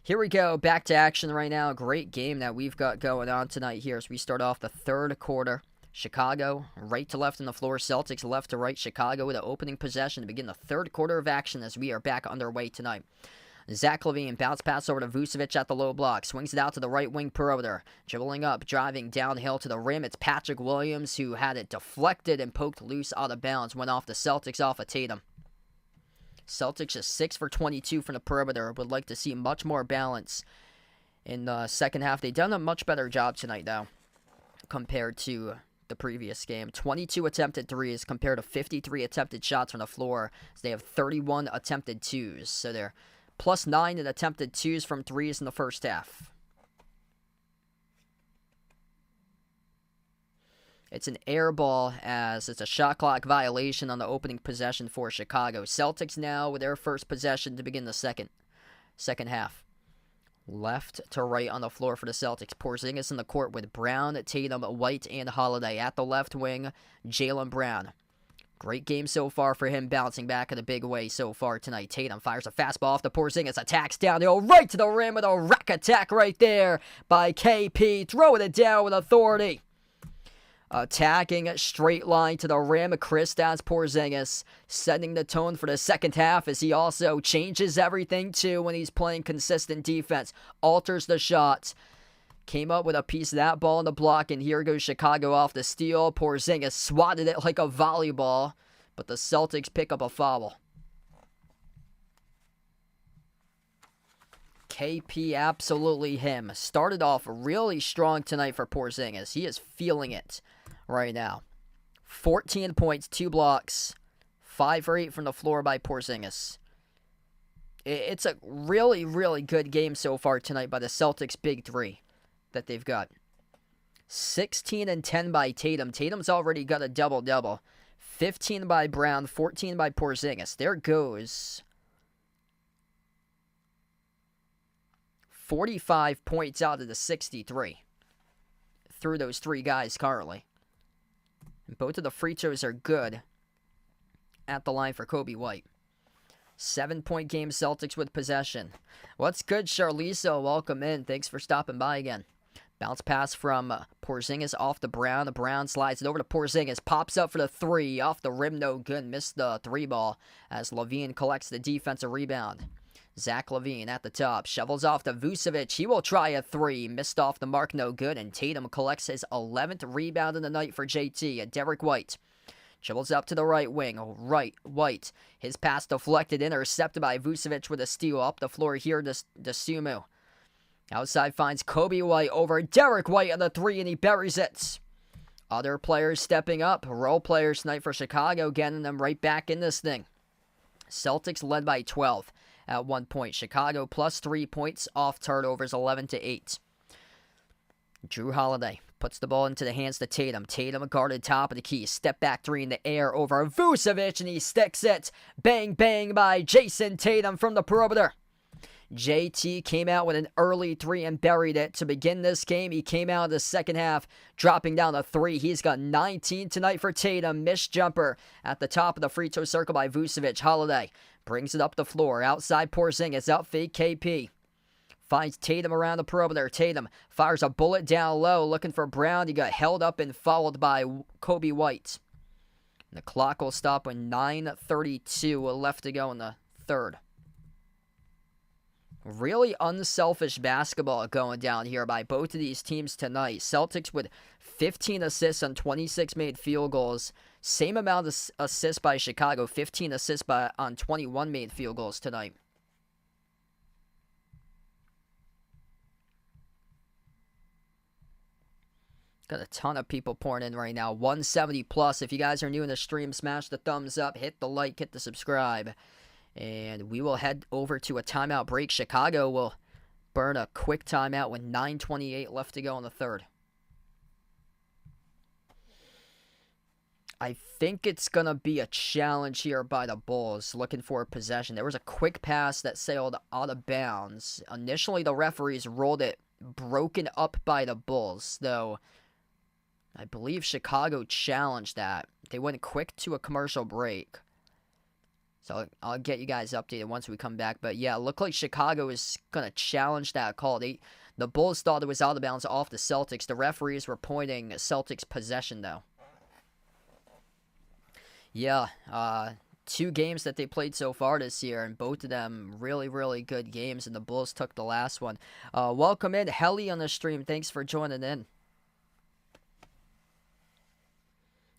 Here we go, back to action right now. Great game that we've got going on tonight here as we start off the third quarter. Chicago, right to left on the floor. Celtics, left to right. Chicago with an opening possession to begin the third quarter of action as we are back underway tonight. Zach LaVine, bounce pass over to Vucevic at the low block. Swings it out to the right wing perimeter. Dribbling up, driving downhill to the rim. It's Patrick Williams who had it deflected and poked loose out of bounds. Went off the Celtics off of Tatum. Celtics is 6 for 22 from the perimeter. Would like to see much more balance in the second half. They've done a much better job tonight, though, compared to the previous game. 22 attempted threes compared to 53 attempted shots from the floor. So they have 31 attempted twos. So they're +9 in attempted twos from threes in the first half. It's an air ball as it's a shot clock violation on the opening possession for Chicago. Celtics now with their first possession to begin the second half. Left to right on the floor for the Celtics. Porzingis in the court with Brown, Tatum, White, and Holiday. At the left wing, Jaylen Brown. Great game so far for him, bouncing back in a big way so far tonight. Tatum fires a fastball off to Porzingis, attacks downhill right to the rim with a rack attack right there by KP. Throwing it down with authority. Attacking straight line to the rim, Kristaps Porzingis, setting the tone for the second half as he also changes everything too when he's playing consistent defense. Alters the shots. Came up with a piece of that ball in the block, and here goes Chicago off the steal. Porzingis swatted it like a volleyball, but the Celtics pick up a foul. KP, absolutely him. Started off really strong tonight for Porzingis. He is feeling it right now. 14 points, 2 blocks, 5 for 8 from the floor by Porzingis. It's a really, really good game so far tonight by the Celtics' big three that they've got. 16 and 10 by Tatum. Tatum's already got a double-double. 15 by Brown, 14 by Porzingis. There goes 45 points out of the 63 through those three guys currently. And both of the free throws are good at the line for Kobe White. 7-point game, Celtics with possession. What's good, Charliso? Welcome in. Thanks for stopping by again. Bounce pass from Porzingis off to Brown. Brown slides it over to Porzingis. Pops up for the three. Off the rim, no good. Missed the three ball as LaVine collects the defensive rebound. Zach LaVine at the top. Shovels off to Vucevic. He will try a three. Missed off the mark, no good. And Tatum collects his 11th rebound in the night for JT. Derek White Dribbles up to the right wing. White. His pass deflected, intercepted by Vucevic with a steal. Up the floor here to Sumu. Outside finds Kobe White over Derek White on the three, and he buries it. Other players stepping up. Role players tonight for Chicago, getting them right back in this thing. Celtics led by 12 at 1 point. Chicago plus 3 points off turnovers, 11-8. Drew Holiday puts the ball into the hands of Tatum. Tatum guarded top of the key. Step back three in the air over Vucevic, and he sticks it. Bang, bang by Jason Tatum from the perimeter. JT came out with an early three and buried it to begin this game. He came out of the second half, dropping down a three. He's got 19 tonight for Tatum. Missed jumper at the top of the free throw circle by Vucevic. Holiday brings it up the floor. Outside Porzingis, out fake KP. Finds Tatum around the perimeter. Tatum fires a bullet down low, looking for Brown. He got held up and fouled by Kobe White. And the clock will stop with 9:32 left to go in the third. Really unselfish basketball going down here by both of these teams tonight. Celtics with 15 assists on 26 made field goals. Same amount of assists by Chicago. 15 assists on 21 made field goals tonight. Got a ton of people pouring in right now. 170 plus. If you guys are new in the stream, smash the thumbs up, hit the like, hit the subscribe. And we will head over to a timeout break. Chicago will burn a quick timeout with 9:28 left to go in the third. I think it's going to be a challenge here by the Bulls, looking for a possession. There was a quick pass that sailed out of bounds. Initially, the referees ruled it broken up by the Bulls, though I believe Chicago challenged that. They went quick to a commercial break. So I'll get you guys updated once we come back. But yeah, it looked like Chicago is going to challenge that call. The Bulls thought it was out of bounds off the Celtics. The referees were pointing Celtics possession, though. Yeah, 2 games that they played so far this year, and both of them really, really good games, and the Bulls took the last one. Welcome in, Helly on the stream. Thanks for joining in.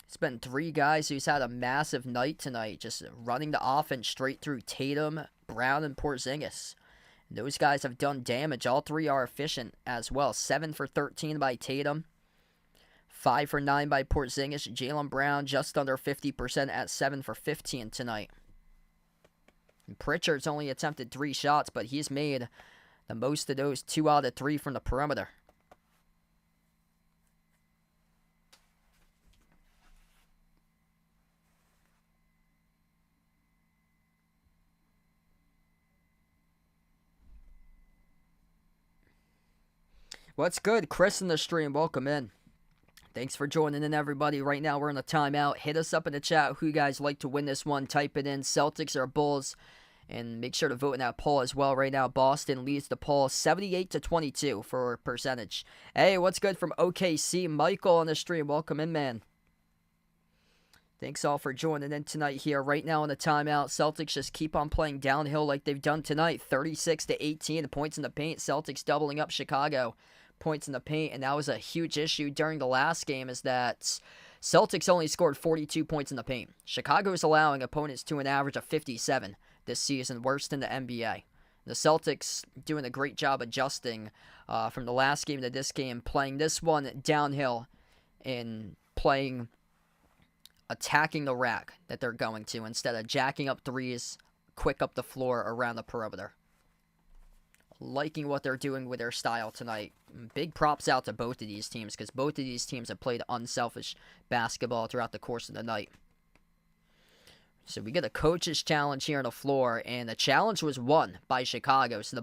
It's been 3 guys who's had a massive night tonight, just running the offense straight through Tatum, Brown, and Porzingis. Those guys have done damage. All 3 are efficient as well. 7 for 13 by Tatum. 5 for 9 by Porzingis. Jaylen Brown just under 50% at 7 for 15 tonight. And Pritchard's only attempted 3 shots, but he's made the most of those 2 out of 3 from the perimeter. What's good? Chris in the stream. Welcome in. Thanks for joining in, everybody. Right now, we're in a timeout. Hit us up in the chat who you guys like to win this one. Type it in, Celtics or Bulls. And make sure to vote in that poll as well. Right now, Boston leads the poll 78-22 for percentage. Hey, what's good from OKC? Michael on the stream. Welcome in, man. Thanks all for joining in tonight here. Right now in the timeout, Celtics just keep on playing downhill like they've done tonight. 36-18, the points in the paint. Celtics doubling up Chicago. Points in the paint, and that was a huge issue during the last game, is that Celtics only scored 42 points in the paint. Chicago is allowing opponents to an average of 57 this season, worst in the NBA. The Celtics doing a great job adjusting from the last game to this game, playing this one downhill and attacking the rack that they're going to instead of jacking up threes quick up the floor around the perimeter. Liking what they're doing with their style tonight. Big props out to both of these teams, because both of these teams have played unselfish basketball throughout the course of the night. So we get a coach's challenge here on the floor, and the challenge was won by Chicago. So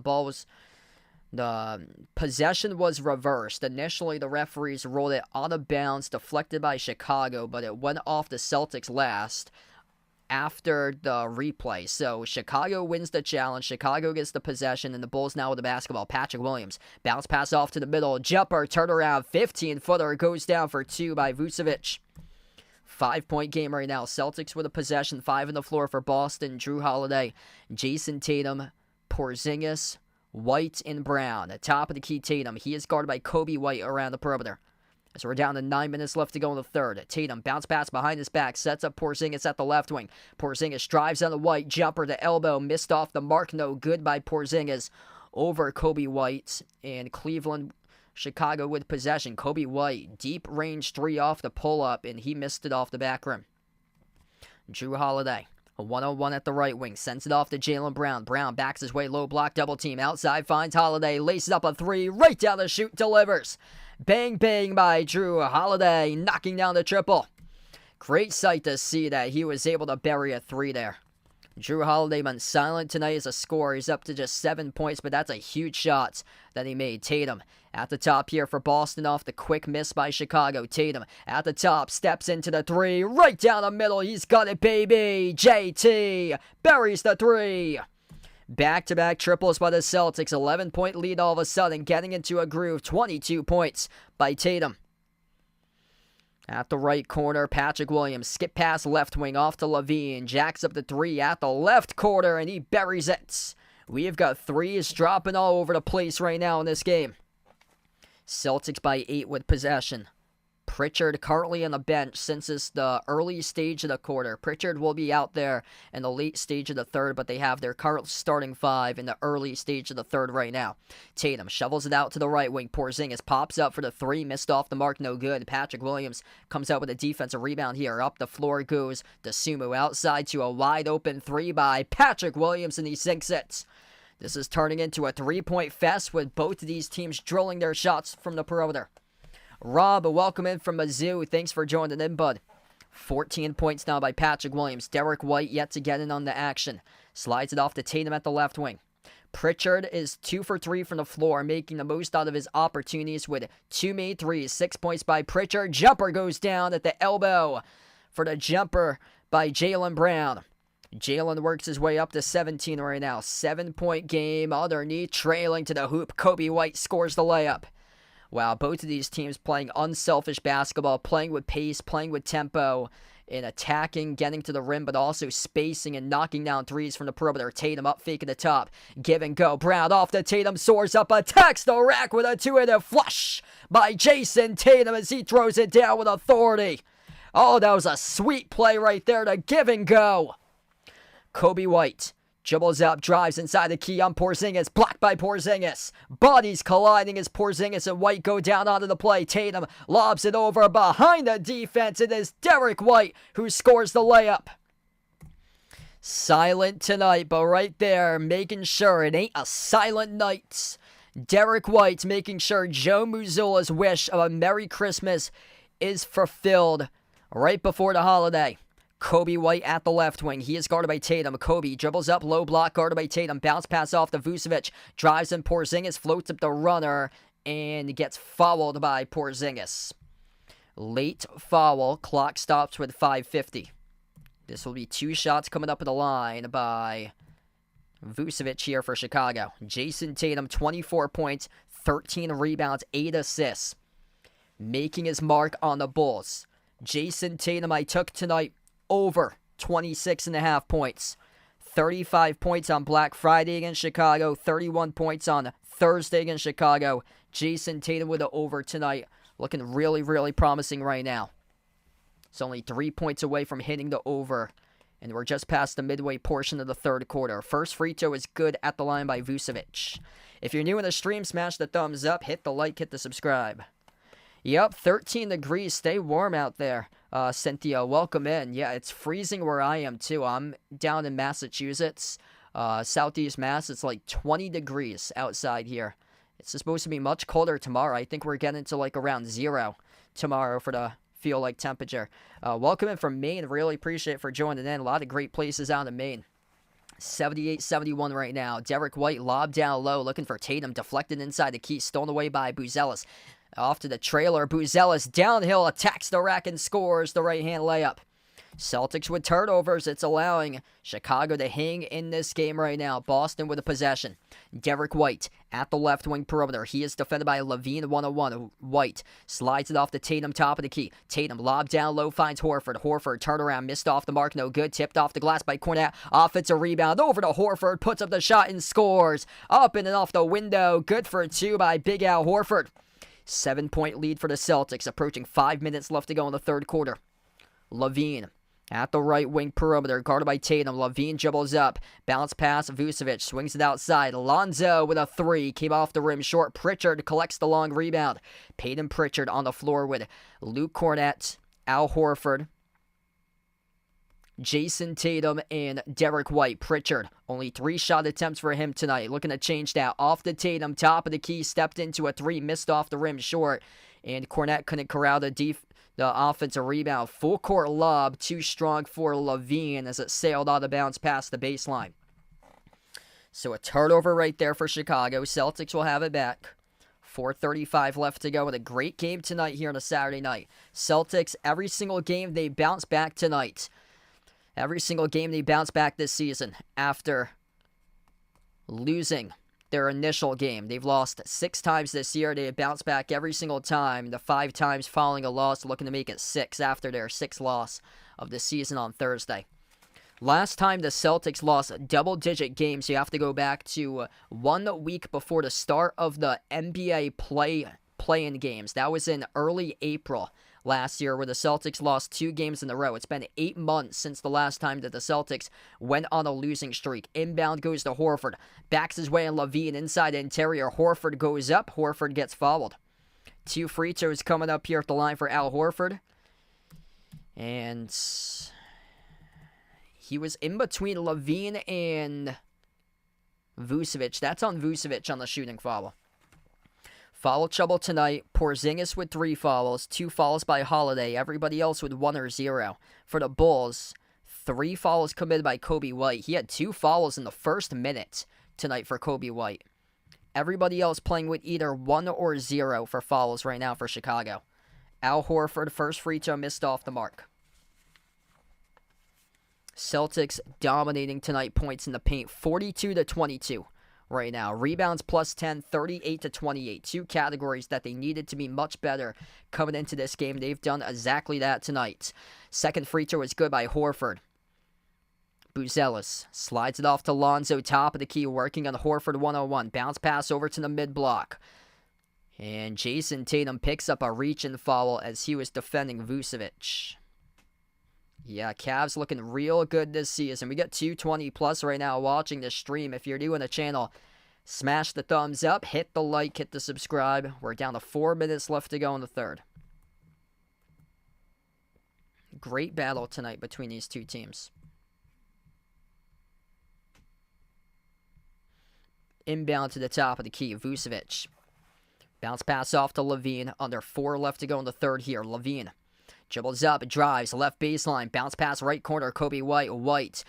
the possession was reversed. Initially, the referees ruled it out of bounds, deflected by Chicago, but it went off the Celtics last after the replay. So Chicago wins the challenge. Chicago gets the possession, and the Bulls now with the basketball. Patrick Williams, bounce pass off to the middle. Jumper, turnaround, 15-footer, goes down for 2 by Vucevic. 5-point game right now. Celtics with a possession. 5 on the floor for Boston. Drew Holiday, Jason Tatum, Porzingis, White, and Brown. At top of the key, Tatum. He is guarded by Kobe White around the perimeter. So we're down to 9 minutes left to go in the third. Tatum bounce pass behind his back, sets up Porzingis at the left wing. Porzingis drives on the White, jumper to elbow, missed off the mark, no good by Porzingis over Kobe White. And Cleveland, Chicago with possession. Kobe White, deep range three off the pull-up, and he missed it off the back rim. Drew Holiday, a one-on-one at the right wing, sends it off to Jaylen Brown. Brown backs his way, low block, double team, outside, finds Holiday, laces up a three, right down the chute, delivers. Bang, bang by Drew Holiday, knocking down the triple. Great sight to see that he was able to bury a three there. Drew Holiday been silent tonight as a scorer. He's up to just 7 points, but that's a huge shot that he made. Tatum at the top here for Boston off the quick miss by Chicago. Tatum at the top, steps into the three, right down the middle. He's got it, baby. JT buries the three. Back-to-back triples by the Celtics. 11-point lead all of a sudden, getting into a groove. 22 points by Tatum. At the right corner, Patrick Williams, skip pass left wing off to Levine. Jacks up the three at the left corner, and he buries it. We've got threes dropping all over the place right now in this game. Celtics by 8 with possession. Pritchard currently on the bench since it's the early stage of the quarter. Pritchard will be out there in the late stage of the third, but they have their current starting five in the early stage of the third right now. Tatum shovels it out to the right wing. Porzingis pops up for the three, missed off the mark, no good. Patrick Williams comes out with a defensive rebound here. Up the floor goes DeSumo outside to a wide open three by Patrick Williams, and he sinks it. This is turning into a three-point fest with both of these teams drilling their shots from the perimeter. Rob, welcome in from Mizzou. Thanks for joining in, bud. 14 points now by Patrick Williams. Derek White yet to get in on the action. Slides it off to Tatum at the left wing. Pritchard is 2 for 3 from the floor, making the most out of his opportunities with 2 made threes. 6 points by Pritchard. Jumper goes down at the elbow for the jumper by Jaylen Brown. Jaylen works his way up to 17 right now. 7-point game underneath, trailing to the hoop. Kobe White scores the layup. Wow, both of these teams playing unselfish basketball, playing with pace, playing with tempo, and attacking, getting to the rim, but also spacing and knocking down threes from the perimeter. Tatum up, fake at the top. Give and go. Brown off the Tatum, soars up, attacks the rack with a two-handed flush by Jason Tatum as he throws it down with authority. Oh, that was a sweet play right there to give and go. Kobe White dribbles up, drives inside the key on Porzingis, blocked by Porzingis. Bodies colliding as Porzingis and White go down onto the play. Tatum lobs it over behind the defense. It is Derek White who scores the layup. Silent tonight, but right there, making sure it ain't a silent night. Derek White making sure Joe Mazzulla's wish of a Merry Christmas is fulfilled right before the holiday. Kobe White at the left wing. He is guarded by Tatum. Kobe dribbles up, low block, guarded by Tatum. Bounce pass off to Vucevic. Drives in Porzingis, floats up the runner, and gets fouled by Porzingis. Late foul. Clock stops with 5:50. This will be 2 shots coming up in the line by Vucevic here for Chicago. Jason Tatum, 24 points, 13 rebounds, 8 assists. Making his mark on the Bulls. Jason Tatum, I took tonight over 26.5 points. 35 points on Black Friday against Chicago. 31 points on Thursday against Chicago. Jason Tatum with the over tonight. Looking really, really promising right now. It's only 3 points away from hitting the over. And we're just past the midway portion of the third quarter. First free throw is good at the line by Vucevic. If you're new in the stream, smash the thumbs up, hit the like, hit the subscribe. Yep, 13 degrees. Stay warm out there. Cynthia, welcome in. Yeah, it's freezing where I am, too. I'm down in Massachusetts, southeast Mass. It's like 20 degrees outside here. It's supposed to be much colder tomorrow. I think we're getting to like around 0 tomorrow for the feel-like temperature. Welcome in from Maine. Really appreciate it for joining in. A lot of great places out in Maine. 78-71 right now. Derek White lobbed down low, looking for Tatum. Deflected inside the key. Stolen away by Buzelis. Off to the trailer, Buzelis downhill, attacks the rack and scores the right-hand layup. Celtics with turnovers. It's allowing Chicago to hang in this game right now. Boston with a possession. Derek White at the left wing perimeter. He is defended by Levine 1-on-1. White slides it off to Tatum, top of the key. Tatum lob down low, finds Horford. Horford turnaround, missed off the mark, no good. Tipped off the glass by Cornette. Offensive rebound over to Horford. Puts up the shot and scores. Up and off the window. Good for 2 by Big Al Horford. 7-point lead for the Celtics, approaching 5 minutes left to go in the third quarter. LaVine at the right wing perimeter, guarded by Tatum. LaVine dribbles up, bounce pass, Vucevic swings it outside. Lonzo with a three, came off the rim short. Pritchard collects the long rebound. Peyton Pritchard on the floor with Luke Cornett, Al Horford, Jason Tatum, and Derek White. Pritchard, only 3 shot attempts for him tonight. Looking to change that. Off the Tatum, top of the key, stepped into a three, missed off the rim short. And Cornett couldn't corral the offensive rebound. Full court lob, too strong for LaVine as it sailed out of bounds past the baseline. So a turnover right there for Chicago. Celtics will have it back. 4:35 left to go with a great game tonight here on a Saturday night. Celtics, every single game they bounce back tonight. Every single game they bounce back this season after losing their initial game. They've lost 6 times this year. They have bounced back every single time. The 5 times following a loss, looking to make it 6 after their 6th loss of the season on Thursday. Last time the Celtics lost double-digit games, you have to go back to 1 week before the start of the NBA play-in games. That was in early April last year, where the Celtics lost 2 games in a row. It's been 8 months since the last time that the Celtics went on a losing streak. Inbound goes to Horford. Backs his way in LaVine inside the interior. Horford goes up. Horford gets fouled. 2 free throws coming up here at the line for Al Horford. And he was in between LaVine and Vucevic. That's on Vucevic on the shooting foul. Foul trouble tonight. Porzingis with 3 fouls, 2 fouls by Holiday. Everybody else with 1 or 0. For the Bulls, 3 fouls committed by Kobe White. He had 2 fouls in the first minute tonight for Kobe White. Everybody else playing with either 1 or 0 for fouls right now for Chicago. Al Horford, first free throw missed off the mark. Celtics dominating tonight, points in the paint, 42-22. Right now. Rebounds plus 10, 38-28. 2 categories that they needed to be much better coming into this game. They've done exactly that tonight. Second free throw is good by Horford. Buzelis slides it off to Lonzo, top of the key, working on Horford 101. Bounce pass over to the mid-block. And Jason Tatum picks up a reach-in foul as he was defending Vucevic. Yeah, Cavs looking real good this season. We got 220 plus right now watching this stream. If you're new on the channel, smash the thumbs up, hit the like, hit the subscribe. We're down to 4 minutes left to go in the third. Great battle tonight between these 2 teams. Inbound to the top of the key, Vucevic. Bounce pass off to LaVine. Under 4 left to go in the third here. LaVine dribbles up, drives, left baseline, bounce pass right corner, Kobe White. White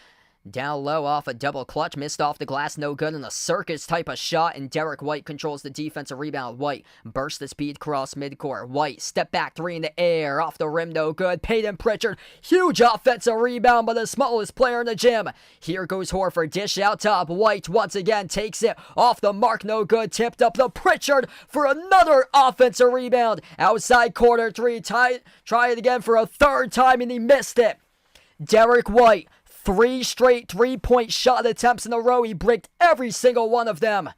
down low off a double clutch, missed off the glass, no good, and a circus type of shot, and Derek White controls the defensive rebound. White bursts the speed cross midcourt. White step back 3 in the air, off the rim, no good. Peyton Pritchard, huge offensive rebound by the smallest player in the gym. Here goes Horford, dish out top. White once again takes it off the mark, no good. Tipped up to Pritchard for another offensive rebound. Outside corner 3, try it again for a 3rd time, and he missed it. Derek White, 3 straight 3-point shot attempts in a row. He bricked every single one of them.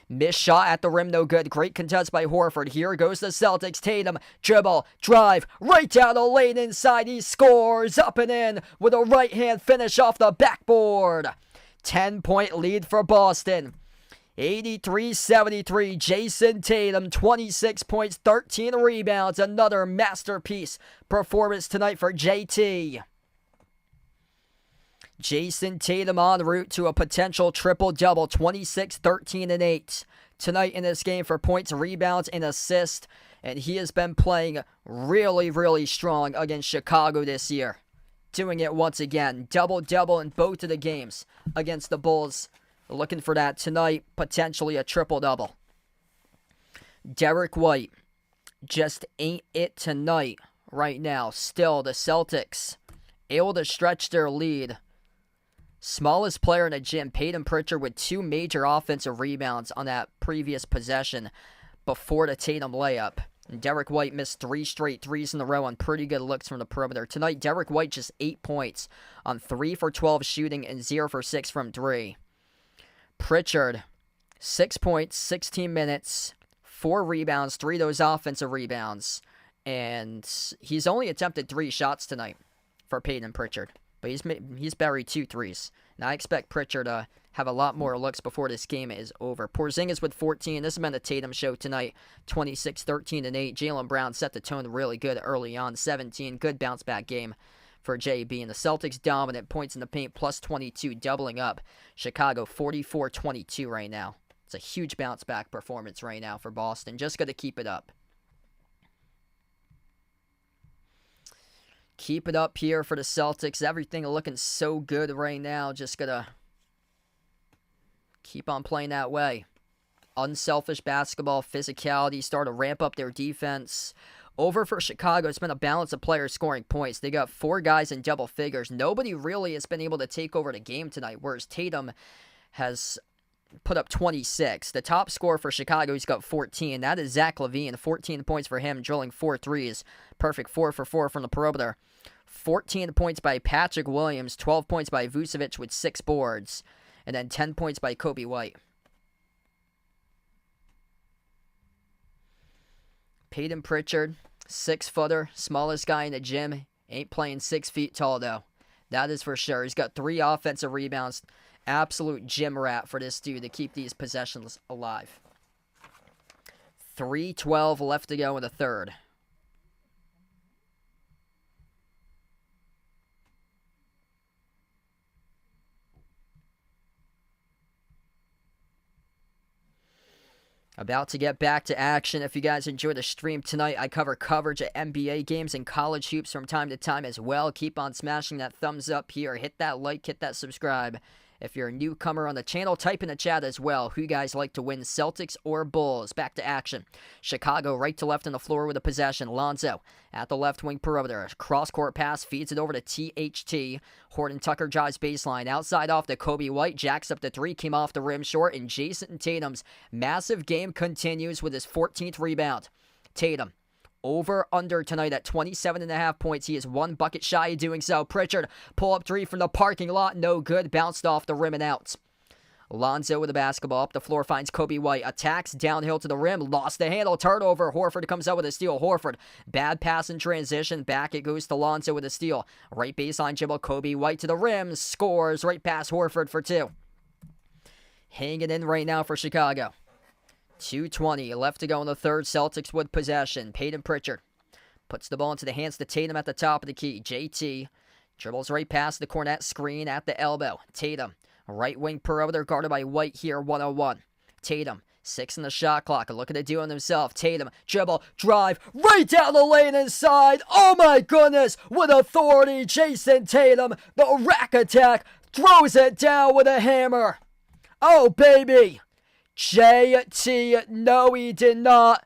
Missed shot at the rim, no good. Great contest by Horford. Here goes the Celtics. Tatum, dribble, drive, right down the lane inside. He scores up and in with a right-hand finish off the backboard. 10-point lead for Boston. 83-73. Jason Tatum, 26 points, 13 rebounds. Another masterpiece performance tonight for JT. Jason Tatum en route to a potential triple-double, 26, 13, and 8 tonight in this game for points, rebounds, and assists. And he has been playing really, really strong against Chicago this year. Doing it once again. Double-double in both of the games against the Bulls. Looking for that tonight, potentially a triple-double. Derek White just ain't it tonight right now. Still, the Celtics able to stretch their lead. Smallest player in the gym, Peyton Pritchard, with 2 major offensive rebounds on that previous possession before the Tatum layup. And Derek White missed 3 straight threes in a row on pretty good looks from the perimeter. Tonight, Derek White just 8 points on 3 for 12 shooting and 0 for 6 from 3. Pritchard, 6 points, 16 minutes, 4 rebounds, 3 of those offensive rebounds. And he's only attempted 3 shots tonight for Peyton Pritchard. But he's buried 2 threes. And I expect Pritchard to have a lot more looks before this game is over. Porzingis with 14. This has been the Tatum show tonight. 26, 13, and 8. Jaylen Brown set the tone really good early on. 17. Good bounce back game for JB. And the Celtics dominant. Points in the paint plus 22. Doubling up. Chicago 44-22 right now. It's a huge bounce back performance right now for Boston. Just got to keep it up. Keep it up here for the Celtics. Everything looking so good right now. Just got to keep on playing that way. Unselfish basketball, physicality, start to ramp up their defense. Over for Chicago, it's been a balance of players scoring points. They got 4 guys in double figures. Nobody really has been able to take over the game tonight, whereas Tatum has put up 26. The top scorer for Chicago, he's got 14. That is Zach LaVine. 14 points for him, drilling 4 threes. Perfect 4 for 4 from the perimeter. 14 points by Patrick Williams. 12 points by Vucevic with 6 boards. And then 10 points by Kobe White. Peyton Pritchard, 6-footer, smallest guy in the gym. Ain't playing 6 feet tall, though. That is for sure. He's got 3 offensive rebounds. Absolute gym rat for this dude to keep these possessions alive. 3:12 left to go in the third. About to get back to action. If you guys enjoy the stream tonight, I cover coverage of NBA games and college hoops from time to time as well. Keep on smashing that thumbs up here. Hit that like, hit that subscribe. If you're a newcomer on the channel, type in the chat as well who you guys like to win, Celtics or Bulls. Back to action. Chicago right to left on the floor with a possession. Lonzo at the left wing perimeter. Cross-court pass, feeds it over to THT. Horton Tucker drives baseline. Outside off to Kobe White. Jacks up the 3, came off the rim short. And Jason Tatum's massive game continues with his 14th rebound. Tatum. Over-under tonight at 27.5 points. He is 1 bucket shy of doing so. Pritchard, pull-up 3 from the parking lot. No good. Bounced off the rim and out. Lonzo with the basketball. Up the floor finds Kobe White. Attacks downhill to the rim. Lost the handle. Turnover. Horford comes out with a steal. Horford. Bad pass in transition. Back it goes to Lonzo with a steal. Right baseline dribble. Kobe White to the rim. Scores. Right past Horford for 2. Hanging in right now for Chicago. 2:20 left to go in the third. Celtics with possession. Peyton Pritchard puts the ball into the hands to Tatum at the top of the key. JT dribbles right past the Cornet screen at the elbow. Tatum, right wing perimeter guarded by White here, 101. Tatum, 6 in the shot clock. Look at it doing himself. Tatum, dribble, drive, right down the lane inside. Oh my goodness, with authority, Jason Tatum, the rack attack, throws it down with a hammer. Oh baby. JT, no he did not.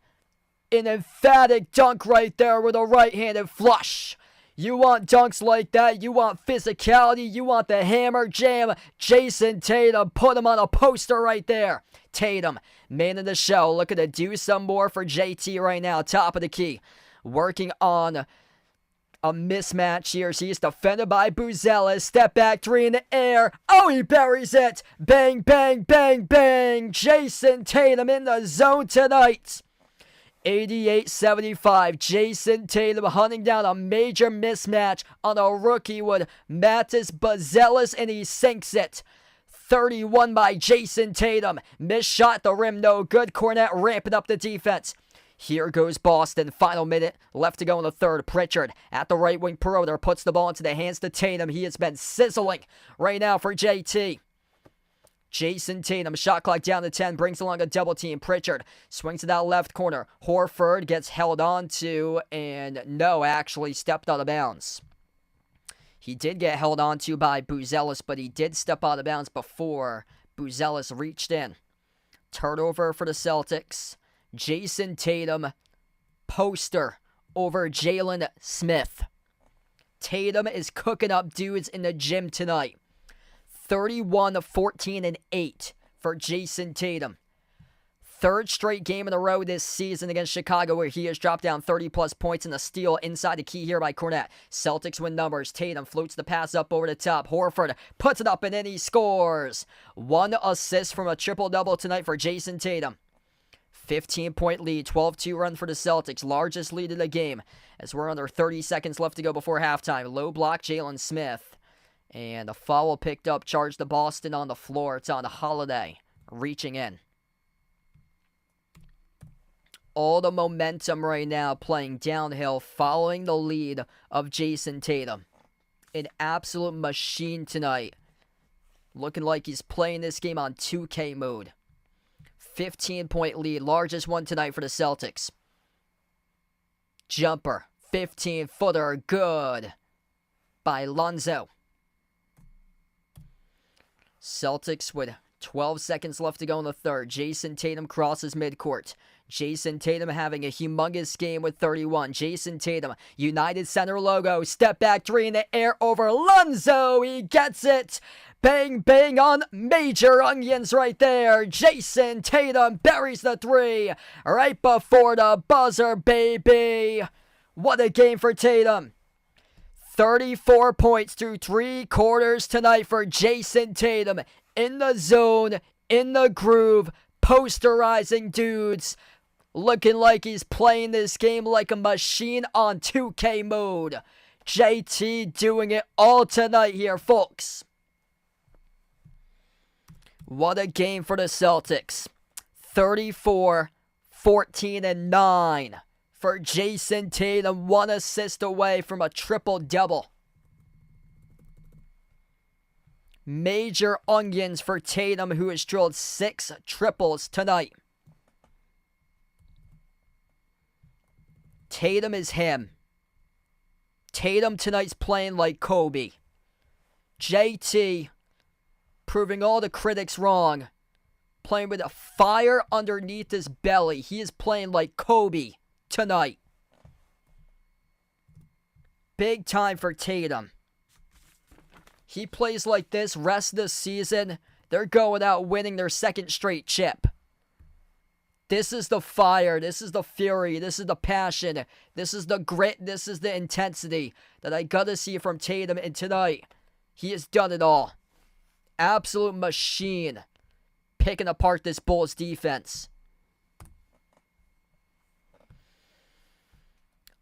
An emphatic dunk right there with a right-handed flush. You want dunks like that, you want physicality, you want the hammer jam. Jason Tatum, put him on a poster right there. Tatum, man of the show, looking to do some more for JT right now, top of the key. Working on a mismatch here. He's defended by Buzelis. Step back 3 in the air. Oh, he buries it. Bang, bang, bang, bang. Jason Tatum in the zone tonight. 88-75. Jason Tatum hunting down a major mismatch on a rookie with Mattis Buzelis, and he sinks it. 31 by Jason Tatum. Missed shot at the rim, no good. Cornet ramping up the defense. Here goes Boston. Final minute left to go in the third. Pritchard at the right wing perimeter puts the ball into the hands to Tatum. He has been sizzling right now for JT. Jason Tatum, shot clock down to 10, brings along a double team. Pritchard swings to that left corner. Horford gets held on to, and no, actually stepped out of bounds. He did get held on to by Buzelis, but he did step out of bounds before Buzelis reached in. Turnover for the Celtics. Jason Tatum, poster over Jalen Smith. Tatum is cooking up dudes in the gym tonight. 31, 14, and 8 for Jason Tatum. Third straight game in a row this season against Chicago where he has dropped down 30-plus points in a steal inside the key here by Cornet. Celtics win numbers. Tatum floats the pass up over the top. Horford puts it up and then he scores. 1 assist from a triple-double tonight for Jason Tatum. 15-point lead, 12-2 run for the Celtics, largest lead of the game, as we're under 30 seconds left to go before halftime. Low block, Jalen Smith. And a foul picked up, charged to Boston on the floor. It's on Holiday, reaching in. All the momentum right now playing downhill, following the lead of Jason Tatum. An absolute machine tonight. Looking like he's playing this game on 2K mode. 15-point lead, largest one tonight for the Celtics. Jumper, 15-footer, good by Lonzo. Celtics with 12 seconds left to go in the third. Jason Tatum crosses midcourt. Jason Tatum having a humongous game with 31. Jason Tatum, United Center logo, step back three in the air over Lonzo. He gets it. Bang, bang on major onions right there. Jason Tatum buries the three right before the buzzer, baby. What a game for Tatum. 34 points through 3 quarters tonight for Jason Tatum. In the zone, in the groove, posterizing dudes. Looking like he's playing this game like a machine on 2K mode. JT doing it all tonight here, folks. What a game for the Celtics. 34, 14, and 9 for Jason Tatum. 1 assist away from a triple-double. Major onions for Tatum, who has drilled 6 triples tonight. Tatum is him. Tatum tonight's playing like Kobe. JT proving all the critics wrong. Playing with a fire underneath his belly. He is playing like Kobe tonight. Big time for Tatum. He plays like this rest of the season, they're going out winning their 2nd straight chip. This is the fire, this is the fury, this is the passion, this is the grit, this is the intensity that I gotta see from Tatum. And tonight, he has done it all. Absolute machine. Picking apart this Bulls defense.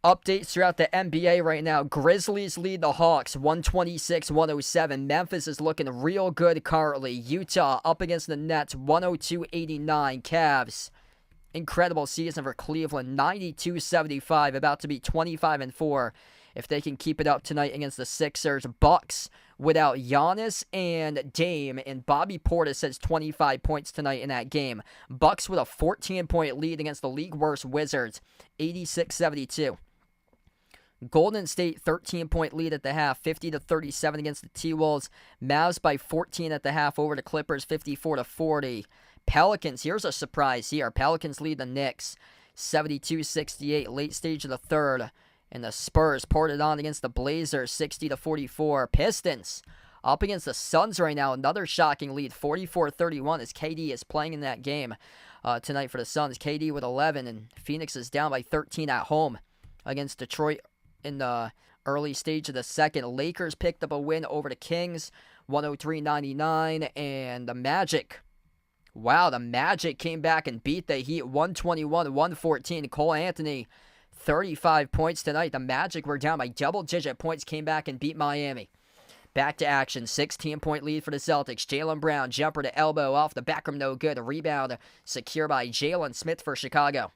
Updates throughout the NBA right now. Grizzlies lead the Hawks 126-107. Memphis is looking real good currently. Utah up against the Nets 102-89. Cavs, incredible season for Cleveland, 92-75, about to be 25-4 if they can keep it up tonight against the Sixers. Bucks without Giannis and Dame, and Bobby Portis has 25 points tonight in that game. Bucks with a 14-point lead against the league worst Wizards, 86-72. Golden State 13-point lead at the half, 50-37 against the T-Wolves. Mavs by 14 at the half over the Clippers, 54-40. Pelicans, here's a surprise here. Pelicans lead the Knicks, 72-68, late stage of the third. And the Spurs poured it on against the Blazers, 60-44. Pistons up against the Suns right now. Another shocking lead, 44-31, as KD is playing in that game tonight for the Suns. KD with 11, and Phoenix is down by 13 at home against Detroit in the early stage of the second. Lakers picked up a win over the Kings, 103-99, and the Magic. Wow, the Magic came back and beat the Heat, 121-114. Cole Anthony, 35 points tonight. The Magic were down by double-digit points, came back and beat Miami. Back to action, 16-point lead for the Celtics. Jaylen Brown, jumper to elbow, off the back rim, no good. A rebound secure by Jalen Smith for Chicago.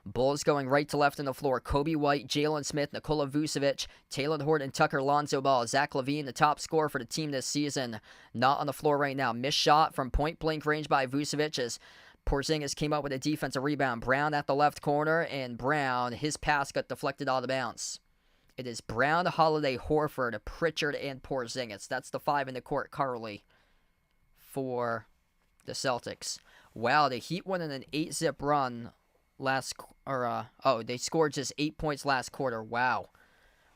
Bulls going right to left on the floor. Kobe White, Jalen Smith, Nikola Vucevic, Talen Horton, Tucker, Lonzo Ball. Zach LaVine, the top scorer for the team this season, not on the floor right now. Missed shot from point-blank range by Vucevic as Porzingis came up with a defensive rebound. Brown at the left corner, and Brown, his pass got deflected out of bounds. It is Brown, Holiday, Horford, Pritchard, and Porzingis. That's the 5 in the court currently for the Celtics. Wow, the Heat went in an 8-zip run they scored just 8 points last quarter. Wow.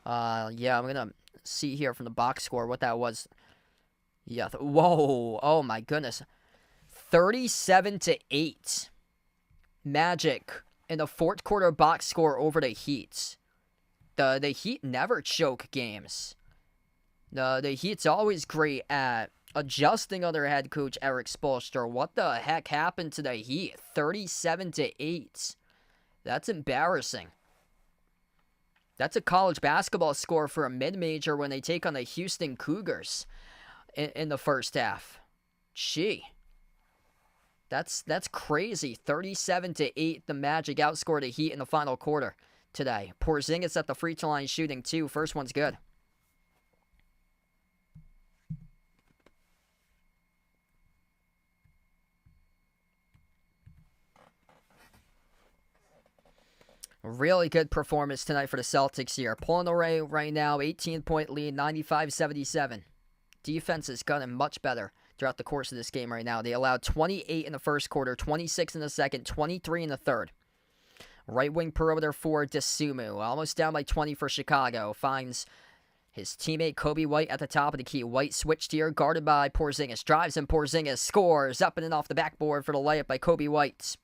Yeah, I'm gonna see here from the box score what that was. Yeah, whoa, oh my goodness. 37-8. Magic in the fourth quarter box score over the Heat. The Heat never choke games. The Heat's always great at adjusting under head coach Eric Spoelstra. What the heck happened to the Heat? 37-8. That's embarrassing. That's a college basketball score for a mid-major when they take on the Houston Cougars in the first half. Gee. That's crazy. 37-8. The Magic outscored the Heat in the final quarter today. Porzingis at the free throw line shooting 2. First one's good. Really good performance tonight for the Celtics here. Pulling away right now, 18-point lead, 95-77. Defense is gotten much better throughout the course of this game right now. They allowed 28 in the first quarter, 26 in the second, 23 in the third. Right wing perimeter for Dosunmu, almost down by 20 for Chicago. Finds his teammate Kobe White at the top of the key. White switched here, guarded by Porzingis. Drives and Porzingis scores up and in off the backboard for the layup by Kobe White.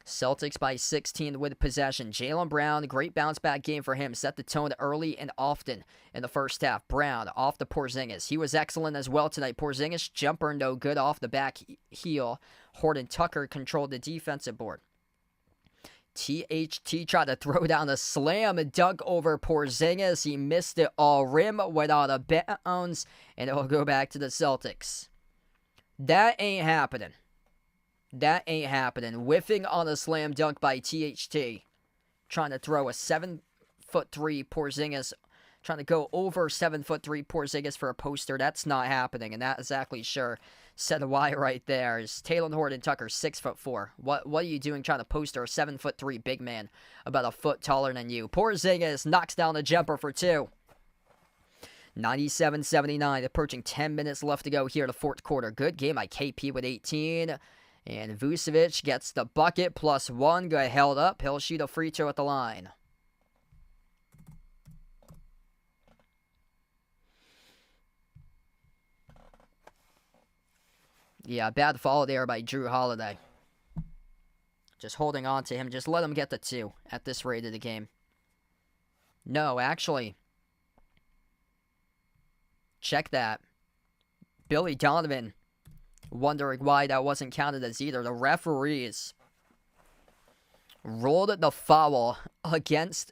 Celtics by 16 with possession. Jaylen Brown, great bounce back game for him. Set the tone early and often in the first half. Brown off the Porzingis. He was excellent as well tonight. Porzingis jumper no good off the back heel. Horton Tucker controlled the defensive board. THT tried to throw down a slam and dunk over Porzingis. He missed it all rim, went out of bounds, and it will go back to the Celtics. That ain't happening. That ain't happening. Whiffing on a slam dunk by THT. Trying to throw a 7'3" Porzingis. Trying to go over 7'3" Porzingis for a poster. That's not happening. And that exactly sure said why right there. Is Talen Horton Tucker 6'4". What are you doing trying to poster a 7'3" big man about a foot taller than you? Porzingis knocks down the jumper for 2. 97-79. Approaching 10 minutes left to go here in the fourth quarter. Good game by KP with 18. And Vucevic gets the bucket, +1. Got held up. He'll shoot a free throw at the line. Yeah, bad foul there by Drew Holiday. Just holding on to him. Just let him get the 2 at this rate of the game. No, actually. Check that. Billy Donovan wondering why that wasn't counted as either. The referees rolled the foul against...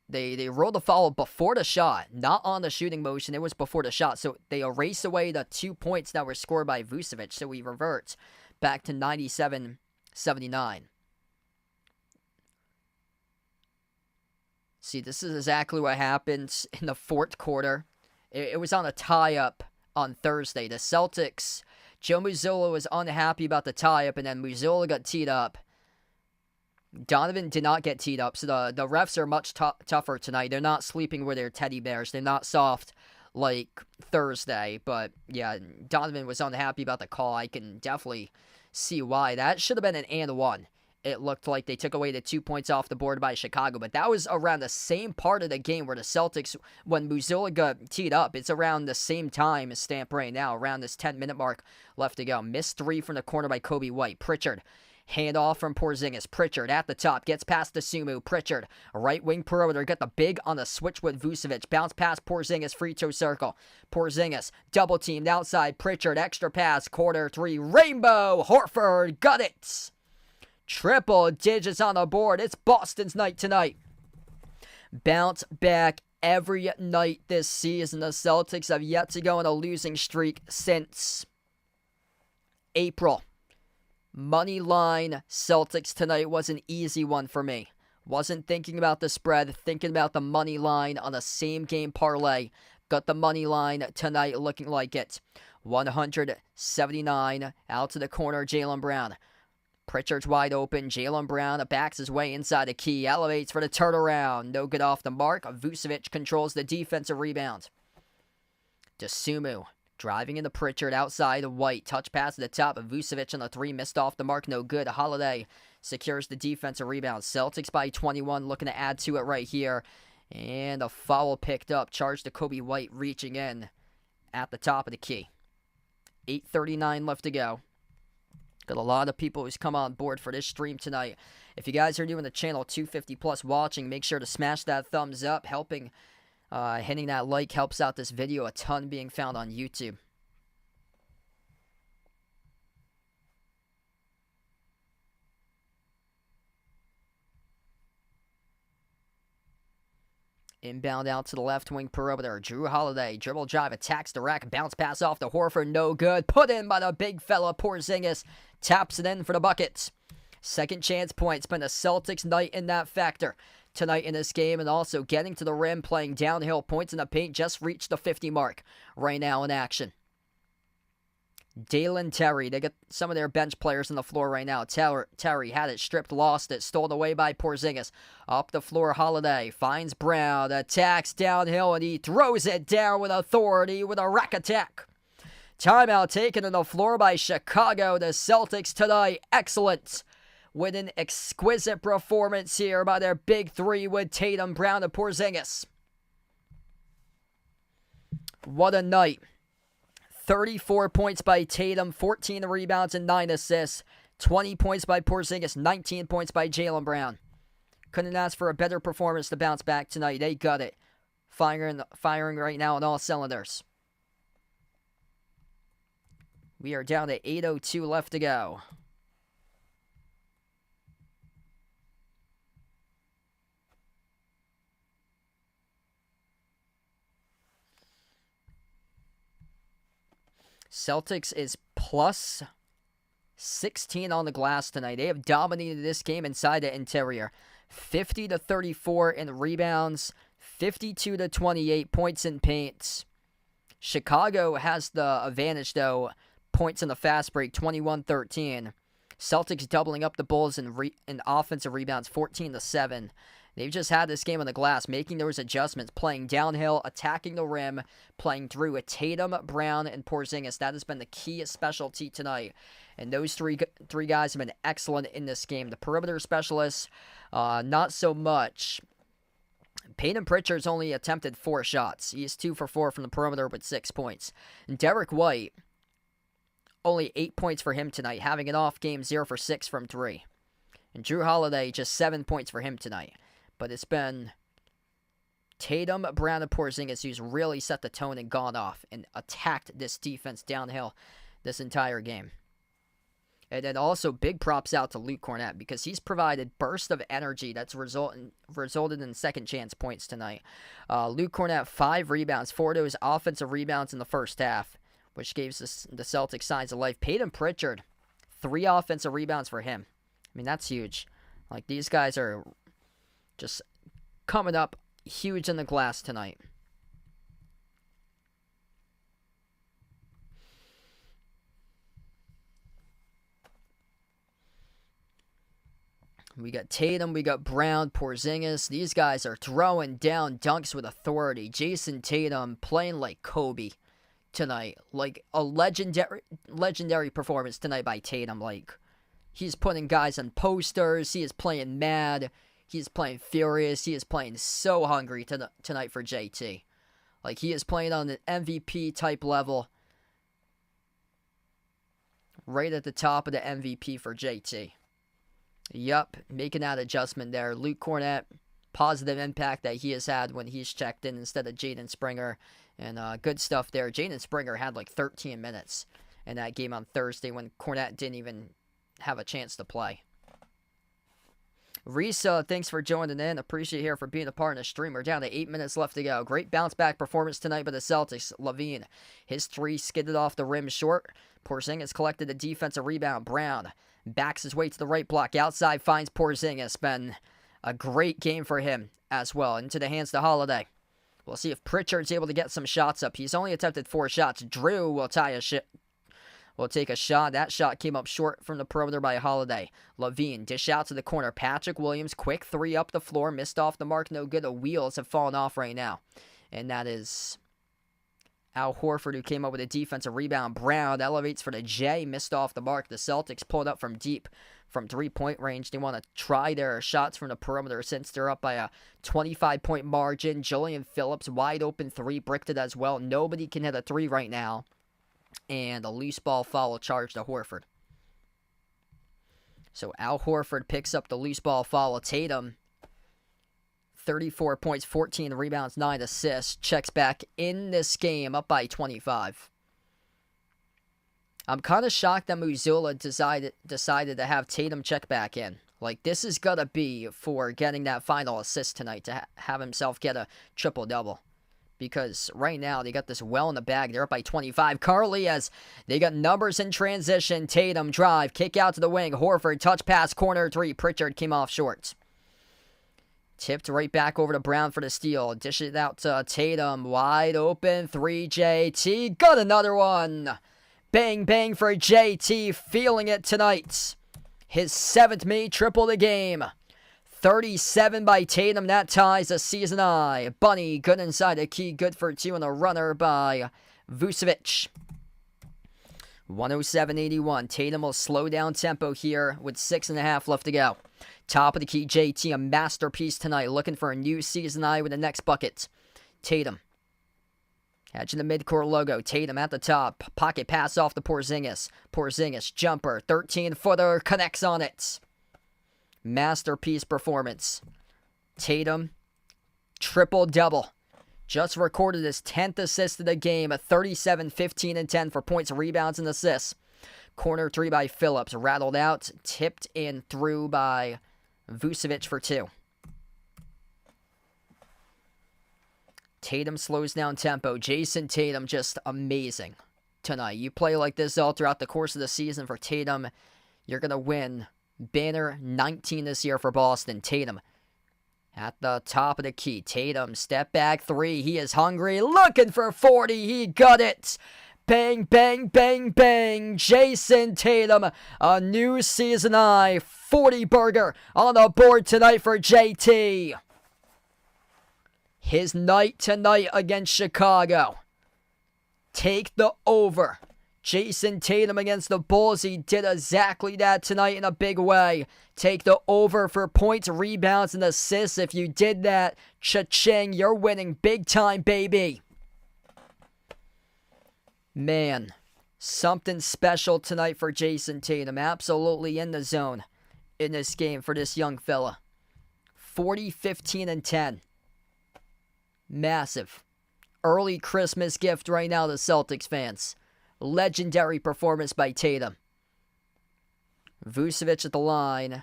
They rolled the foul before the shot, not on the shooting motion. It was before the shot. So they erase away the 2 points that were scored by Vucevic. So we revert back to 97-79. See, this is exactly what happened in the fourth quarter. It was on a tie-up on Thursday. The Celtics, Joe Mazzulla was unhappy about the tie-up, and then Mazzulla got teed up. Donovan did not get teed up, so the refs are much tougher tonight. They're not sleeping with their teddy bears. They're not soft like Thursday, but yeah, Donovan was unhappy about the call. I can definitely see why. That should have been an and 1. It looked like they took away the 2 points off the board by Chicago, but that was around the same part of the game where the Celtics, when Mazzulla got teed up, it's around the same time stamp right now, around this 10-minute mark left to go. Missed 3 from the corner by Kobe White. Pritchard, handoff from Porzingis. Pritchard at the top, gets past Dosunmu. Pritchard, right wing perimeter, got the big on the switch with Vucevic. Bounce past Porzingis, free throw circle. Porzingis, double teamed outside. Pritchard, extra pass, corner 3, rainbow. Horford, got it. Triple digits on the board. It's Boston's night tonight. Bounce back every night this season. The Celtics have yet to go on a losing streak since April. Money line Celtics tonight was an easy one for me. Wasn't thinking about the spread, thinking about the money line on a same game parlay. Got the money line tonight looking like it. 179 out to the corner, Jaylen Brown. Pritchard's wide open. Jaylen Brown backs his way inside the key. Elevates for the turnaround. No good off the mark. Vucevic controls the defensive rebound. Dosunmu driving into Pritchard outside of White. Touch pass at the top of Vucevic on the 3. Missed off the mark. No good. Holiday secures the defensive rebound. Celtics by 21. Looking to add to it right here. And a foul picked up. Charge to Kobe White reaching in at the top of the key. 8:39 left to go. Got a lot of people who's come on board for this stream tonight. If you guys are new in the channel, 250 plus watching, make sure to smash that thumbs up, helping Hitting that like helps out this video a ton being found on YouTube. Inbound out to the left wing perimeter. Jrue Holiday, dribble drive, attacks the rack, bounce pass off to Horford, no good. Put in by the big fella Porzingis, taps it in for the buckets. Second chance points, been a Celtics night in that factor tonight in this game, and also getting to the rim, playing downhill, points in the paint, just reached the 50 mark right now in action. Dalen Terry, they get some of their bench players on the floor right now. Terry had it stripped, lost it, stolen away by Porzingis. Up the floor, Holiday finds Brown, attacks downhill, and he throws it down with authority with a rack attack. Timeout taken on the floor by Chicago. The Celtics tonight, excellent, with an exquisite performance here by their big three with Tatum, Brown, and Porzingis. What a night. 34 points by Tatum, 14 rebounds and 9 assists, 20 points by Porzingis, 19 points by Jaylen Brown. Couldn't ask for a better performance to bounce back tonight. They got it. Firing right now on all cylinders. We are down to 8:02 left to go. Celtics is plus 16 on the glass tonight. They have dominated this game inside the interior. 50-34 in rebounds, 52-28 points in paint. Chicago has the advantage, though. Points in the fast break, 21-13. Celtics doubling up the Bulls in offensive rebounds, 14-7. They've just had this game on the glass, making those adjustments, playing downhill, attacking the rim, playing through with Tatum, Brown, and Porzingis. That has been the key specialty tonight. And those three guys have been excellent in this game. The perimeter specialists, not so much. Peyton Pritchard's only attempted 4 shots. He is 2 for 4 from the perimeter with 6 points. And Derek White, only 8 points for him tonight, having an off game, 0 for 6 from 3. And Jrue Holiday, just 7 points for him tonight. But it's been Tatum, Brown, and Porzingis who's really set the tone and gone off and attacked this defense downhill this entire game. And then also big props out to Luke Cornett because he's provided burst of energy that's resulted in second chance points tonight. Luke Cornett, 5 rebounds, 4 of those offensive rebounds in the first half, which gave the Celtics signs of life. Peyton Pritchard, 3 offensive rebounds for him. I mean, that's huge. Like, these guys are just coming up huge in the glass tonight. We got Tatum, we got Brown, Porzingis. These guys are throwing down dunks with authority. Jason Tatum playing like Kobe tonight. Like a legendary performance tonight by Tatum. Like, he's putting guys on posters. He is playing mad. He is playing furious. He is playing so hungry tonight for JT. Like, he is playing on an MVP type level. Right at the top of the MVP for JT. Yup, making that adjustment there. Luke Cornett, positive impact that he has had when he's checked in instead of Jaden Springer. And good stuff there. Jaden Springer had like 13 minutes in that game on Thursday when Cornett didn't even have a chance to play. Risa, thanks for joining in. Appreciate you here for being a part of the stream. We're down to 8 minutes left to go. Great bounce back performance tonight by the Celtics. Levine, his 3 skidded off the rim short. Porzingis collected a defensive rebound. Brown backs his way to the right block. Outside finds Porzingis. Been a great game for him as well. Into the hands to Holiday. We'll see if Pritchard's able to get some shots up. He's only attempted 4 shots. Jrue will take a shot. That shot came up short from the perimeter by Holiday. Levine, dish out to the corner. Patrick Williams, quick 3 up the floor. Missed off the mark, no good. The wheels have fallen off right now. And that is Al Horford, who came up with a defensive rebound. Brown elevates for the J, missed off the mark. The Celtics pulled up from deep, from 3-point range. They want to try their shots from the perimeter since they're up by a 25-point margin. Julian Phillips, wide open 3, bricked it as well. Nobody can hit a 3 right now. And a loose ball foul charge to Horford. So Al Horford picks up the loose ball foul. Tatum 34 points, 14 rebounds, 9 assists. Checks back in this game, up by 25. I'm kind of shocked that Mazzulla decided to have Tatum check back in. Like, this is going to be for getting that final assist tonight to have himself get a triple-double. Because right now, they got this well in the bag. They're up by 25. Carly, as they got numbers in transition. Tatum, drive, kick out to the wing. Horford, touch pass, corner three. Pritchard came off short. Tipped right back over to Brown for the steal. Dish it out to Tatum. Wide open. 3 JT. Got another one. Bang, bang for JT. Feeling it tonight. His 7th made triple the game. 37 by Tatum. That ties a season high. Bunny, good inside the key. Good for 2 and a runner by Vucevic. 107-81. Tatum will slow down tempo here with 6.5 left to go. Top of the key, JT, a masterpiece tonight. Looking for a new season high with the next bucket. Tatum. Catching the midcourt logo. Tatum at the top. Pocket pass off to Porzingis. Porzingis, jumper. 13-footer. Connects on it. Masterpiece performance. Tatum, triple-double. Just recorded his 10th assist of the game. 37, 15, and 10 for points, rebounds, and assists. Corner 3 by Phillips. Rattled out. Tipped in through by Vucevic for 2. Tatum slows down tempo. Jason Tatum just amazing tonight. You play like this all throughout the course of the season for Tatum, you're going to win. Banner 19 this year for Boston. Tatum at the top of the key. Tatum, step back 3. He is hungry. Looking for 40. He got it. Bang, bang, bang, bang. Jason Tatum, a new season high. 40 burger on the board tonight for JT. His night tonight against Chicago. Take the over. Jason Tatum against the Bulls, he did exactly that tonight in a big way. Take the over for points, rebounds, and assists. If you did that, cha-ching, you're winning big time, baby. Man, something special tonight for Jason Tatum. Absolutely in the zone in this game for this young fella. 40, 15, and 10. Massive. Early Christmas gift right now to Celtics fans. Legendary performance by Tatum. Vucevic at the line.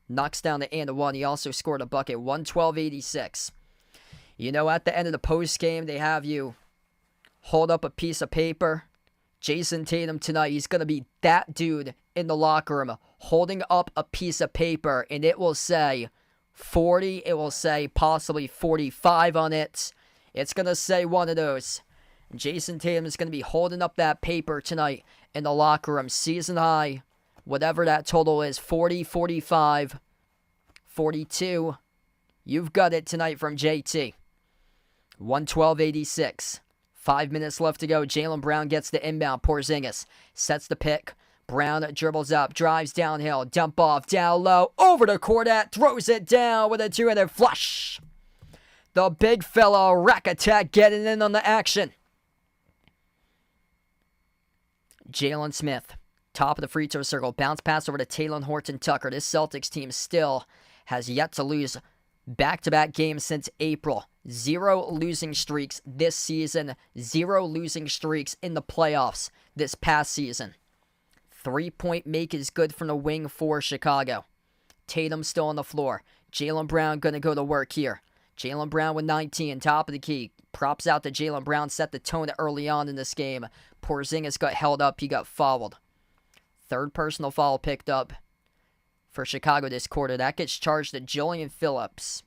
Knocks down the and one. He also scored a bucket. 112-86. You know, at the end of the post game, they have you hold up a piece of paper. Jason Tatum tonight, he's going to be that dude in the locker room holding up a piece of paper, and it will say 40. It will say possibly 45 on it. It's going to say one of those. Jason Tatum is going to be holding up that paper tonight in the locker room. Season high, whatever that total is, 40, 45, 42. You've got it tonight from JT. 112-86. 5 minutes left to go. Jaylen Brown gets the inbound. Porzingis sets the pick. Brown dribbles up, drives downhill, dump off, down low, over to Cordat, throws it down with a two-handed flush. The big fella, rack attack, getting in on the action. Jalen Smith, top of the free throw circle, bounce pass over to Talen Horton-Tucker. This Celtics team still has yet to lose back-to-back games since April. 0 losing streaks this season, 0 losing streaks in the playoffs this past season. 3-point make is good from the wing for Chicago. Tatum still on the floor. Jaylen Brown going to go to work here. Jaylen Brown with 19, top of the key. Props out to Jaylen Brown, set the tone early on in this game. Porzingis got held up, he got fouled. Third personal foul picked up for Chicago this quarter. That gets charged to Julian Phillips.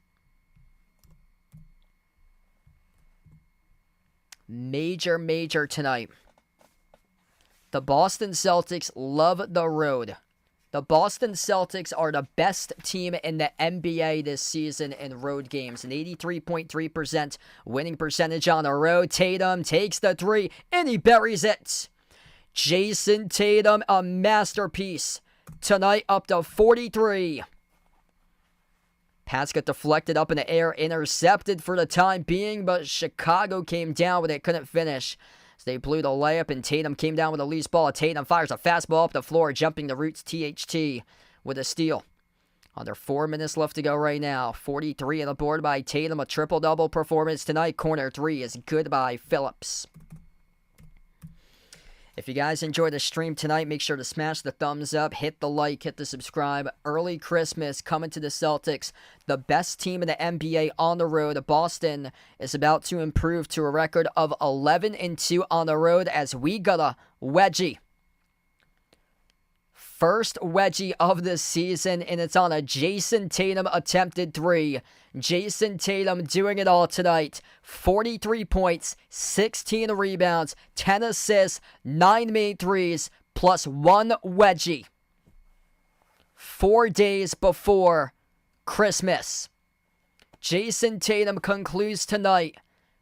Major tonight. The Boston Celtics love the road. The Boston Celtics are the best team in the NBA this season in road games. An 83.3% winning percentage on the road. Tatum takes the 3, and he buries it. Jason Tatum, a masterpiece. Tonight up to 43. Pass got deflected up in the air, intercepted for the time being, but Chicago came down with it, couldn't finish. So they blew the layup, and Tatum came down with a loose ball. Tatum fires a fastball up the floor, jumping the roots. THT with a steal. Under 4 minutes left to go right now. 43 on the board by Tatum. A triple-double performance tonight. Corner 3 is good by Phillips. If you guys enjoyed the stream tonight, make sure to smash the thumbs up, hit the like, hit the subscribe. Early Christmas coming to the Celtics, the best team in the NBA on the road. Boston is about to improve to a record of 11-2 on the road as we got a wedgie. First wedgie of the season, and it's on a Jason Tatum attempted 3. Jason Tatum doing it all tonight. 43 points, 16 rebounds, 10 assists, 9 made threes, plus 1 wedgie. 4 days before Christmas. Jason Tatum concludes tonight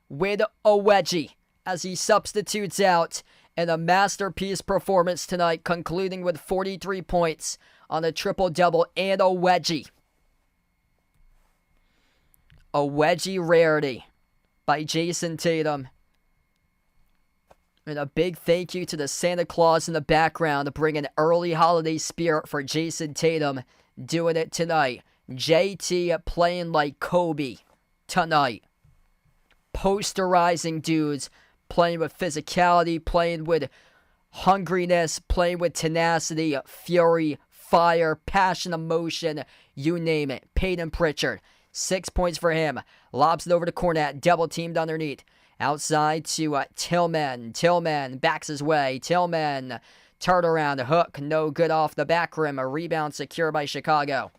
with a wedgie as he substitutes out. And a masterpiece performance tonight, concluding with 43 points on a triple-double and a wedgie. A wedgie rarity by Jason Tatum. And a big thank you to the Santa Claus in the background to bring an early holiday spirit for Jason Tatum doing it tonight. JT playing like Kobe tonight. Posterizing dudes. Playing with physicality, playing with hungriness, playing with tenacity, fury, fire, passion, emotion, you name it. Peyton Pritchard, 6 points for him. Lobs it over to Cornette, double teamed underneath. Outside to Tillman. Tillman backs his way. Tillman, turnaround, hook, no good off the back rim. A rebound secure by Chicago.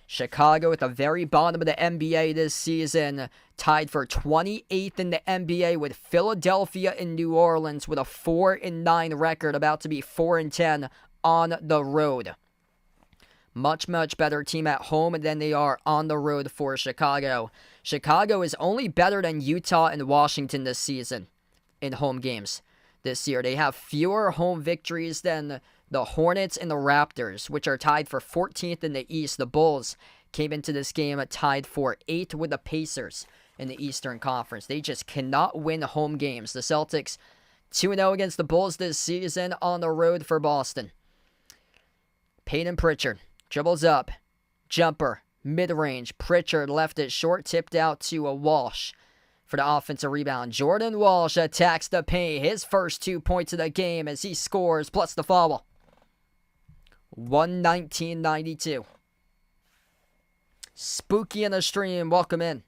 Chicago at the very bottom of the NBA this season, tied for 28th in the NBA with Philadelphia and New Orleans with a 4-9 record, about to be 4-10 on the road. Much better team at home than they are on the road for Chicago. Chicago is only better than Utah and Washington this season in home games this year. They have fewer home victories than the Hornets and the Raptors, which are tied for 14th in the East. The Bulls came into this game tied for 8th with the Pacers in the Eastern Conference. They just cannot win home games. The Celtics 2-0 against the Bulls this season on the road for Boston. Peyton Pritchard dribbles up, jumper, mid-range. Pritchard left it short, tipped out to a Walsh for the offensive rebound. Jordan Walsh attacks the paint. His first 2 points of the game as he scores, plus the foul. 119-92. Spooky in the stream. Welcome in.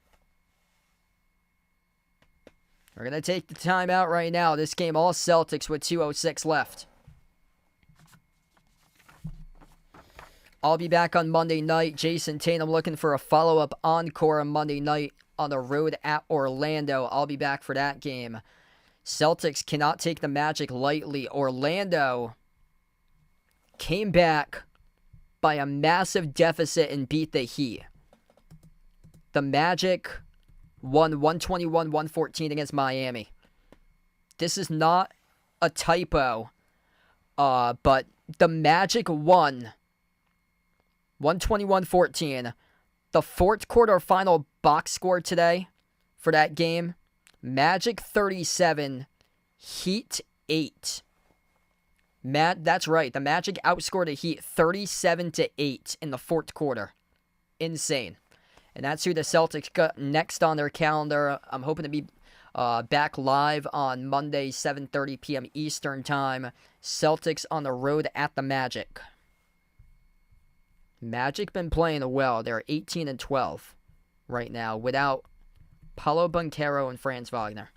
We're going to take the timeout right now. This game all Celtics with 2:06 left. I'll be back on Monday night. Jason Tatum looking for a follow-up encore on Monday night on the road at Orlando. I'll be back for that game. Celtics cannot take the Magic lightly. Orlando came back by a massive deficit and beat the Heat. The Magic won 121-114 against Miami. This is not a typo, but the Magic won 121-114. The fourth quarter final box score today for that game, Magic 37, Heat 8. That's right. The Magic outscored the Heat 37-8 in the fourth quarter. Insane. And that's who the Celtics got next on their calendar. I'm hoping to be back live on Monday, 7:30 p.m. Eastern Time. Celtics on the road at the Magic. Magic been playing well. They're 18-12 right now without Paolo Banchero and Franz Wagner.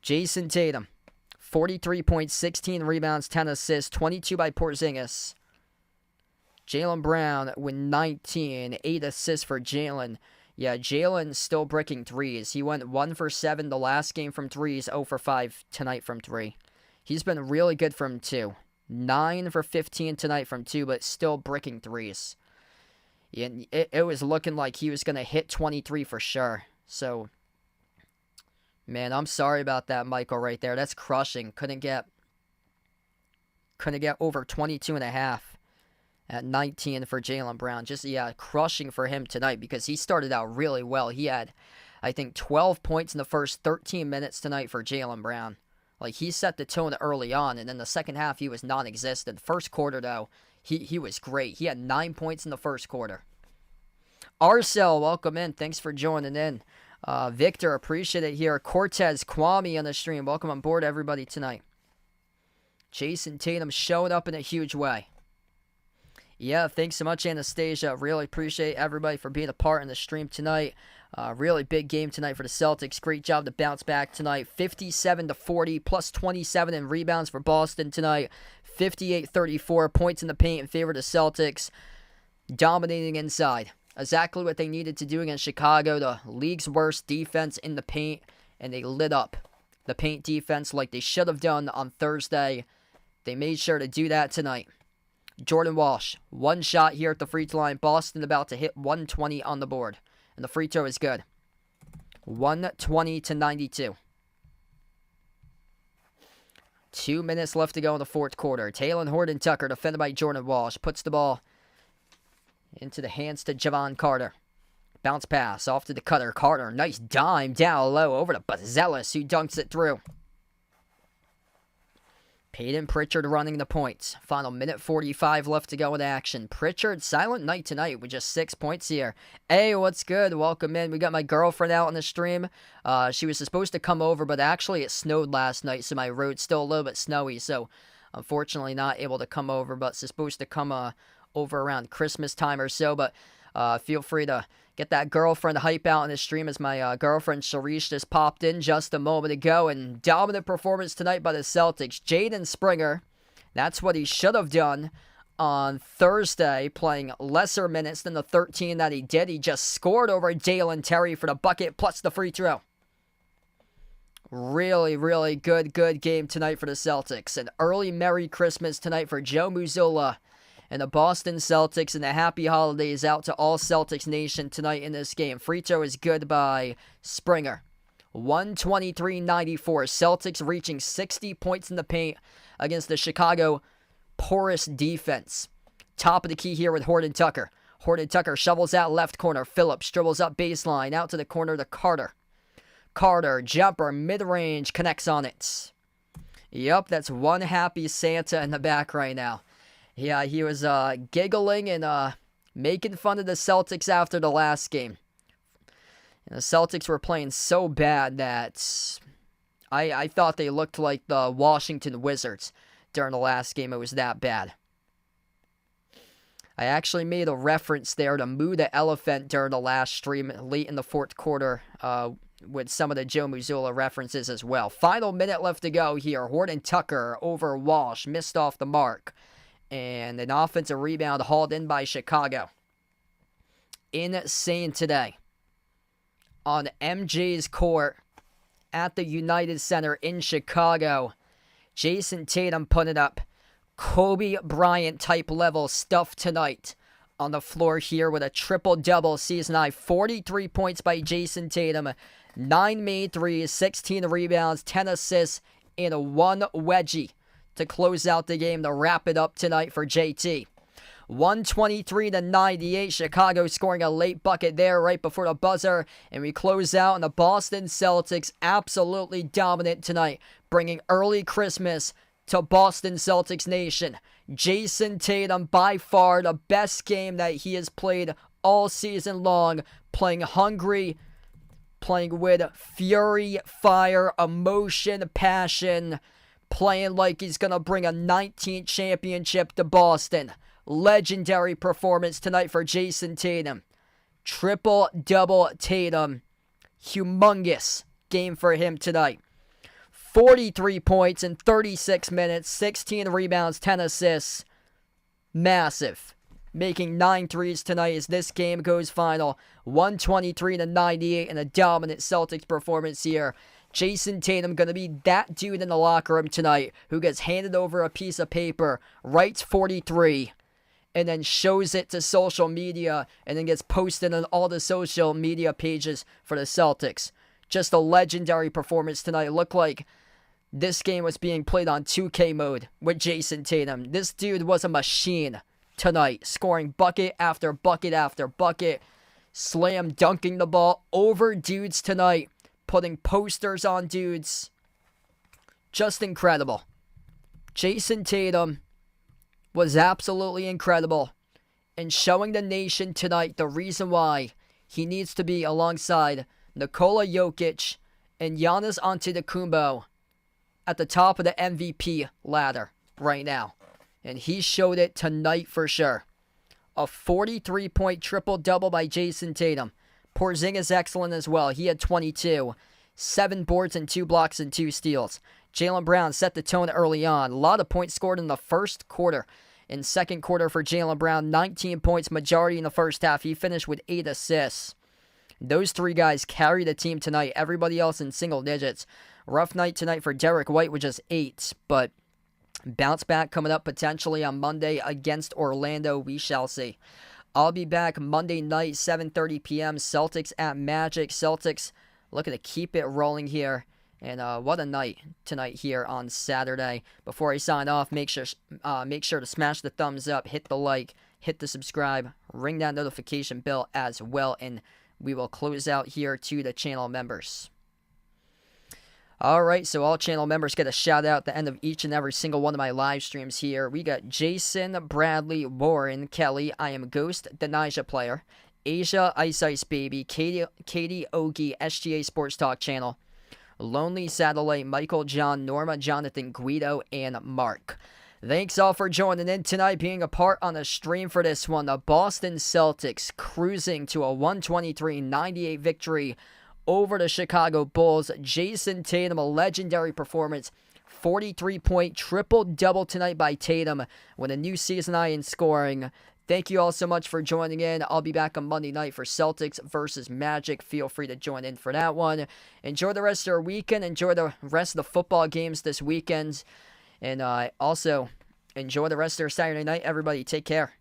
Jason Tatum, 43 points, 16 rebounds, 10 assists, 22 by Porzingis. Jaylen Brown with 19, 8 assists for Jaylen. Yeah, Jaylen's still bricking threes. He went 1 for 7 the last game from threes, 0 for 5 tonight from 3. He's been really good from 2. 9 for 15 tonight from 2, but still bricking threes. And it was looking like he was going to hit 23 for sure. So, man, I'm sorry about that, Michael, right there. That's crushing. Couldn't get over 22.5 at 19 for Jaylen Brown. Just, yeah, crushing for him tonight because he started out really well. He had, I think, 12 points in the first 13 minutes tonight for Jaylen Brown. Like, he set the tone early on, and then the second half, he was non-existent. First quarter, though, he was great. He had 9 points in the first quarter. Arcel, welcome in. Thanks for joining in. Victor, appreciate it here. Cortez, Kwame on the stream. Welcome on board, everybody, tonight. Jason Tatum showing up in a huge way. Yeah, thanks so much, Anastasia. Really appreciate everybody for being a part in the stream tonight. Really big game tonight for the Celtics. Great job to bounce back tonight. 57-40, plus 27 in rebounds for Boston tonight. 58-34, points in the paint in favor of the Celtics. Dominating inside. Exactly what they needed to do against Chicago, the league's worst defense in the paint, and they lit up the paint defense like they should have done on Thursday. They made sure to do that tonight. Jordan Walsh, one shot here at the free throw line. Boston about to hit 120 on the board, and the free throw is good. 120-92. 2 minutes left to go in the fourth quarter. Taylor Horton-Tucker, defended by Jordan Walsh, puts the ball into the hands to Javon Carter. Bounce pass off to the cutter. Carter, nice dime down low over to Bazelis, who dunks it through. Peyton Pritchard running the points. Final minute 45 left to go in action. Pritchard, silent night tonight with just 6 points here. Hey, what's good? Welcome in. We got my girlfriend out on the stream. She was supposed to come over, but actually it snowed last night, so my road's still a little bit snowy, so unfortunately not able to come over, but supposed to come over around Christmas time or so. But feel free to get that girlfriend hype out on the stream, as my girlfriend Sharice just popped in just a moment ago. And dominant performance tonight by the Celtics. Jaden Springer, that's what he should have done on Thursday, playing lesser minutes than the 13 that he did. He just scored over Dalen Terry for the bucket plus the free throw. Really, really good game tonight for the Celtics. An early Merry Christmas tonight for Joe Mazzulla and the Boston Celtics, and the happy holidays out to all Celtics Nation tonight in this game. Free throw is good by Springer. 123-94. Celtics reaching 60 points in the paint against the Chicago porous defense. Top of the key here with Horton-Tucker. Horton-Tucker shovels out left corner. Phillips dribbles up baseline, out to the corner to Carter. Carter, jumper, mid-range, connects on it. Yep, that's one happy Santa in the back right now. Yeah, he was giggling and making fun of the Celtics after the last game. And the Celtics were playing so bad that I thought they looked like the Washington Wizards during the last game. It was that bad. I actually made a reference there to Moo the Elephant during the last stream late in the fourth quarter with some of the Joe Mazzulla references as well. Final minute left to go here. Horton-Tucker over Walsh, missed off the mark. And an offensive rebound hauled in by Chicago. Insane today. On MJ's court at the United Center in Chicago. Jason Tatum put it up. Kobe Bryant type level stuff tonight on the floor here with a triple-double season high. 43 points by Jason Tatum. 9 made threes, 16 rebounds, 10 assists, and 1 wedgie to close out the game to wrap it up tonight for JT. 123-98. Chicago scoring a late bucket there right before the buzzer. And we close out, and the Boston Celtics absolutely dominant tonight, bringing early Christmas to Boston Celtics Nation. Jason Tatum, by far the best game that he has played all season long, playing hungry, playing with fury, fire, emotion, passion, playing like he's going to bring a 19th championship to Boston. Legendary performance tonight for Jason Tatum. Triple-double Tatum. Humongous game for him tonight. 43 points in 36 minutes, 16 rebounds, 10 assists. Massive. Making 9 threes tonight as this game goes final. 123-98 and a dominant Celtics performance here. Jason Tatum going to be that dude in the locker room tonight who gets handed over a piece of paper, writes 43, and then shows it to social media and then gets posted on all the social media pages for the Celtics. Just a legendary performance tonight. Looked like this game was being played on 2K mode with Jason Tatum. This dude was a machine tonight, scoring bucket after bucket after bucket, slam dunking the ball over dudes tonight, putting posters on dudes. Just incredible. Jason Tatum, was absolutely incredible in showing the nation tonight the reason why he needs to be alongside Nikola Jokic and Giannis Antetokounmpo at the top of the MVP ladder right now. And he showed it tonight for sure. A 43-point triple-double by Jason Tatum. Porzingis excellent as well. He had 22. 7 boards and 2 blocks and 2 steals. Jaylen Brown set the tone early on. A lot of points scored in the first quarter. In second quarter for Jaylen Brown, 19 points, majority in the first half. He finished with 8 assists. Those 3 guys carry the team tonight. Everybody else in single digits. Rough night tonight for Derek White with just 8, but bounce back coming up potentially on Monday against Orlando. We shall see. I'll be back Monday night, 7:30 p.m. Celtics at Magic. Celtics looking to keep it rolling here. And what a night tonight here on Saturday. Before I sign off, make sure to smash the thumbs up, hit the like, hit the subscribe, ring that notification bell as well, and we will close out here to the channel members. All right, so all channel members get a shout out at the end of each and every single one of my live streams here. We got Jason, Bradley, Warren, Kelly, I am Ghost, the Nija Player, Asia, Ice Baby, Katie Ogie, SGA Sports Talk Channel, Lonely Satellite, Michael, John, Norma, Jonathan, Guido, and Mark. Thanks all for joining in tonight, being a part on the stream for this one. The Boston Celtics cruising to a 123-98 victory over the Chicago Bulls. Jason Tatum, a legendary performance. 43-point triple-double tonight by Tatum with a new season high in scoring. Thank you all so much for joining in. I'll be back on Monday night for Celtics versus Magic. Feel free to join in for that one. Enjoy the rest of your weekend. Enjoy the rest of the football games this weekend. And also, enjoy the rest of your Saturday night. Everybody, take care.